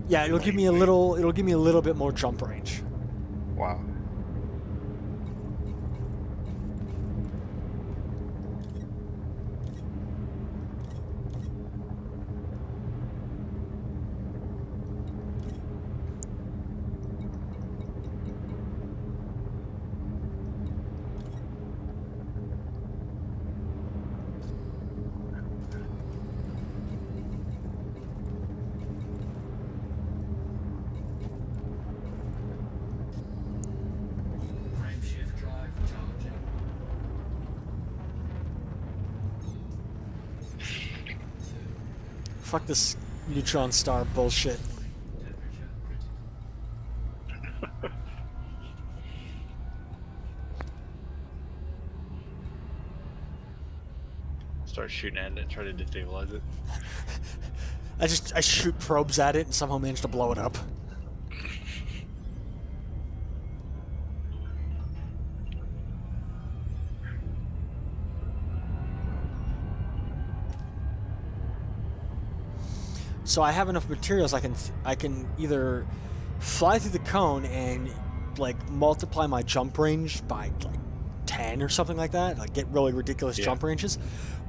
Yeah, it'll give me a little bit more jump range. Wow. Frameshift drive charging. Fuck this neutron star bullshit. Temperature critical. Start shooting at it, try to destabilize it. I shoot probes at it and somehow manage to blow it up. So I have enough materials I can either fly through the cone and like multiply my jump range by like 10 or something like that, like get really ridiculous jump ranges,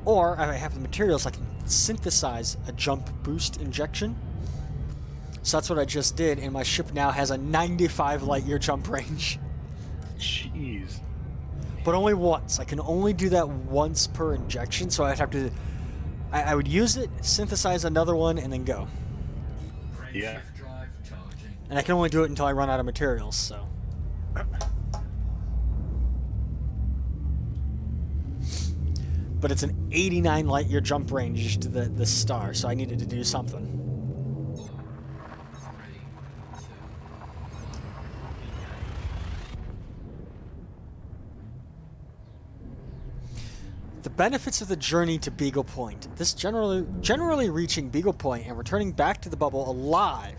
or if I have the materials I can synthesize a jump boost injection. So that's what I just did, and my ship now has a 95 light year jump range. Jeez. But only once. I can only do that once per injection, so I'd have to I would use it, synthesize another one, and then go. Yeah. Frameshift drive charging. And I can only do it until I run out of materials, so. But it's an 89 light year jump range to the star, so I needed to do something. 3, 2. The benefits of the journey to Beagle Point. This generally reaching Beagle Point and returning back to the bubble alive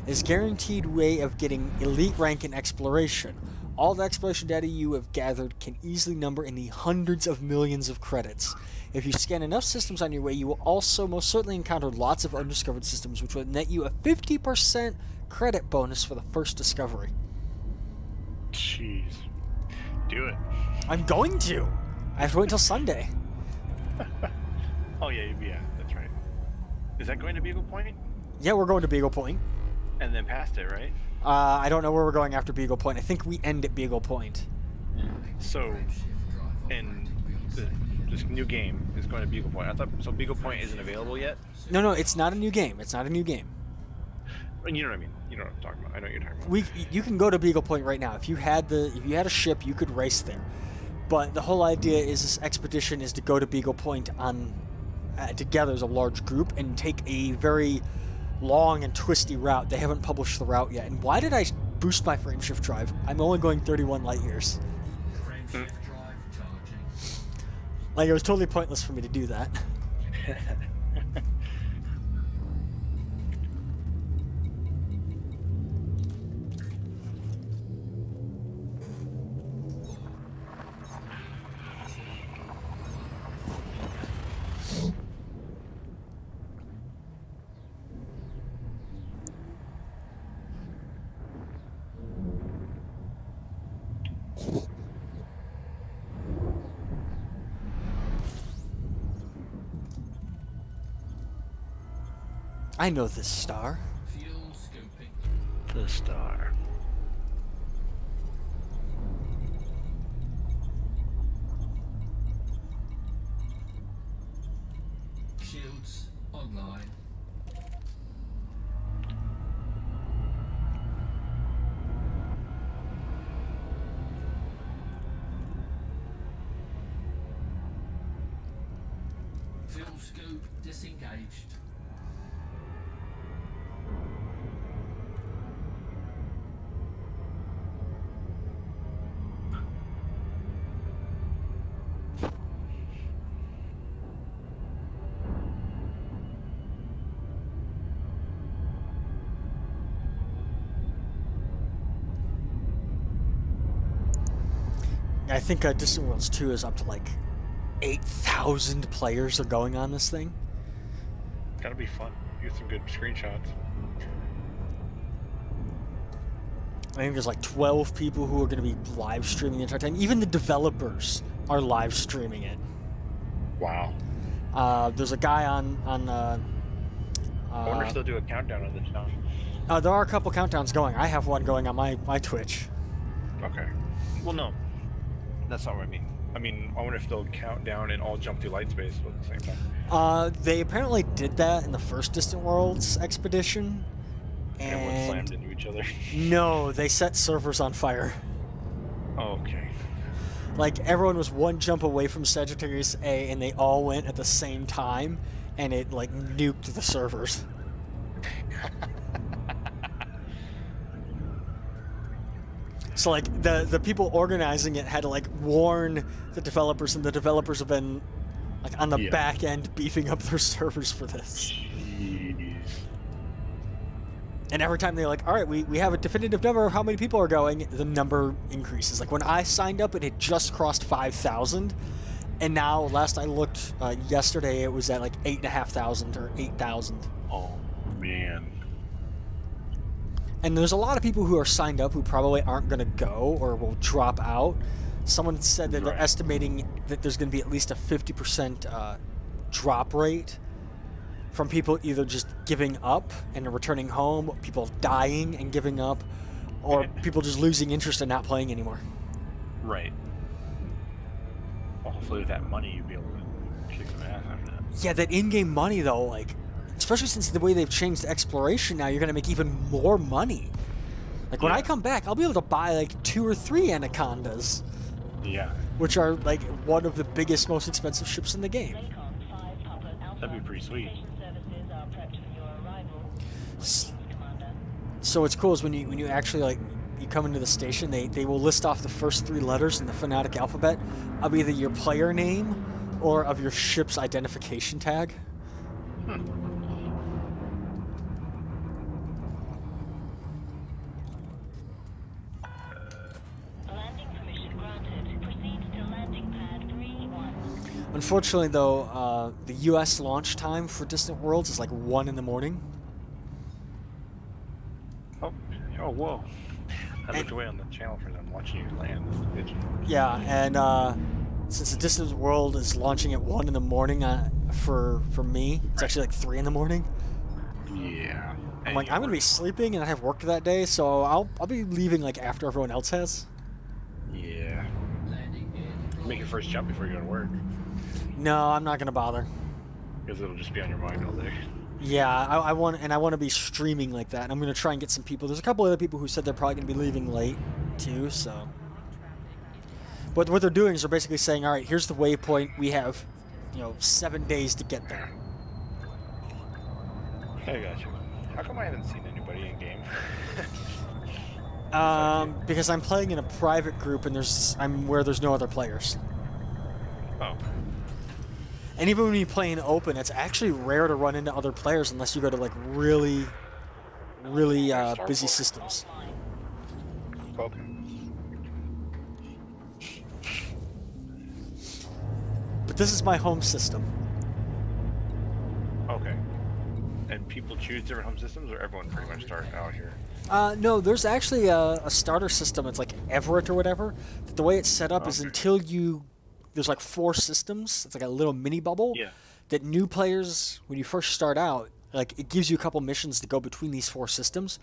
is guaranteed way of getting elite rank in exploration. All the exploration data you have gathered can easily number in the hundreds of millions of credits. If you scan enough systems on your way, you will also most certainly encounter lots of undiscovered systems, which will net you a 50% credit bonus for the first discovery. Jeez. Do it. I'm going to. I have to wait until Sunday. Oh, yeah, that's right. Is that going to Beagle Point? Yeah, we're going to Beagle Point. And then past it, right? I don't know where we're going after Beagle Point. I think we end at Beagle Point. So, in this new game is going to Beagle Point. I thought so. Beagle Point isn't available yet. No, it's not a new game. It's not a new game. You know what I mean. You know what I'm talking about. I know what you're talking about. You can go to Beagle Point right now. If you had a ship, you could race there. But the whole idea is this expedition is to go to Beagle Point on together as a large group and take a very long and twisty route. They haven't published the route yet. And why did I boost my frameshift drive? I'm only going 31 light years. Frameshift drive charging. Like, it was totally pointless for me to do that. I know this star. Fuel scoping. The star. Shields online. Fuel scope disengaged. I think Distant Worlds 2 is up to like 8,000 players are going on this thing. Gotta be fun. Get some good screenshots. I think there's like 12 people who are going to be live streaming the entire time. Even the developers are live streaming it. Wow. There's a guy on I wonder if they'll do a countdown on the channel. there are a couple countdowns going. I have one going on my Twitch. Okay. Well, no. That's not what I mean. I wonder if they'll count down and all jump through light space at the same time. They apparently did that in the first Distant Worlds expedition. Everyone And slammed into each other. no, they set servers on fire. Oh, okay. Like, everyone was one jump away from Sagittarius A, and they all went at the same time, and it, like, nuked the servers. So, like, the people organizing it had to, like, warn the developers, and the developers have been, like, on the back end beefing up their servers for this. Jeez. And every time they're like, all right, we have a definitive number of how many people are going, the number increases. Like, when I signed up, it had just crossed 5,000. And now, last I looked yesterday, it was at like 8,500 or 8,000. Oh, man. And there's a lot of people who are signed up who probably aren't going to go or will drop out. Someone said that they're estimating that there's going to be at least a 50% drop rate from people either just giving up and returning home, people dying and giving up, or people just losing interest and not playing anymore. Right. Well, hopefully with that money you'll be able to kick some ass after that. Yeah, that in-game money, though, like, especially since the way they've changed exploration now, you're going to make even more money. Like, when I come back, I'll be able to buy, like, 2 or 3 Anacondas. Yeah. Which are, like, one of the biggest, most expensive ships in the game. That'd be pretty sweet. So what's cool is when you actually, like, you come into the station, they will list off the first 3 letters in the phonetic alphabet of either your player name or of your ship's identification tag. Unfortunately, though, the U.S. launch time for Distant Worlds is like 1 in the morning. Oh, whoa. I looked away on the channel for them watching you land. Yeah, and since the Distant World is launching at 1 in the morning for me, it's actually like 3 in the morning. Yeah. I'm like, I'm gonna be sleeping and I have work that day, so I'll be leaving like after everyone else has. Yeah. Landing in. Make your first jump before you go to work. No, I'm not gonna bother. Because it'll just be on your mind all day. Yeah, I want to be streaming like that. And I'm gonna try and get some people. There's a couple other people who said they're probably gonna be leaving late too. So, but what they're doing is they're basically saying, all right, here's the waypoint. We have, 7 days to get there. I got you. How come I haven't seen anybody in game? Because I'm playing in a private group and I'm where there's no other players. Oh. And even when you play in open, it's actually rare to run into other players unless you go to like really, really busy systems. Okay. But this is my home system. Okay. And people choose different home systems, or everyone pretty much starts out here? No, there's actually a starter system. It's like Everett or whatever. The way it's set up is until there's like 4 systems. It's like a little mini bubble. Yeah. That new players, when you first start out, like it gives you a couple missions to go between these 4 systems,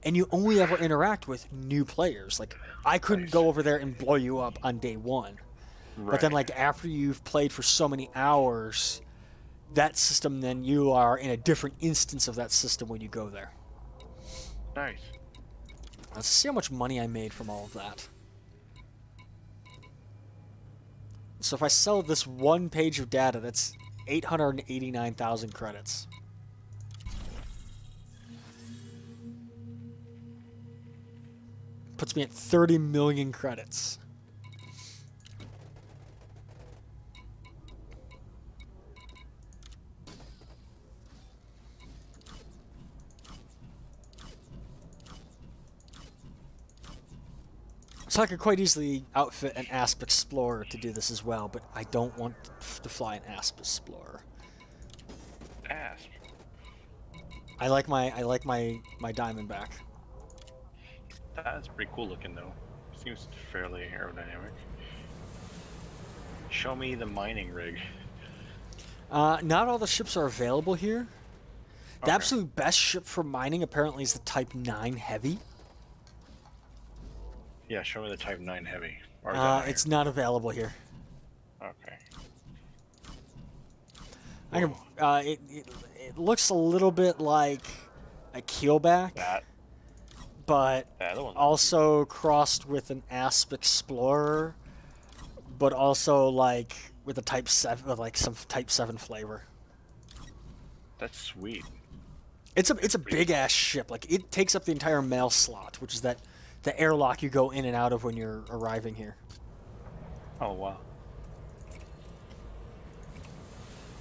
and you only ever interact with new players. Like I couldn't go over there and blow you up on day 1. Right. But then like after you've played for so many hours, that system, then you are in a different instance of that system when you go there. Nice. Let's see how much money I made from all of that. So if I sell this 1 page of data, that's 889,000 credits. Puts me at 30 million credits. So I could quite easily outfit an Asp Explorer to do this as well, but I don't want to fly an Asp Explorer. Asp. I like my Diamondback. That's pretty cool looking though. Seems fairly aerodynamic. Show me the mining rig. Not all the ships are available here. The Okay. absolute best ship for mining apparently is the Type 9 Heavy. Yeah, show me the Type 9 Heavy. Or is that not It's here? not available here. Okay. I can, it looks a little bit like a keelback, but That other one. also crossed with an Asp Explorer, but also like with a Type 7, like some Type 7 flavor. That's sweet. It's a big ass ship. Like it takes up the entire mail slot, which is the airlock you go in and out of when you're arriving here. Oh wow.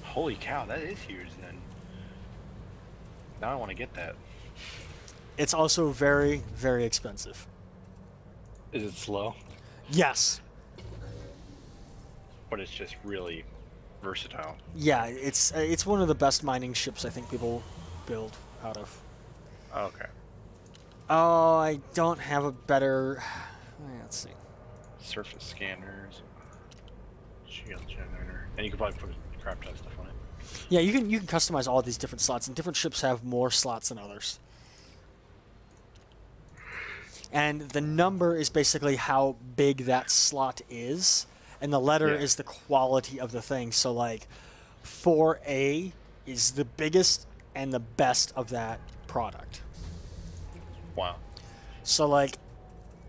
Holy cow, that is huge then. Now I want to get that. It's also very, very expensive. Is it slow? Yes. But it's just really versatile. Yeah, it's one of the best mining ships I think people build out of. Okay. Oh, I don't have a better... Let's see. Surface scanners. Shield generator. And you can probably put crap ton of stuff on it. Yeah, you can customize all these different slots, and different ships have more slots than others. And the number is basically how big that slot is, and the letter is the quality of the thing. So like 4A is the biggest and the best of that product. Wow. So like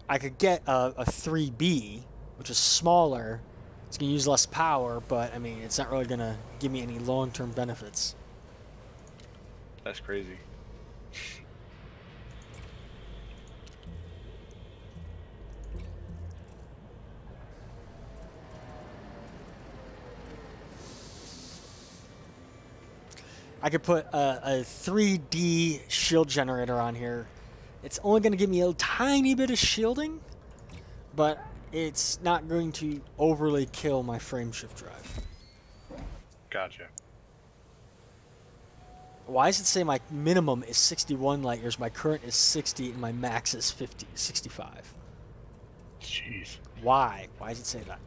I could get a 3B, which is smaller. It's going to use less power, but I mean, it's not really going to give me any long-term benefits. That's crazy. I could put a 3D shield generator on here. It's only going to give me a tiny bit of shielding, but it's not going to overly kill my frame shift drive. Gotcha. Why does it say my minimum is 61 light years, my current is 60, and my max is 65? Jeez. Why? Why does it say that?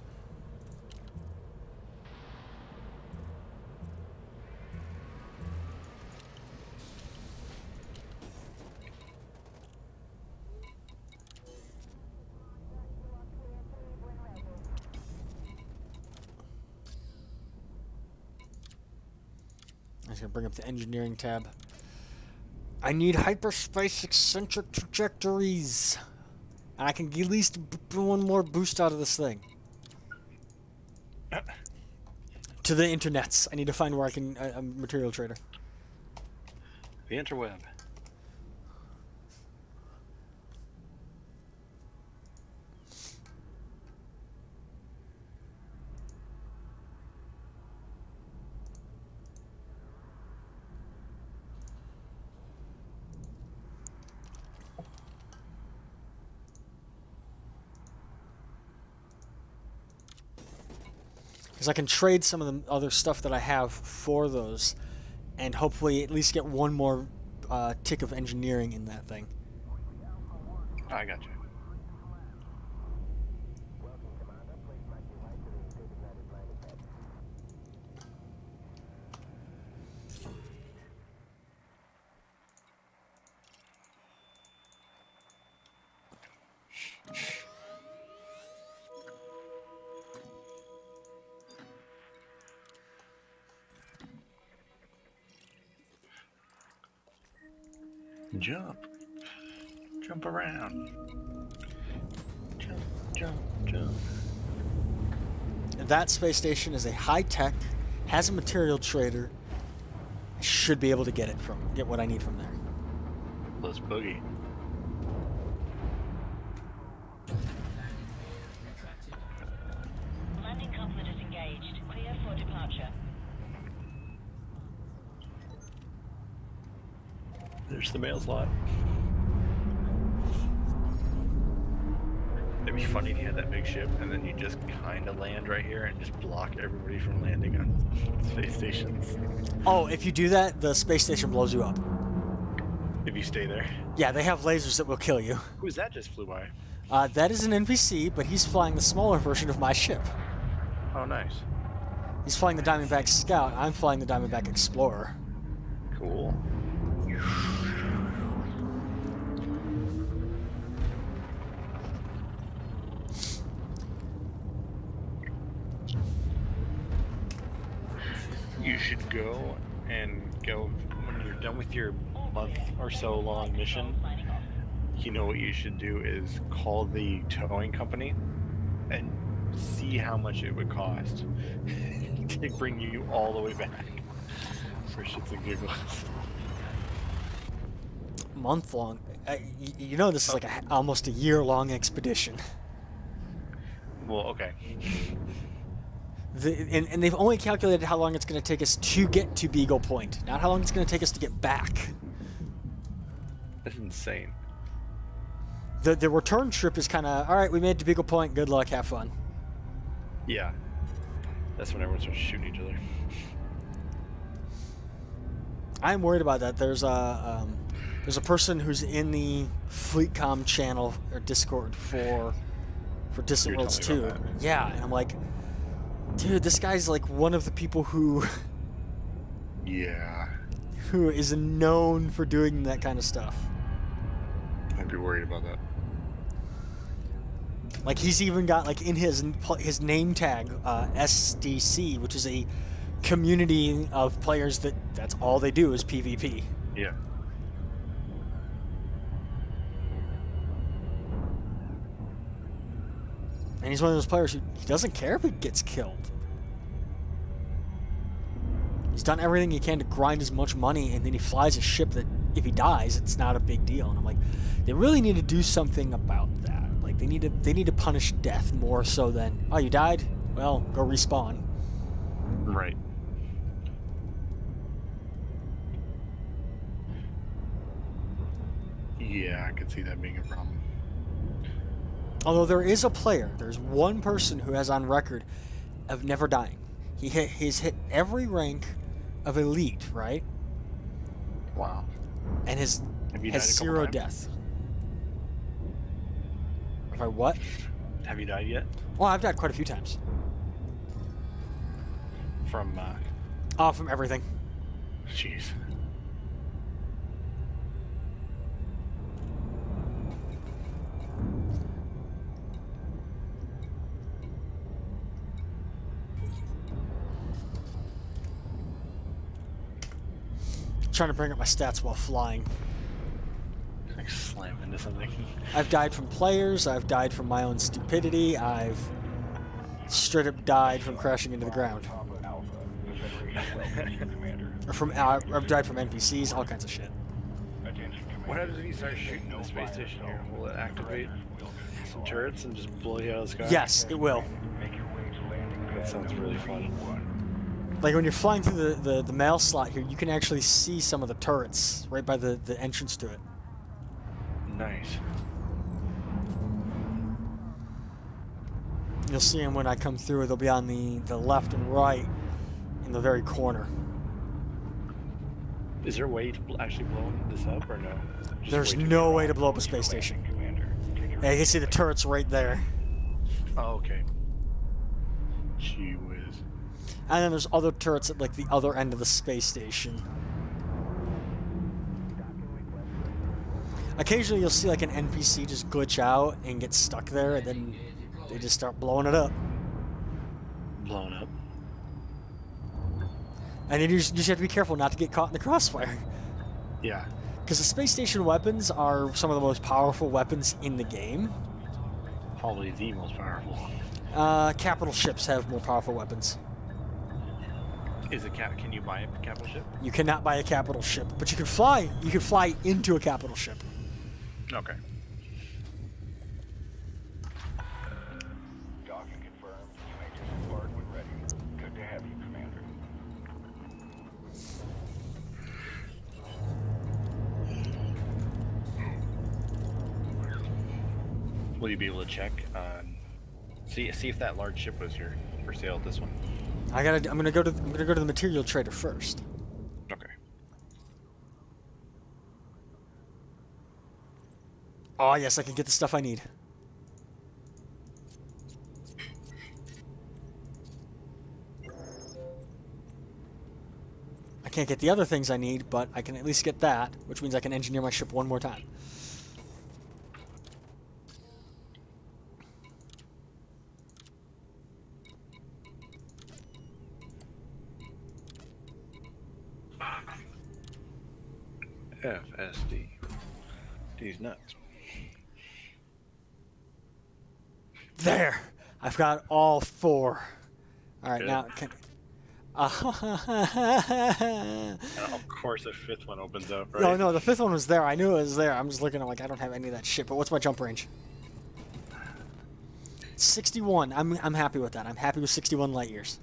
I'm just going to bring up the engineering tab. I need hyperspace eccentric trajectories. And I can at least one more boost out of this thing. To the internets. I need to find where I can... a material trader. The interweb. Because I can trade some of the other stuff that I have for those, and hopefully at least get one more tick of engineering in that thing. I got you. Jump. Jump around. Jump, jump, jump. That space station is a high-tech, has a material trader. I should be able to get what I need from there. Let's boogie. Landing coupler disengaged. Clear for departure. There's the mail slot. It'd be funny if you had that big ship and then you just kind of land right here and just block everybody from landing on space stations. Oh, if you do that, the space station blows you up. If you stay there. Yeah, they have lasers that will kill you. Who's that just flew by? That is an NPC, but he's flying the smaller version of my ship. Oh, nice. He's flying the Diamondback Scout. I'm flying the Diamondback Explorer. Cool. You should go when you're done with your month or so long mission. You know what you should do is call the towing company and see how much it would cost to bring you all the way back for shits and giggles. Month long. You know this is like almost a year-long expedition. Well, okay. And they've only calculated how long it's going to take us to get to Beagle Point, not how long it's going to take us to get back. That's insane. The return trip is kind of, all right, we made it to Beagle Point, good luck, have fun. Yeah. That's when everyone starts shooting each other. I'm worried about that. There's a person who's in the FleetCom channel or Discord for Distant Worlds 2. Yeah, and I'm like, dude, this guy's like one of the people who who is known for doing that kind of stuff. I'd be worried about that. Like, he's even got, like, in his name tag, SDC, which is a community of players that's all they do is PvP. Yeah. And he's one of those players who he doesn't care if he gets killed. He's done everything he can to grind as much money, and then he flies a ship that, if he dies, it's not a big deal. And I'm like, they really need to do something about that. Like, they need to punish death more so than, oh, you died? Well, go respawn. Right. Yeah, I could see that being a problem. Although there is a player, there's one person who has on record of never dying. He's hit every rank of elite, right? Wow. And Have you died has a couple 0 times? death. If I what? Have you died yet? Well, I've died quite a few times. From, From everything. jeez. Trying to bring up my stats while flying. Like slam into something. I've died from players, I've died from my own stupidity, I've straight up died from crashing into the ground. Or I've died from NPCs, all kinds of shit. What happens if you start shooting the space station here? Will it activate some turrets and just blow you out of the sky? Yes, it will. That sounds really fun. Like when you're flying through the mail slot here, you can actually see some of the turrets right by the entrance to it. Nice. You'll see them when I come through. They'll be on the left and right in the very corner. Is there a way to actually blow this up or no? Just There's wait till no you- way to blow up a space station. Yeah, you can see the turrets right there. Oh, okay. Gee whiz. And then there's other turrets at like the other end of the space station. Occasionally you'll see like an NPC just glitch out and get stuck there, and then they just start blowing it up. Blown up. And then you just have to be careful not to get caught in the crossfire. Yeah. Because the space station weapons are some of the most powerful weapons in the game. Probably the most powerful. Capital ships have more powerful weapons. Is it can you buy a capital ship? You cannot buy a capital ship, but you can fly. You can fly into a capital ship. Okay. Docking confirmed. You may disembark when ready. Good to have you, Commander. Will you be able to check see if that large ship was here for sale? This one. I'm gonna go to the material trader first. Okay. Oh yes, I can get the stuff I need. I can't get the other things I need, but I can at least get that, which means I can engineer my ship one more time. FSD. D's nuts. There! I've got all 4. Alright, Good. now can... And of course, the 5th one opens up, right? No, the 5th one was there. I knew it was there. I'm just looking at like, I don't have any of that shit, but what's my jump range? 61. I'm happy with that. I'm happy with 61 light years.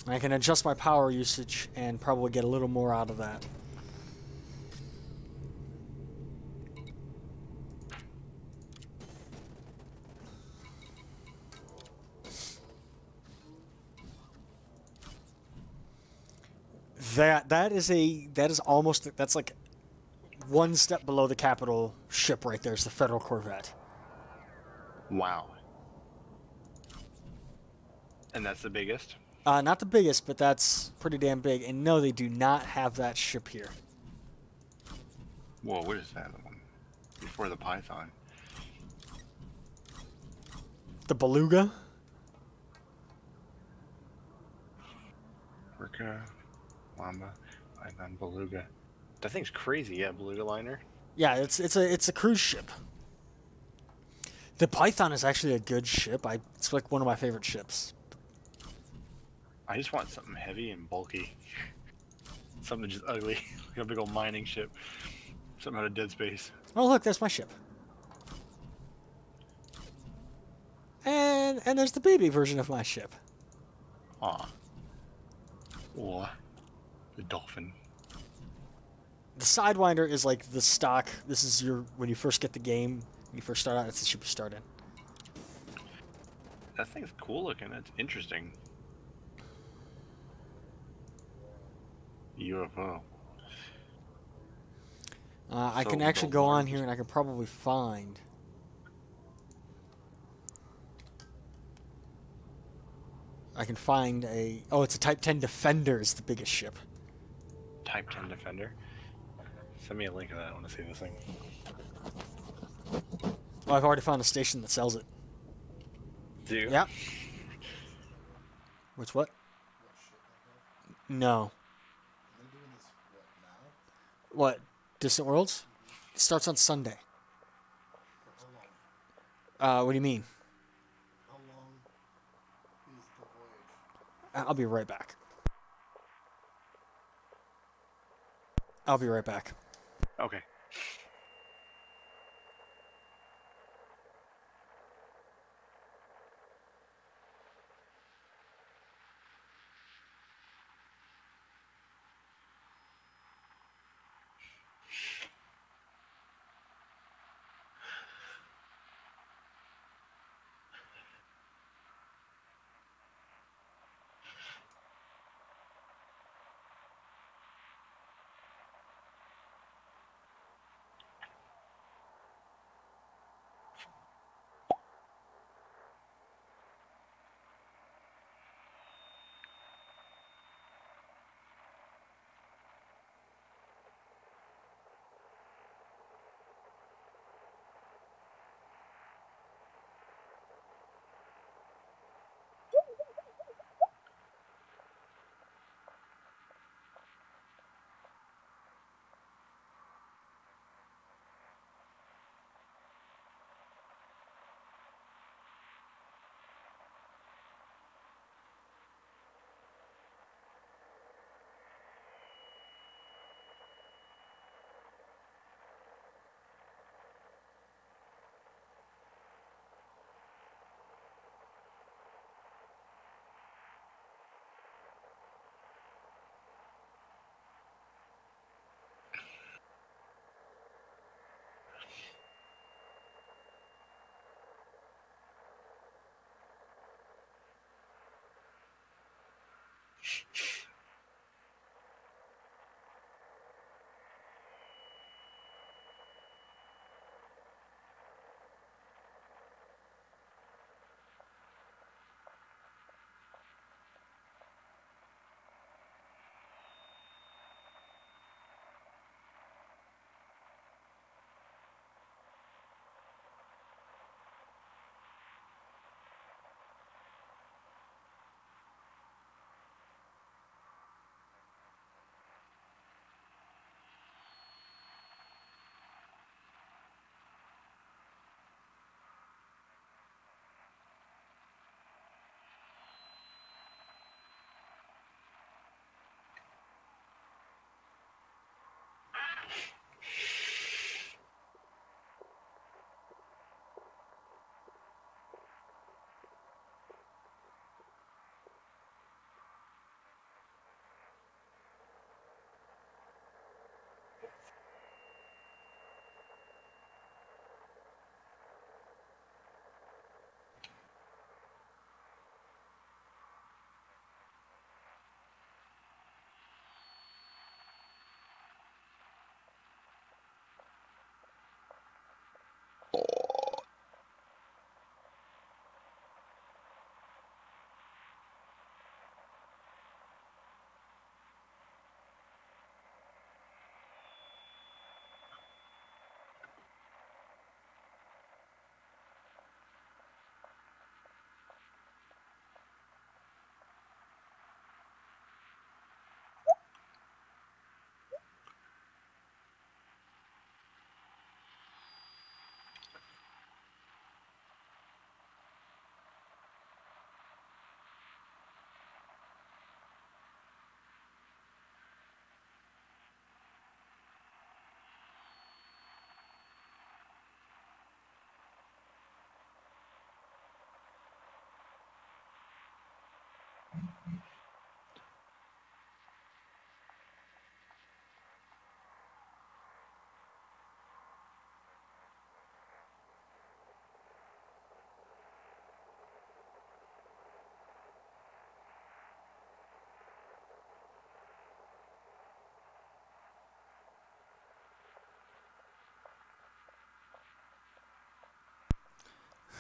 I can adjust my power usage and probably get a little more out of that. That's like one step below the capital ship right there. It's the Federal Corvette. Wow. And that's the biggest? Not the biggest, but that's pretty damn big. And no, they do not have that ship here. Whoa, what is that one? Before the Python. The Beluga? Orca, Llama, Python, Beluga. That thing's crazy, yeah, Beluga liner. Yeah, it's a cruise ship. The Python is actually a good ship. It's like one of my favorite ships. I just want something heavy and bulky. Something just ugly. Like a big old mining ship. Something out of Dead Space. Oh look, that's my ship. And there's the baby version of my ship. Aw. Or the dolphin. The Sidewinder is like the stock. This is your when you first get the game. When you first start out, it's the ship you start in. That thing's cool looking. It's interesting. UFO. I can So actually the go on largest- here and I can probably find. I can find a. Oh, it's a Type 10 Defender. Is the biggest ship. Type 10 Defender. Send me a link of that. I want to see this thing. Well, I've already found a station that sells it. Do you? Yep. Which what? No. What? Distant Worlds? It starts on Sunday. What do you mean? I'll be right back. I'll be right back. Okay.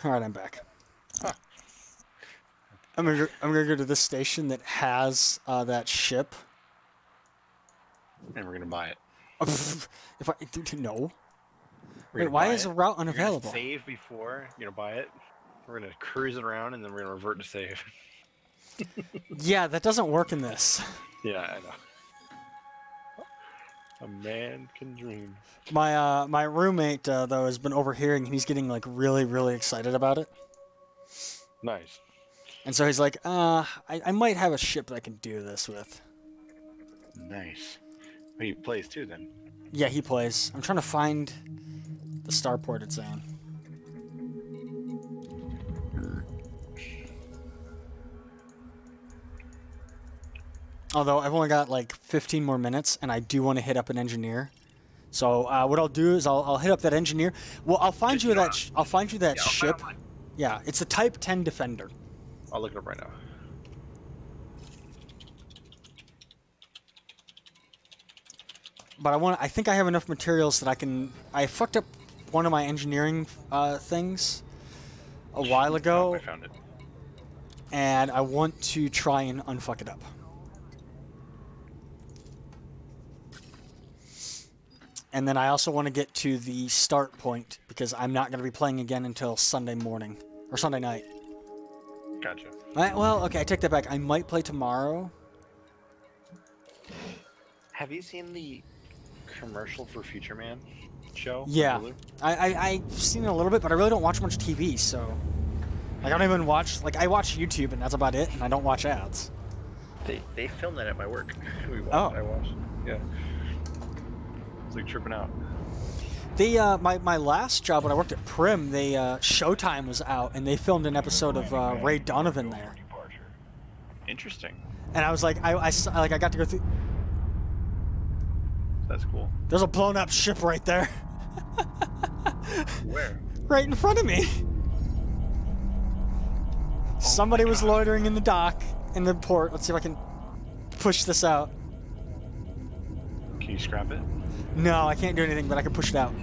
All right, I'm back. I'm gonna go to this station that has that ship. And we're gonna buy it. If I no. We're Wait, gonna why buy is it. a route You're gonna unavailable? save before. You're gonna buy it. We're gonna cruise it around, and then we're gonna revert to save. Yeah, that doesn't work in this. Yeah, I know. A man can dream. My roommate though has been overhearing, and he's getting like really excited about it. Nice. And so he's like, I might have a ship that I can do this with. Nice. Oh, he plays too, then. Yeah, he plays. I'm trying to find the starport it's on. Although I've only got like 15 more minutes, and I do want to hit up an engineer. So what I'll do is I'll hit up that engineer. Well, I'll find you that I'll find you that ship. Yeah, it's a Type 10 Defender. I'll look it up right now. But I think I have enough materials that I can. I fucked up one of my engineering things a while ago, I found it. and I want to try and unfuck it up. And then I also want to get to the start point because I'm not going to be playing again until Sunday morning or Sunday night. Gotcha. Well, okay, I take that back. I might play tomorrow. Have you seen the commercial for Future Man show? on Yeah, Hulu? I've seen it a little bit, but I really don't watch much TV, so like I don't even watch. Like I watch YouTube, and that's about it, and I don't watch ads. They filmed that at my work. We watched. Oh. I watched. Yeah. It's like tripping out. They my last job when I worked at Prim, they Showtime was out, and they filmed an episode of Ray Donovan there, Interesting. and I was like, I got to go through. That's cool. There's a blown up ship right there, Where? right in front of me. Somebody was loitering in the dock in the port. Let's see if I can push this out. Can you scrap it? No, I can't do anything, but I can push it out.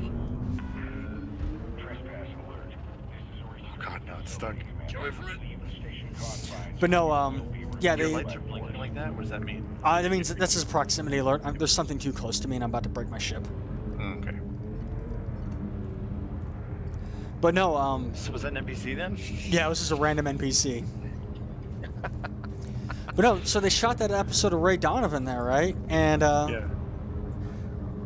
Oh god, no, it's stuck. Get away from it. But no, yeah, Your they. lights are blinking like that? What does that mean? That means that's his proximity alert. There's something too close to me, and I'm about to break my ship. Okay. But no, So was that an NPC then? yeah, it was just a random NPC. But no, so they shot that episode of Ray Donovan there, right? And Yeah.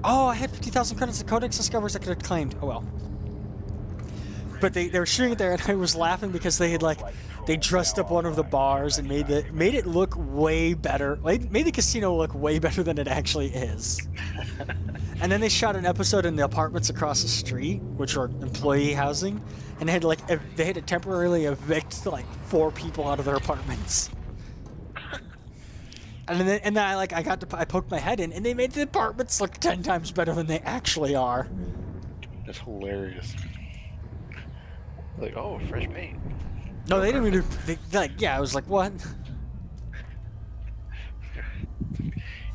oh, I had 50,000 credits of Codex Discoveries I could have claimed. Oh well. But they were shooting it there, and I was laughing because they had they dressed up one of the bars and made it look way better. Made the casino look way better than it actually is. And then they shot an episode in the apartments across the street, which are employee housing, and they had to temporarily evict 4 people out of their apartments. And then I poked my head in, and they made the apartments look 10 times better than they actually are. That's hilarious. Like, oh, fresh paint. No, they didn't even do. Yeah, I was like, what?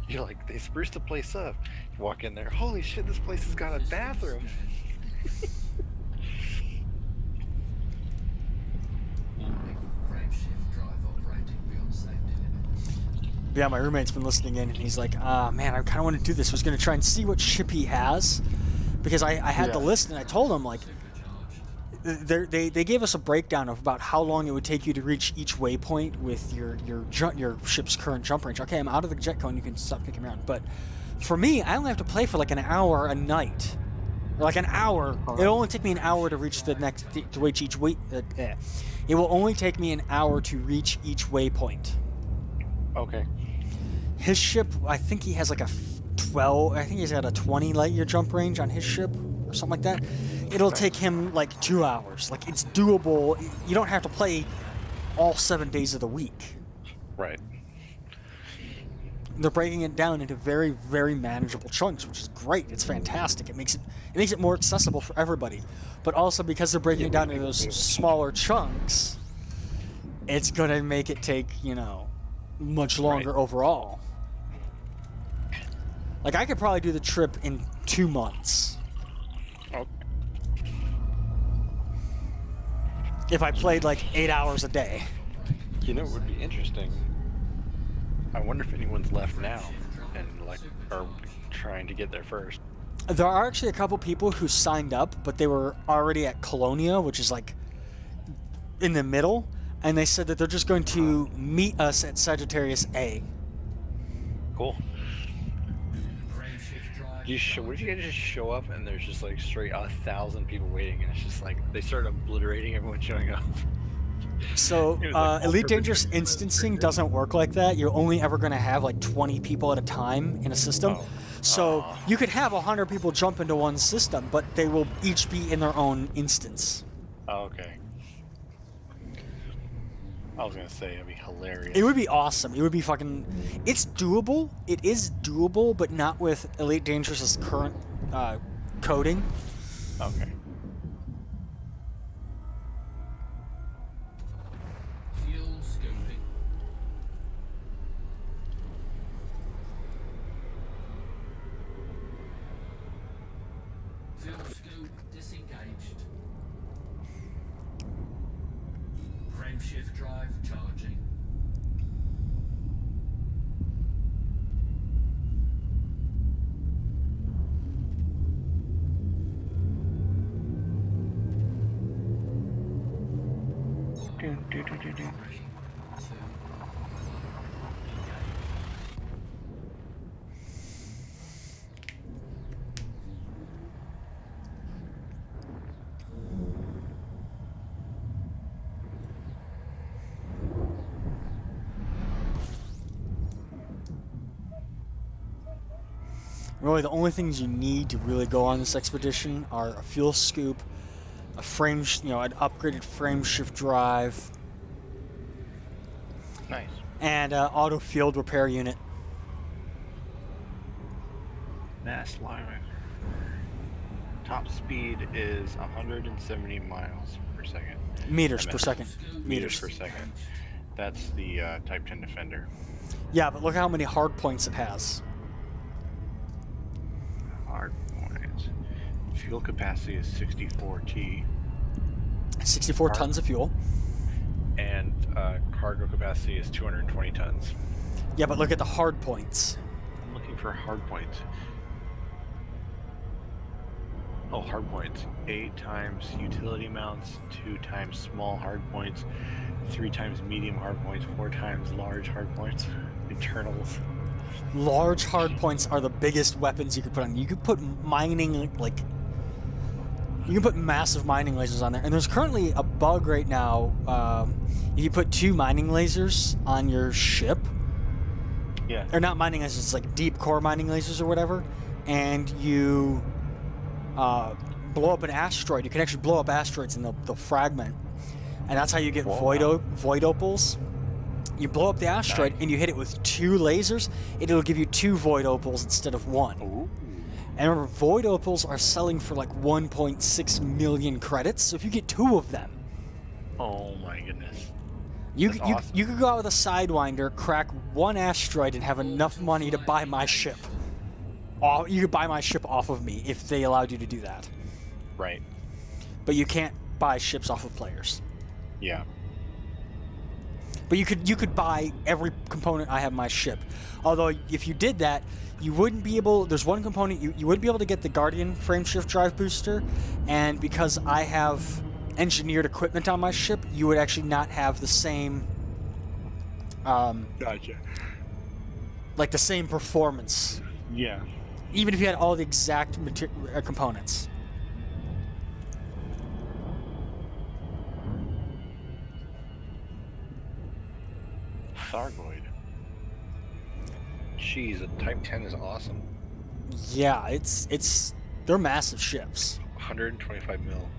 You're like, they spruced the place up. You walk in there, holy shit, this place has got a bathroom. Frame shift drive operating beyond safety limits. Yeah, my roommate's been listening in, and he's like, man, I kind of want to do this. I was going to try and see what ship he has, because I had the list, and I told him, they gave us a breakdown of about how long it would take you to reach each waypoint with your ship's current jump range. Okay, I'm out of the jet cone. You can stop kicking around. But for me, I only have to play for like an hour a night, or like an hour. It'll only take me an hour to reach to reach each way. It will only take me an hour to reach each waypoint. Okay. His ship, I think he has like a 12. I think he's got a 20 light year jump range on his ship, or something like that. It'll take him like 2 hours. Like, it's doable. You don't have to play all 7 days of the week. Right. They're breaking it down into very, very manageable chunks, which is great. It's fantastic. It makes it more accessible for everybody. But also because they're breaking it down into those smaller chunks, it's gonna make it take, you know, much longer overall. Like I could probably do the trip in 2 months. Okay. If I played like 8 hours a day. You know, it would be interesting. I wonder if anyone's left now and like are trying to get there first. There are actually a couple people who signed up, but they were already at Colonia, which is like in the middle, and they said that they're just going to meet us at Sagittarius A. Cool. What if you guys just show up and there's just like straight 1,000 people waiting, and it's just like they start obliterating everyone showing up? So, like Elite Dangerous instancing doesn't work like that. You're only ever going to have like 20 people at a time in a system. Oh. So, you could have 100 people jump into one system, but they will each be in their own instance. Oh, okay. I was gonna say it'd be hilarious. It would be awesome. It would be fucking... It's doable. It is doable, but not with Elite Dangerous's current coding. Okay. Fuel scooping. Fuel scoop disengaged. Frameshift drive charging. Really, the only things you need to really go on this expedition are a fuel scoop, a frame, an upgraded frame shift drive, Nice. and auto field repair unit. Mass line. Top speed is 170 miles per second. Meters per MS. second. Meters per second. That's the Type 10 Defender. Yeah, but look how many hard points it has. Hard points. Fuel capacity is 64 T. 64 tons of fuel. And cargo capacity is 220 tons. Yeah, but look at the hard points. I'm looking for hard points. Oh, hard points. 8 times utility mounts, 2 times small hard points, 3 times medium hard points, 4 times large hard points. Internals. Large hard points are the biggest weapons you could put on. You could put mining, like... You can put massive mining lasers on there. And there's currently a bug right now. If you put 2 mining lasers on your ship... Yeah. Or not mining lasers, it's like deep core mining lasers or whatever. And you... blow up an asteroid. You can actually blow up asteroids and they'll fragment. And that's how you get void opals. You blow up the asteroid and you hit it with 2 lasers, it'll give you 2 void opals instead of 1. Ooh. And remember, void opals are selling for like 1.6 million credits, so if you get 2 of them, Oh my goodness. you That's you, awesome. you could go out with a Sidewinder, crack 1 asteroid, and have enough money to buy my ship. You could buy my ship off of me if they allowed you to do that. Right. But you can't buy ships off of players. Yeah. But you could buy every component I have in my ship. Although if you did that, you wouldn't be able. There's one component you wouldn't be able to get the Guardian frameshift drive booster, and because I have engineered equipment on my ship, you would actually not have the same. Gotcha. Like the same performance, Yeah. even if you had all the exact components. Thargoid. Jeez, a Type 10 is awesome. Yeah, they're massive ships. 125 mil.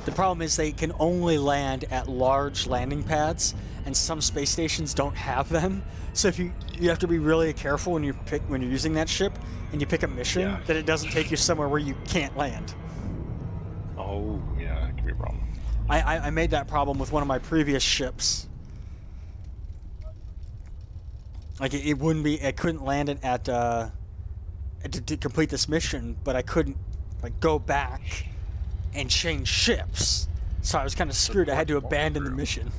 The problem is they can only land at large landing pads, and some space stations don't have them. So if you have to be really careful when you're using that ship and you pick a mission Yeah. that it doesn't take you somewhere where you can't land. Oh, yeah, that could be a problem. I made that problem with one of my previous ships. Like it wouldn't be, I couldn't land it at to complete this mission, but I couldn't like go back and change ships. So I was kind of screwed. I had to abandon the mission.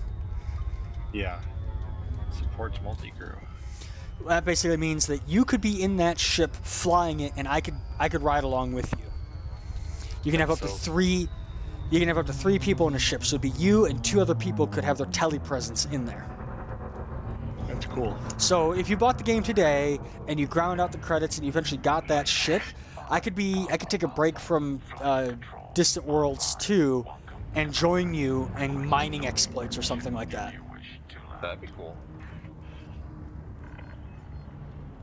Yeah. Supports multi-crew. That basically means that you could be in that ship flying it, and I could ride along with you. You can have up to three. You can have up to 3 people in a ship. So it'd be you and 2 other people could have their telepresence in there. That's cool. So if you bought the game today and you ground out the credits and you eventually got that ship, I could take a break from Distant Worlds 2 and join you in mining exploits or something like that. That'd be cool.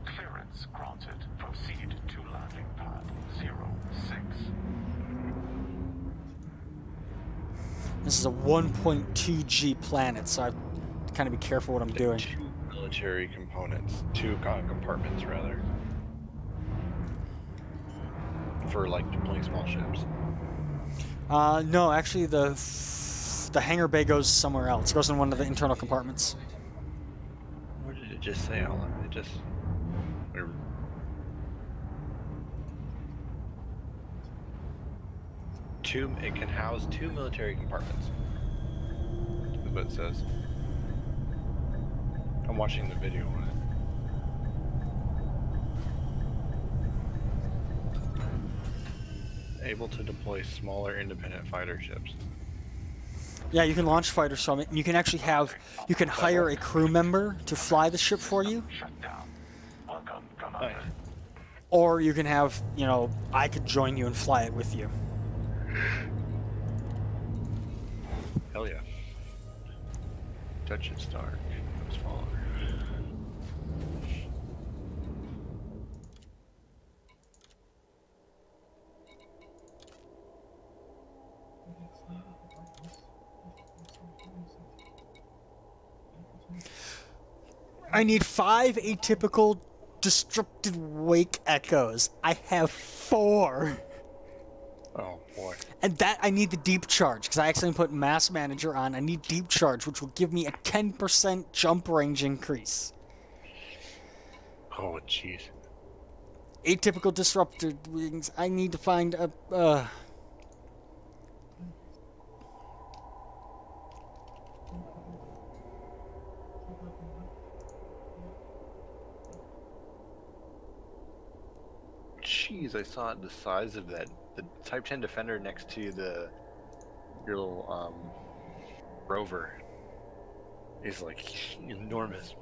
Clearance granted. Proceed to landing pad 06. This is a 1.2 G planet, so I have to kind of be careful what I'm doing. 2 military components. 2 compartments, rather. For, like, deploying small ships. No, actually the hangar bay goes somewhere else. It goes in one of the internal compartments. What did it just say? Hold on. It just... It can house 2 military compartments. That's what it says. I'm watching the video on it. Able to deploy smaller independent fighter ships. Yeah, you can launch fighters from it, and you can actually you can hire a crew member to fly the ship for you. Nice. Or you can have, I could join you and fly it with you. Hell yeah. Touch it, Stark. Let's follow her. I need 5 atypical disrupted wake echoes. I have 4. Oh boy. And that I need the deep charge, because I accidentally put mass manager on. I need deep charge, which will give me a 10% jump range increase. Oh jeez. Atypical disrupted wings. I need to find a Jeez, I saw the size of that. The Type 10 Defender next to your little rover is like enormous.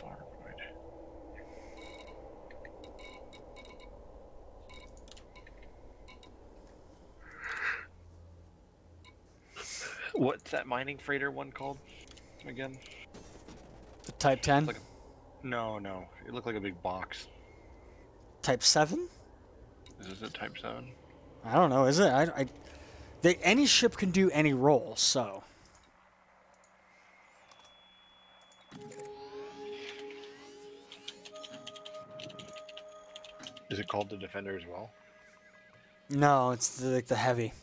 Farpoint. What's that mining freighter one called again? the Type 10. Like no. It looked like a big box. Type 7? Is this a Type 7? I don't know, is it? Any ship can do any role, so. Is it called the Defender as well? No, it's the heavy.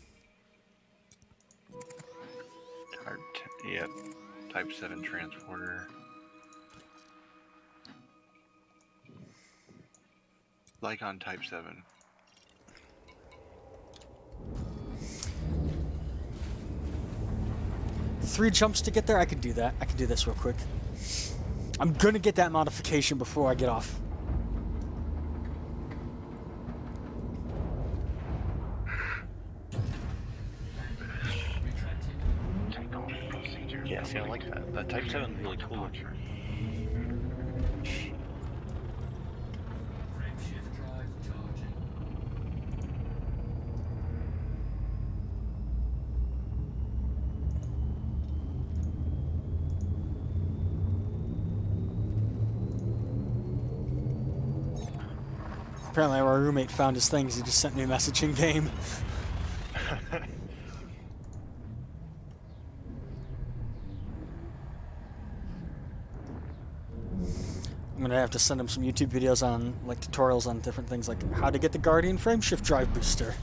Yeah, Type 7 transporter. Like on Type 7. Three jumps to get there? I can do that. I can do this real quick. I'm gonna get that modification before I get off. Yeah, see, I like that. That Type 7 is really cool. Frameshift drive charging. Apparently our roommate found his things. He just sent me a message in game. I'm gonna have to send him some YouTube videos on, like, tutorials on different things, like how to get the Guardian frameshift drive booster.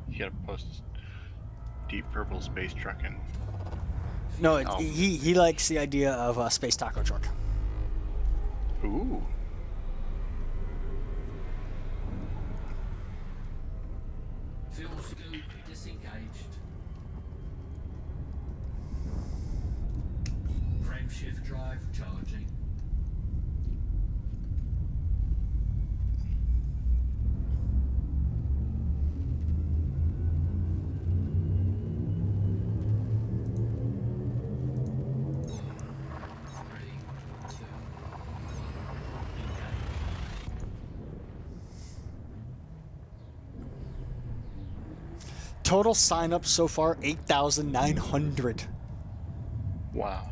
You gotta post Deep Purple Space Truckin'. No, Oh. he likes the idea of a space taco truck. Ooh. Fuel scoop disengaged. Frameshift drive charging. Total sign-ups so far, 8,900. Wow.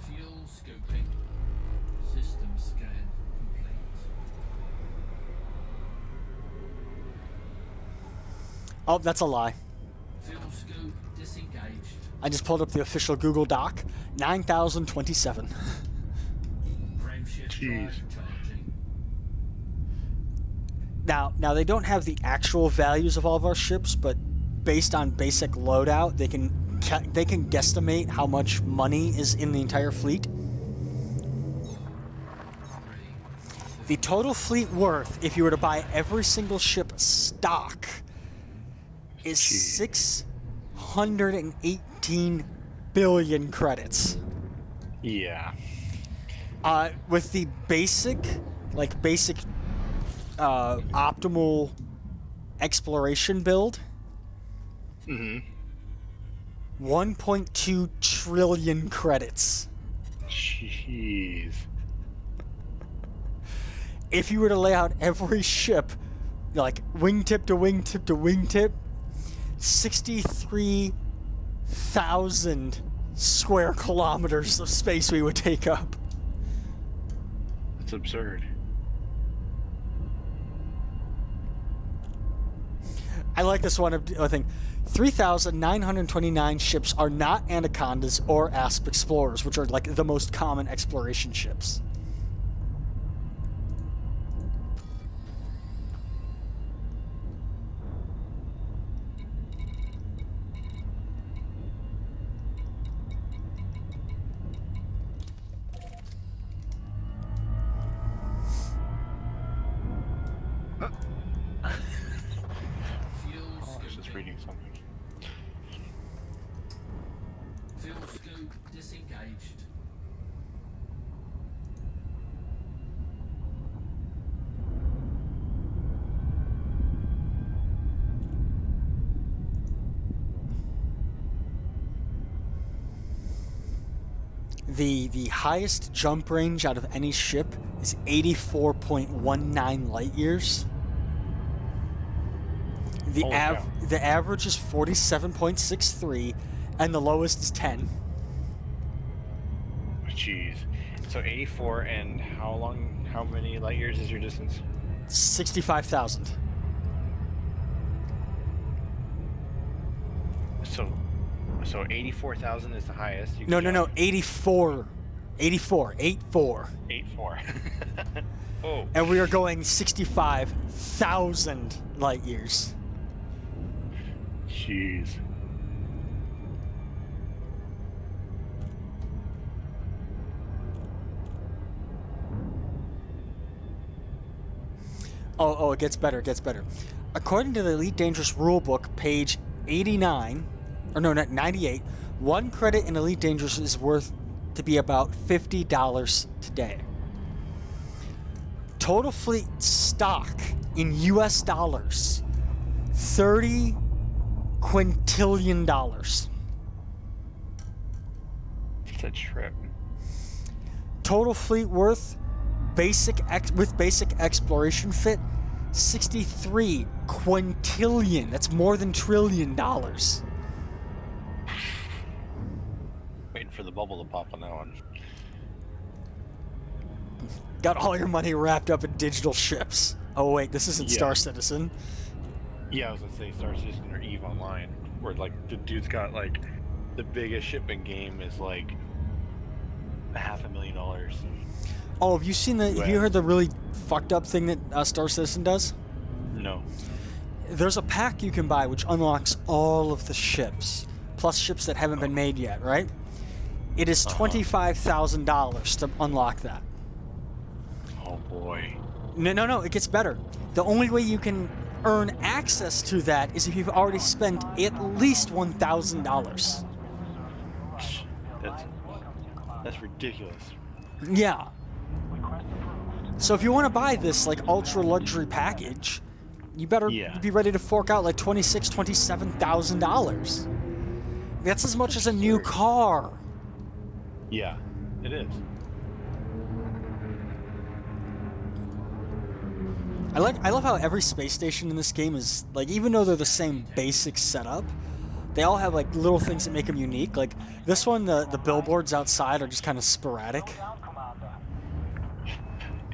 Fuel scooping. System scan complete. Oh, that's a lie. Fuel scoop disengaged. I just pulled up the official Google Doc. 9,027. Frameshift Jeez. drive charging. Now they don't have the actual values of all of our ships, but based on basic loadout, they can guesstimate how much money is in the entire fleet. The total fleet worth, if you were to buy every single ship stock, is 618 billion credits. Yeah. With the basic optimal exploration build, 1.2 trillion credits. Jeez. If you were to lay out every ship, like wingtip to wingtip to wingtip, 63,000 square kilometers of space we would take up. That's absurd. I like this one thing. 3,929 ships are not Anacondas or Asp Explorers, which are like the most common exploration ships. Fuel I was just scooping. reading something. Fuel scoop disengaged. The highest jump range out of any ship is 84.19 light years. The Holy cow. the average is 47.63, and the lowest is 10. Jeez. So 84 and how many light years is your distance? 65,000. So 84,000 is the highest. You No, can no, no, jump. 84. 84. 84. 84. Oh. And we are going 65,000 light years. Jeez. Oh, it gets better, it gets better. According to the Elite Dangerous Rulebook, page 89, or no, not 98, one credit in Elite Dangerous is worth to be about $50 today. Total fleet stock in US dollars, $30 quintillion. It's a trip. Total fleet worth, with basic exploration fit, 63 quintillion. That's more than $1 trillion. for the bubble to pop on that one. Got all your money wrapped up in digital ships. Oh wait, this isn't Yeah. Star Citizen. Yeah, I was gonna say Star Citizen or EVE Online, where like the dude's got like the biggest ship in game is like $500,000. Oh, have you seen the? Have you heard the really fucked up thing that Star Citizen does? No. There's a pack you can buy which unlocks all of the ships, plus ships that haven't been made yet. Right? It is $25,000 to unlock that. Oh boy. No, it gets better. The only way you can earn access to that is if you've already spent at least $1,000. That's ridiculous. Yeah. So if you want to buy this like ultra luxury package, you better be ready to fork out like $27,000. That's as much as a new car. Yeah, it is. I love how every space station in this game is like, even though they're the same basic setup, they all have like little things that make them unique. Like this one, the billboards outside are just kind of sporadic.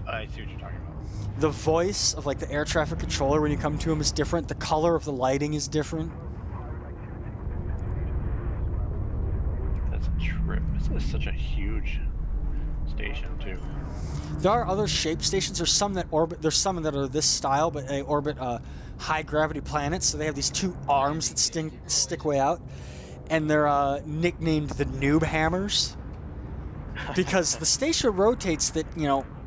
I see what you're talking about. The voice of like the air traffic controller when you come to him is different. The color of the lighting is different. That's a trip. This is such a huge station too. There are other shaped stations. There's some that orbit. There's some that are this style, but they orbit high gravity planets. So they have these two arms that stick way out, and they're nicknamed the Noob Hammers because the station rotates. That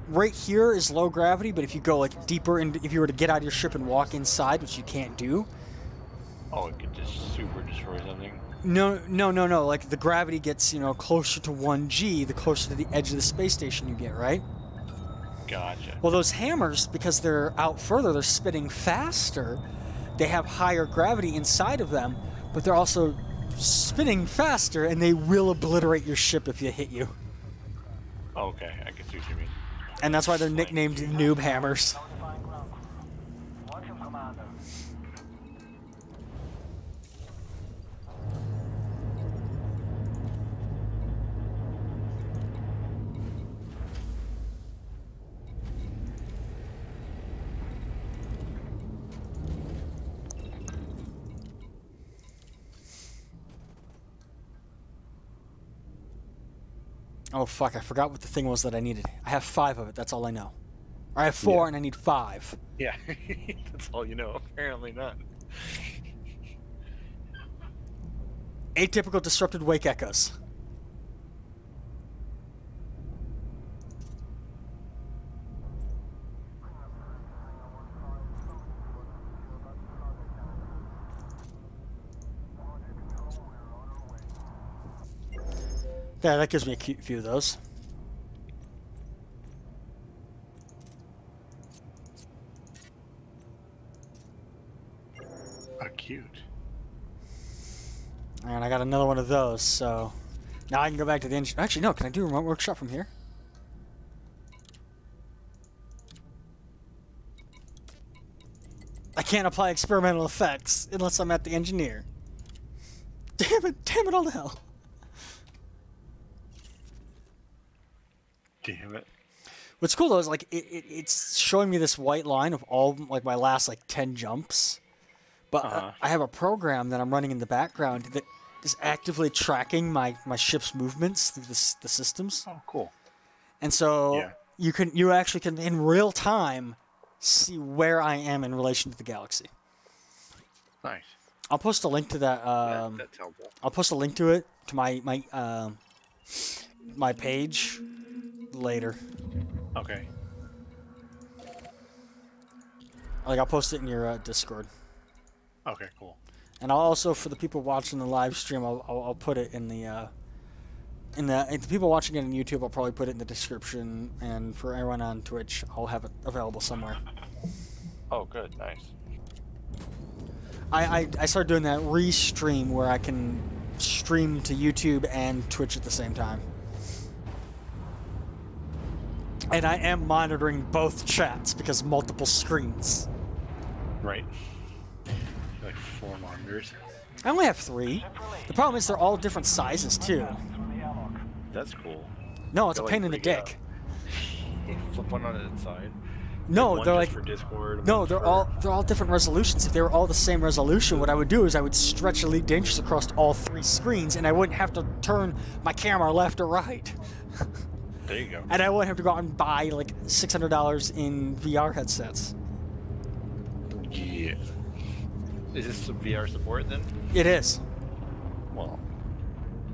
right here is low gravity, but if you go like deeper, if you were to get out of your ship and walk inside, which you can't do. Oh, it could just super destroy something. No. Like the gravity gets closer to 1G, the closer to the edge of the space station you get, right? Gotcha. Well, those hammers, because they're out further, they're spinning faster. They have higher gravity inside of them, but they're also spinning faster, and they will obliterate your ship if you hit you. Okay, I can see what you mean. And that's why they're nicknamed Noob Hammers. Oh fuck, I forgot what the thing was that I needed. I have 5 of it, that's all I know. Or I have 4 and I need 5. Yeah, that's all you know. Apparently not. Atypical disrupted wake echoes. Yeah, that gives me a cute few of those. Cute. And I got another one of those, so now I can go back to the engine. Actually, no, can I do remote workshop from here? I can't apply experimental effects unless I'm at the engineer. Damn it all to hell. Damn it. What's cool though is like it's showing me this white line of all like my last like 10 jumps. But I have a program that I'm running in the background that is actively tracking my ship's movements through the systems. Oh, cool. And so you actually can in real time see where I am in relation to the galaxy. Nice. I'll post a link to that. That's helpful. I'll post a link to it to my page later. Okay. Like I'll post it in your Discord. Okay, cool. And I'll also, for the people watching the live stream, I'll put it in the people watching it on YouTube, I'll probably put it in the description, and for everyone on Twitch, I'll have it available somewhere. Oh, good, nice. I started doing that Restream where I can stream to YouTube and Twitch at the same time. And I am monitoring both chats because multiple screens. Right. Like 4 monitors. I only have 3. The problem is they're all different sizes too. That's cool. No, it's a They're, pain like, in the pretty, dick. Flip one on its side. No, one they're just like for Discord. no, one they're for... all different resolutions. If they were all the same resolution, what I would do is I would stretch Elite Dangerous across all 3 screens, and I wouldn't have to turn my camera left or right. There you go. And I wouldn't have to go out and buy like $600 in VR headsets. Yeah. Is this some VR support then? It is. Well,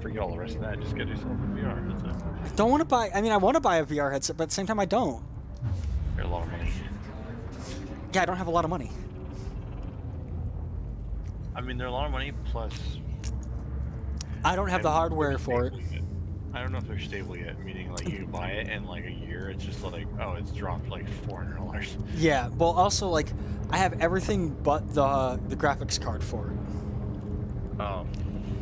forget all the rest of that. Just get yourself a VR headset. I don't want to buy. I mean, I want to buy a VR headset, but at the same time, I don't. They're a lot of money. Yeah, I don't have a lot of money. I mean, they're a lot of money plus. I don't have the and hardware they're for it. stable yet. I don't know if they're stable yet. Meaning, like you buy it and like a year, it's just like, oh, it's dropped like $400. Yeah. Well, also like I have everything but the graphics card for it. Oh.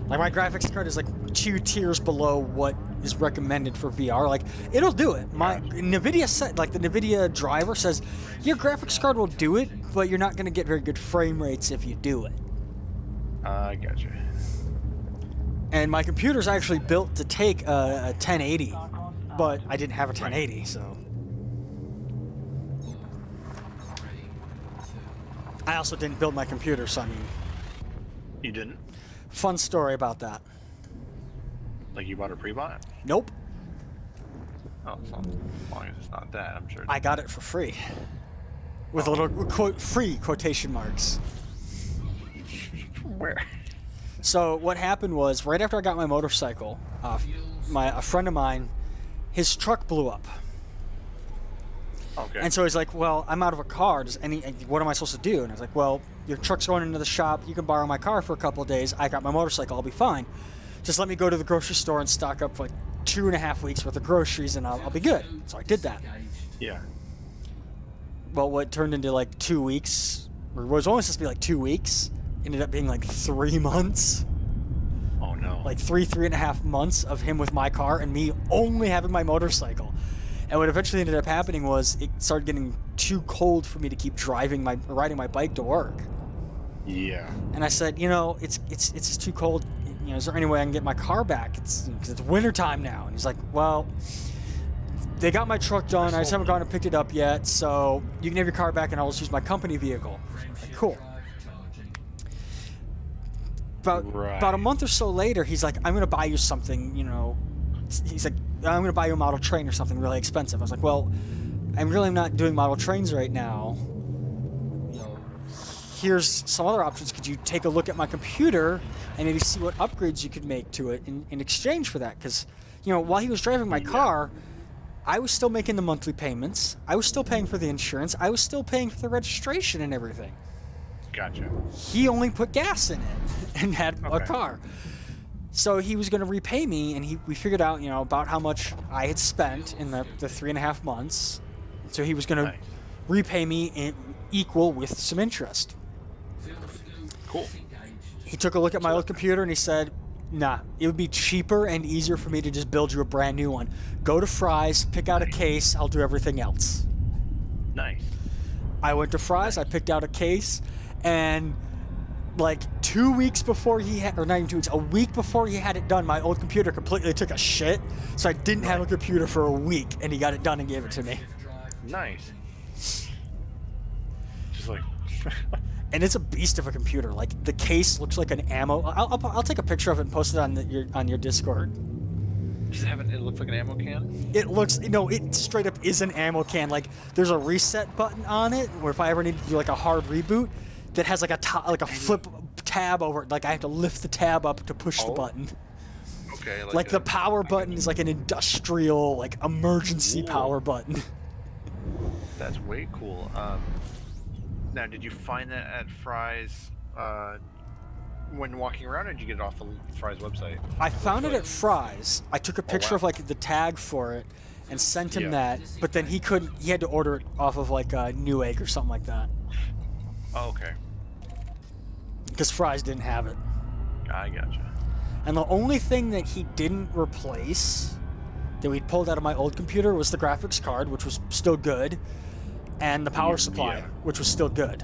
Like my graphics card is like 2 tiers below what is recommended for VR. Like it'll do it. My NVIDIA set, like the NVIDIA driver says, your graphics card will do it, but you're not going to get very good frame rates if you do it. I gotcha. And my computer's actually built to take a 1080, but I didn't have a 1080, so. I also didn't build my computer, so I mean. You didn't? Fun story about that. Like you bought a pre-bought? Nope. Oh, so as long as it's not that, I'm sure. I got it for free. With a little free quotation marks. Where? So what happened was, right after I got my motorcycle, a friend of mine, his truck blew up. Okay. And so he's like, well, I'm out of a car. What am I supposed to do? And I was like, well, your truck's going into the shop. You can borrow my car for a couple of days. I got my motorcycle. I'll be fine. Just let me go to the grocery store and stock up like 2.5 weeks worth of groceries, and I'll be good. So I did that. Yeah. Well, what turned into like 2 weeks, or was only supposed to be like 2 weeks, ended up being like 3 months. Oh no. Like 3.5 months of him with my car and me only having my motorcycle. And what eventually ended up happening was it started getting too cold for me to keep riding my bike to work. Yeah. And I said, you know, it's just too cold. You know, is there any way I can get my car back? Because it's winter time now. And he's like, well, they got my truck done. I just haven't gone and picked it up yet. So you can have your car back, and I'll just use my company vehicle. Like, cool. About a month or so later, he's like, I'm gonna buy you something. You know, he's like, I'm gonna buy you a model train or something really expensive. I was like, well, I'm really not doing model trains right now. You know, here's some other options. Could you take a look at my computer and maybe see what upgrades you could make to it in exchange for that? Because, you know, while he was driving my car, I was still making the monthly payments. I was still paying for the insurance. I was still paying for the registration and everything. Gotcha. He only put gas in it and had a car. So he was going to repay me, and we figured out, you know, about how much I had spent in the 3.5 months. So he was going to repay me equal with some interest. Cool. He took a look at my old computer and he said, nah, it would be cheaper and easier for me to just build you a brand new one. Go to Fry's, pick out a case, I'll do everything else. Nice. I went to Fry's, I picked out a case, and like 2 weeks before he had, or not even 2 weeks, a week before he had it done, my old computer completely took a shit, so I didn't have a computer for a week, and he got it done and gave it to me. Nice. Just like... And it's a beast of a computer. Like, the case looks like an ammo. I'll take a picture of it and post it on your Discord. Does it look like an ammo can? It looks, no, it straight up is an ammo can. Like, there's a reset button on it, where if I ever need to do like a hard reboot, that has like a flip tab over it. Like, I have to lift the tab up to push the button. Okay. Like the power button is like an industrial, like emergency power button. That's way cool. Now, did you find that at Fry's when walking around, or did you get it off the Fry's website? I found it at Fry's. I took a picture of like the tag for it and sent him that, but then he had to order it off of like Newegg or something like that. Oh, okay. Because Fry's didn't have it. I gotcha. And the only thing that he didn't replace that we'd pulled out of my old computer was the graphics card, which was still good, and the power supply, which was still good.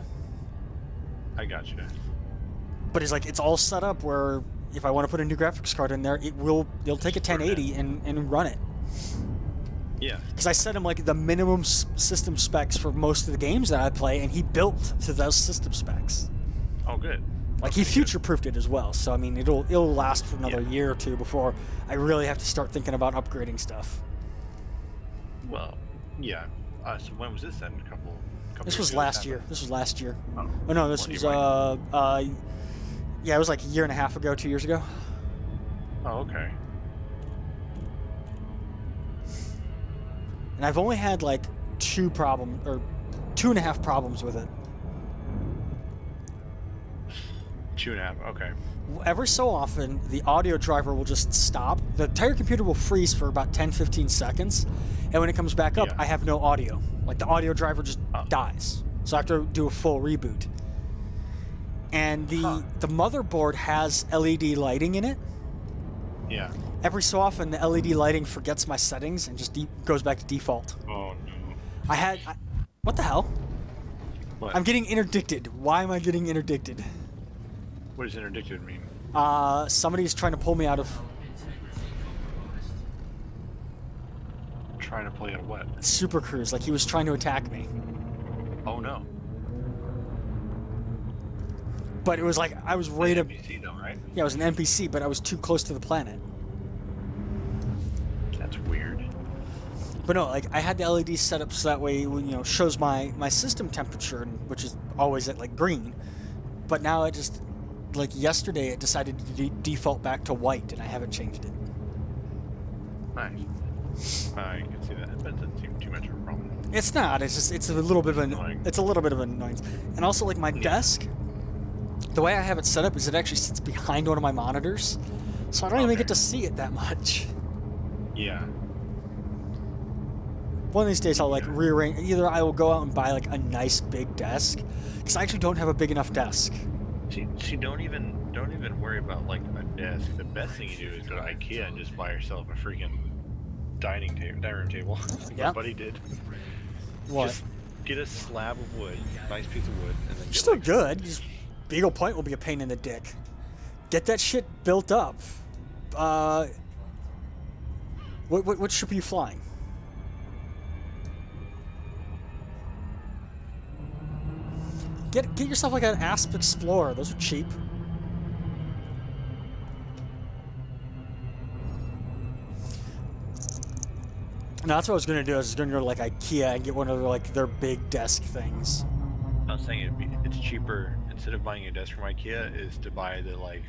I gotcha. But he's like, it's all set up where if I want to put a new graphics card in there, it'll take a 1080 and run it. Yeah. Because I set him like the minimum system specs for most of the games that I play, and he built to those system specs. Oh, good. Like he future-proofed it as well. So I mean, it'll last for another Yeah. year or two before I really have to start thinking about upgrading stuff. Well, yeah. So when was this then? A couple This years was ago, last year. This was last year. Oh, Oh no, this Well, was yeah, it was like a year and a half ago, 2 years ago. Oh, okay. And I've only had like 2.5 problems with it. 2.5. Okay. Every so often, the audio driver will just stop. The entire computer will freeze for about 10-15 seconds, and when it comes back up, Yeah. I have no audio. Like the audio driver just dies. So I have to do a full reboot. And the motherboard has LED lighting in it. Yeah. Every so often, the LED lighting forgets my settings and just goes back to default. Oh no. What the hell? What? I'm getting interdicted. Why am I getting interdicted? What does interdicted mean? Somebody's trying to pull me out of Trying to play at what? Super Cruise. Like he was trying to attack me. Oh no. But it was like I was right up. NPC though, right? Yeah, it was an NPC, but I was too close to the planet. That's weird. But no, like I had the LED set up so that way, shows my system temperature, which is always at like green. But now it just, like yesterday, it decided to default back to white, and I haven't changed it. Nice. I can see that. That doesn't seem too much of a problem. It's not. It's a little bit of Annoying. It's a little bit of an annoyance. And also, like my desk, the way I have it set up is it actually sits behind one of my monitors, so I don't even get to see it that much. Yeah. One of these days I'll like rearrange. Either I will go out and buy like a nice big desk, because I actually don't have a big enough desk. See, don't even worry about like a desk. The best thing you do is go to IKEA and just buy yourself a freaking dining room table. Yeah. My buddy did. What? Just get a slab of wood, nice piece of wood, and then You're get still like, good. Just Beagle Point will be a pain in the dick. Get that shit built up. What ship are you flying? Get yourself like an Asp Explorer. Those are cheap. No, that's what I was gonna do. I was gonna go to like IKEA and get one of their big desk things. I was saying it's cheaper instead of buying a desk from IKEA is to buy the like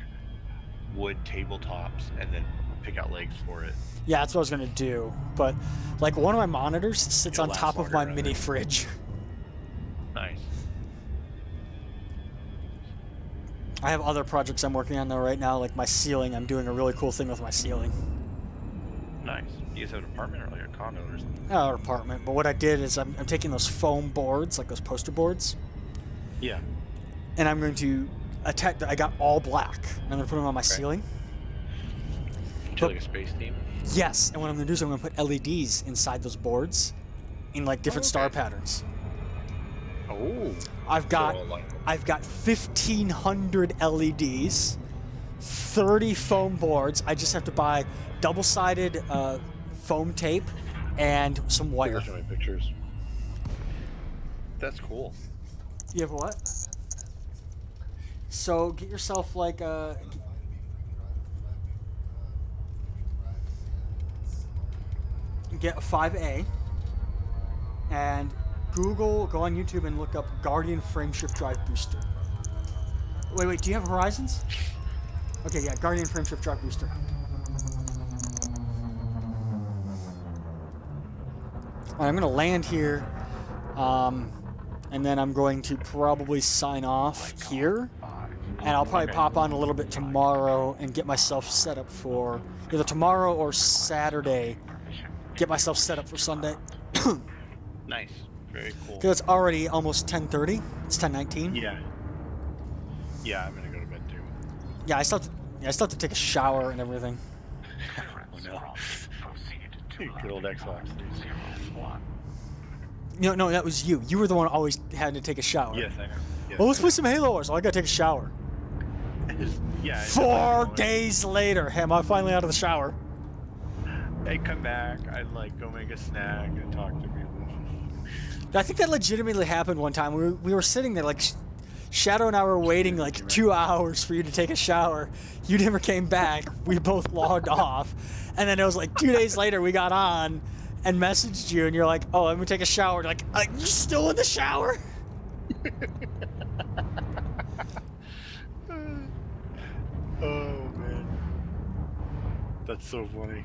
wood tabletops and then pick out legs for it. Yeah, that's what I was gonna do. But like one of my monitors sits It'll on last top of longer, my rather. mini fridge. Nice. I have other projects I'm working on though right now, like my ceiling. I'm doing a really cool thing with my ceiling. Nice. You guys have an apartment or like a condo or something? Our apartment. But what I did is I'm taking those foam boards, like those poster boards, Yeah. and I'm going to attack. I got all black. And I'm gonna put them on my ceiling. To like a space theme? Yes, and what I'm gonna do is I'm gonna put LEDs inside those boards, in like different star patterns. Oh. I've got So, like, 1,500 LEDs, 30 foam boards. I just have to buy double-sided foam tape and some wire. show me pictures. That's cool. You have what? So get yourself like a. Get a 5A and go on YouTube and look up Guardian Frameshift Drive Booster. Wait, do you have Horizons? Okay, yeah, Guardian Frameshift Drive Booster. Alright, I'm gonna land here, and then I'm going to probably sign off here, and I'll probably pop on a little bit tomorrow and get myself set up for either tomorrow or Saturday. Get myself set up for Sunday. Nice. Very cool. Because it's already almost 10:30. It's 10:19. Yeah. Yeah, I'm gonna go to bed too. Yeah, I still have to take a shower and everything. Oh no. Good old Xbox. No, that was you. You were the one who always had to take a shower. Yes, I know. Yes, Well, let's play some Halo Wars. Oh, I gotta take a shower. Yeah. it's 4 definitely days later, am I finally out of the shower? annoying. I'd come back. I'd like go make a snack and talk to people. I think that legitimately happened one time. We were sitting there, like, Shadow and I were waiting like 2 hours for you to take a shower. You never came back. We both logged off. And then it was like 2 days later we got on and messaged you, and you're like, oh, let me take a shower. Like, you still in the shower? Oh, man. That's so funny.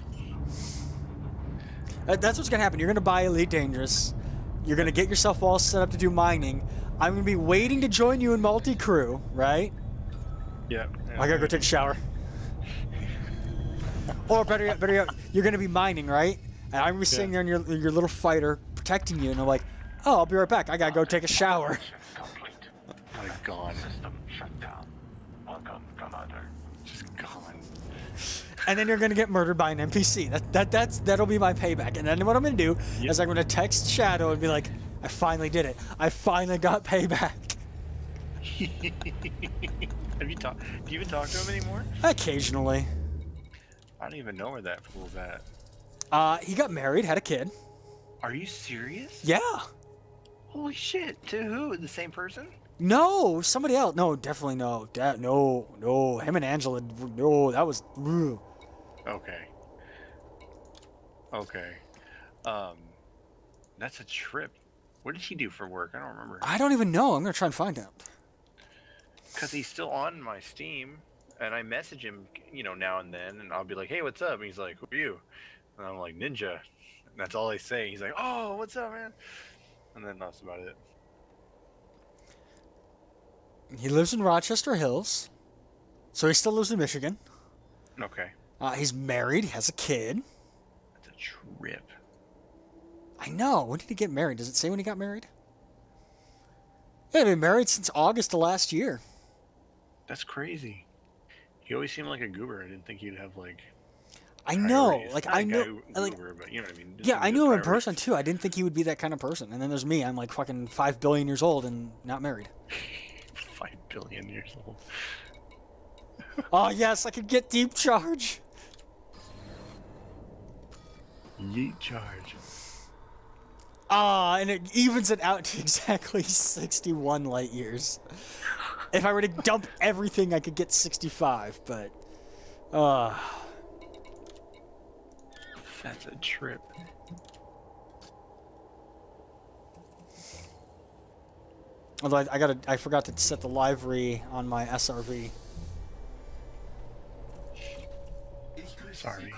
That's what's going to happen. You're going to buy Elite Dangerous. You're going to get yourself all set up to do mining. I'm going to be waiting to join you in multi-crew, right? Yeah. I got to go take a shower. Or better yet, you're going to be mining, right? And I'm going to be sitting there in your little fighter protecting you, and I'm like, oh, I'll be right back. I got to go take a shower. Complete. Oh, my God. System shut down. Welcome, Commander. Just gone. And then you're going to get murdered by an NPC. That'll be my payback. And then what I'm going to do is I'm going to text Shadow and be like, I finally did it. I finally got payback. Do you even talk to him anymore? Occasionally. I don't even know where that fool's at. He got married, had a kid. Are you serious? Yeah. Holy shit. To who? The same person? No, somebody else. No, definitely no. No. Him and Angela, no, that was... Ugh. Okay. Okay. That's a trip. What did he do for work? I don't remember. I don't even know. I'm going to try and find out. Because he's still on my Steam, and I message him, now and then, and I'll be like, hey, what's up? And he's like, who are you? And I'm like, Ninja. And that's all I say. He's like, oh, what's up, man? And then that's about it. He lives in Rochester Hills. So he still lives in Michigan. Okay. He's married. He has a kid. That's a trip. I know. When did he get married? Does it say when he got married? Yeah, he's been married since August of last year. That's crazy. He always seemed like a goober. I didn't think he'd have, like... I know. priorities. Like, Not I a know. guy Like, goober, but you know what I mean. Just yeah, some I good knew him in priorities. person, too. I didn't think he would be that kind of person. And then there's me. I'm like fucking 5 billion years old and not married. 5 billion years old. Oh, yes, I could get deep charge. Yeet charge. And it evens it out to exactly 61 light years. If I were to dump everything, I could get 65, but... That's a trip. Although I forgot to set the livery on my SRV. Sorry.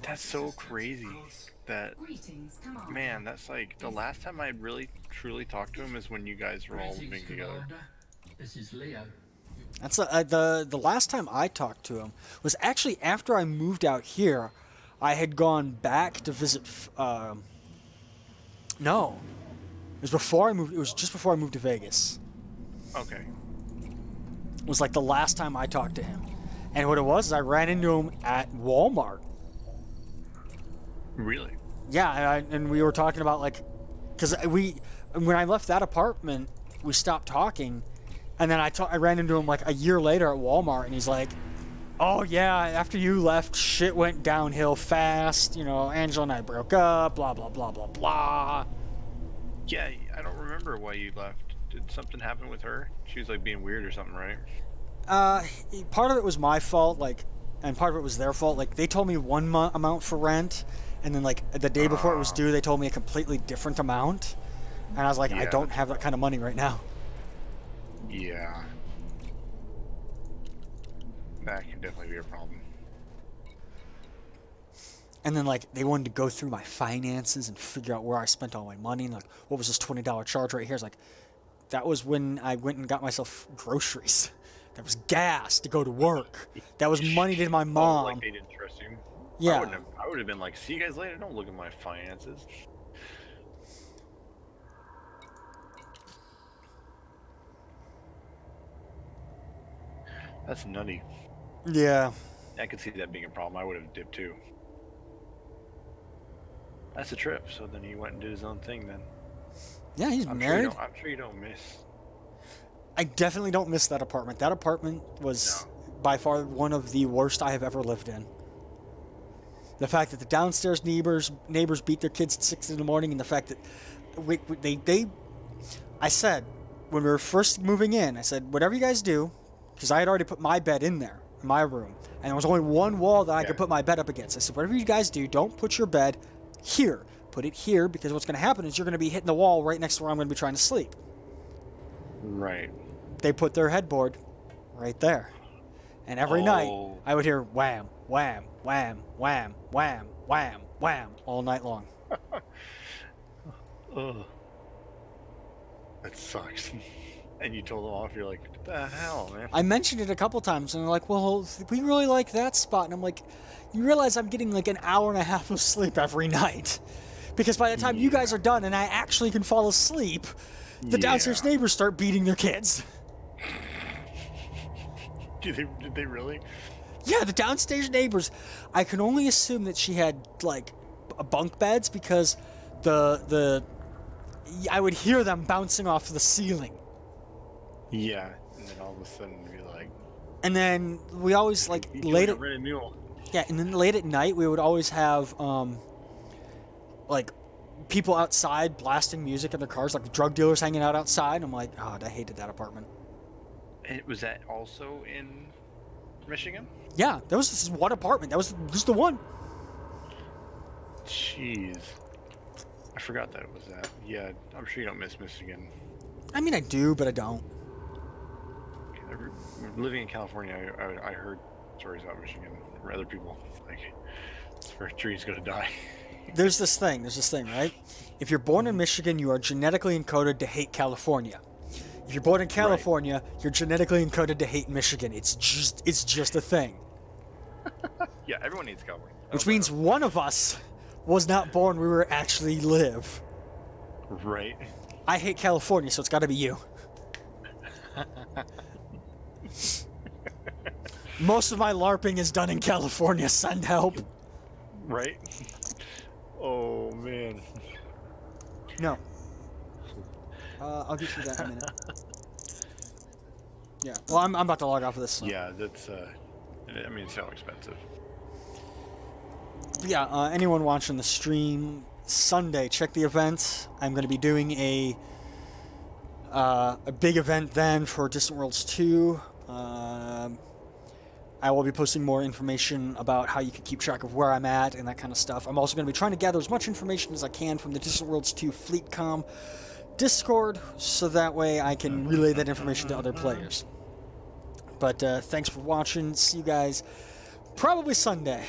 That's so crazy. That, man, that's like the last time I really truly talked to him is when you guys were all living together. Commander. This is Leo. That's the last time I talked to him was actually after I moved out here. I had gone back to visit. No, it was before I moved. It was just before I moved to Vegas. Okay. It was like the last time I talked to him, and what it was is I ran into him at Walmart. Really? Yeah, and we were talking about like, because when I left that apartment, we stopped talking. And then I ran into him like a year later at Walmart, and he's like, oh yeah, after you left, shit went downhill fast. Angela and I broke up, blah, blah, blah, blah, blah. Yeah, I don't remember why you left. Did something happen with her? She was like being weird or something, right? Part of it was my fault, and part of it was their fault. Like, they told me one amount for rent, and then like the day before it was due, they told me a completely different amount. And I was like, I don't have that kind of money right now. Yeah. That can definitely be a problem. And then, like, they wanted to go through my finances and figure out where I spent all my money. And, like, what was this $20 charge right here? It's like, that was when I went and got myself groceries. That was gas to go to work. That was money to my mom. Oh, like they didn't trust you. Yeah. I would have been like, see you guys later. Don't look at my finances. That's nutty. Yeah. I could see that being a problem. I would have dipped too. That's a trip. So then he went and did his own thing then. Yeah, he's I'm married. I'm sure you don't miss. I definitely don't miss that apartment. That apartment was by far one of the worst I have ever lived in. The fact that the downstairs neighbors beat their kids at 6 in the morning, and the fact that I said when we were first moving in, I said, whatever you guys do, because I had already put my bed in there, in my room, and there was only one wall that I could put my bed up against. I said, whatever you guys do, don't put your bed here. Put it here, because what's going to happen is you're going to be hitting the wall right next to where I'm going to be trying to sleep. Right. They put their headboard right there. And every night, I would hear wham, wham, wham, wham, wham, wham, wham, all night long. Ugh. That sucks. And you told them off, you're like, what the hell, man? I mentioned it a couple times, and they're like, well, we really like that spot. And I'm like, you realize I'm getting like an hour and a half of sleep every night. Because by the time you guys are done and I actually can fall asleep, the downstairs neighbors start beating their kids. Did they really? Yeah, the downstairs neighbors. I can only assume that she had like bunk beds because I would hear them bouncing off the ceiling. Yeah, and then all of a sudden be like. And then we always like late at night we would always have like people outside blasting music in their cars, like drug dealers hanging out outside. I'm like, oh, I hated that apartment. Was that also in Michigan? Yeah, there was this one apartment. That was just the one. Jeez. I forgot that it was that. Yeah, I'm sure you don't miss Michigan. I mean, I do, but I don't. Living in California, I heard stories about Michigan from other people. Like, it's where trees go to die. There's this thing, right? If you're born in Michigan, you are genetically encoded to hate California. If you're born in California, you're genetically encoded to hate Michigan. It's just a thing. Yeah, everyone needs California. Which means one of us was not born where we actually live. Right. I hate California, so it's got to be you. Most of my LARPing is done in California. Send help. Right. Oh man. No. I'll get you that in a minute. Yeah. Well, I'm about to log off of this. So. Yeah, that's. I mean, it's so expensive. But yeah. Anyone watching the stream Sunday, check the event. I'm going to be doing a big event then for Distant Worlds 2. I will be posting more information about how you can keep track of where I'm at and that kind of stuff. I'm also going to be trying to gather as much information as I can from the Distant Worlds 2 FleetCom Discord, so that way I can relay that information to other players. But thanks for watching. See you guys probably Sunday.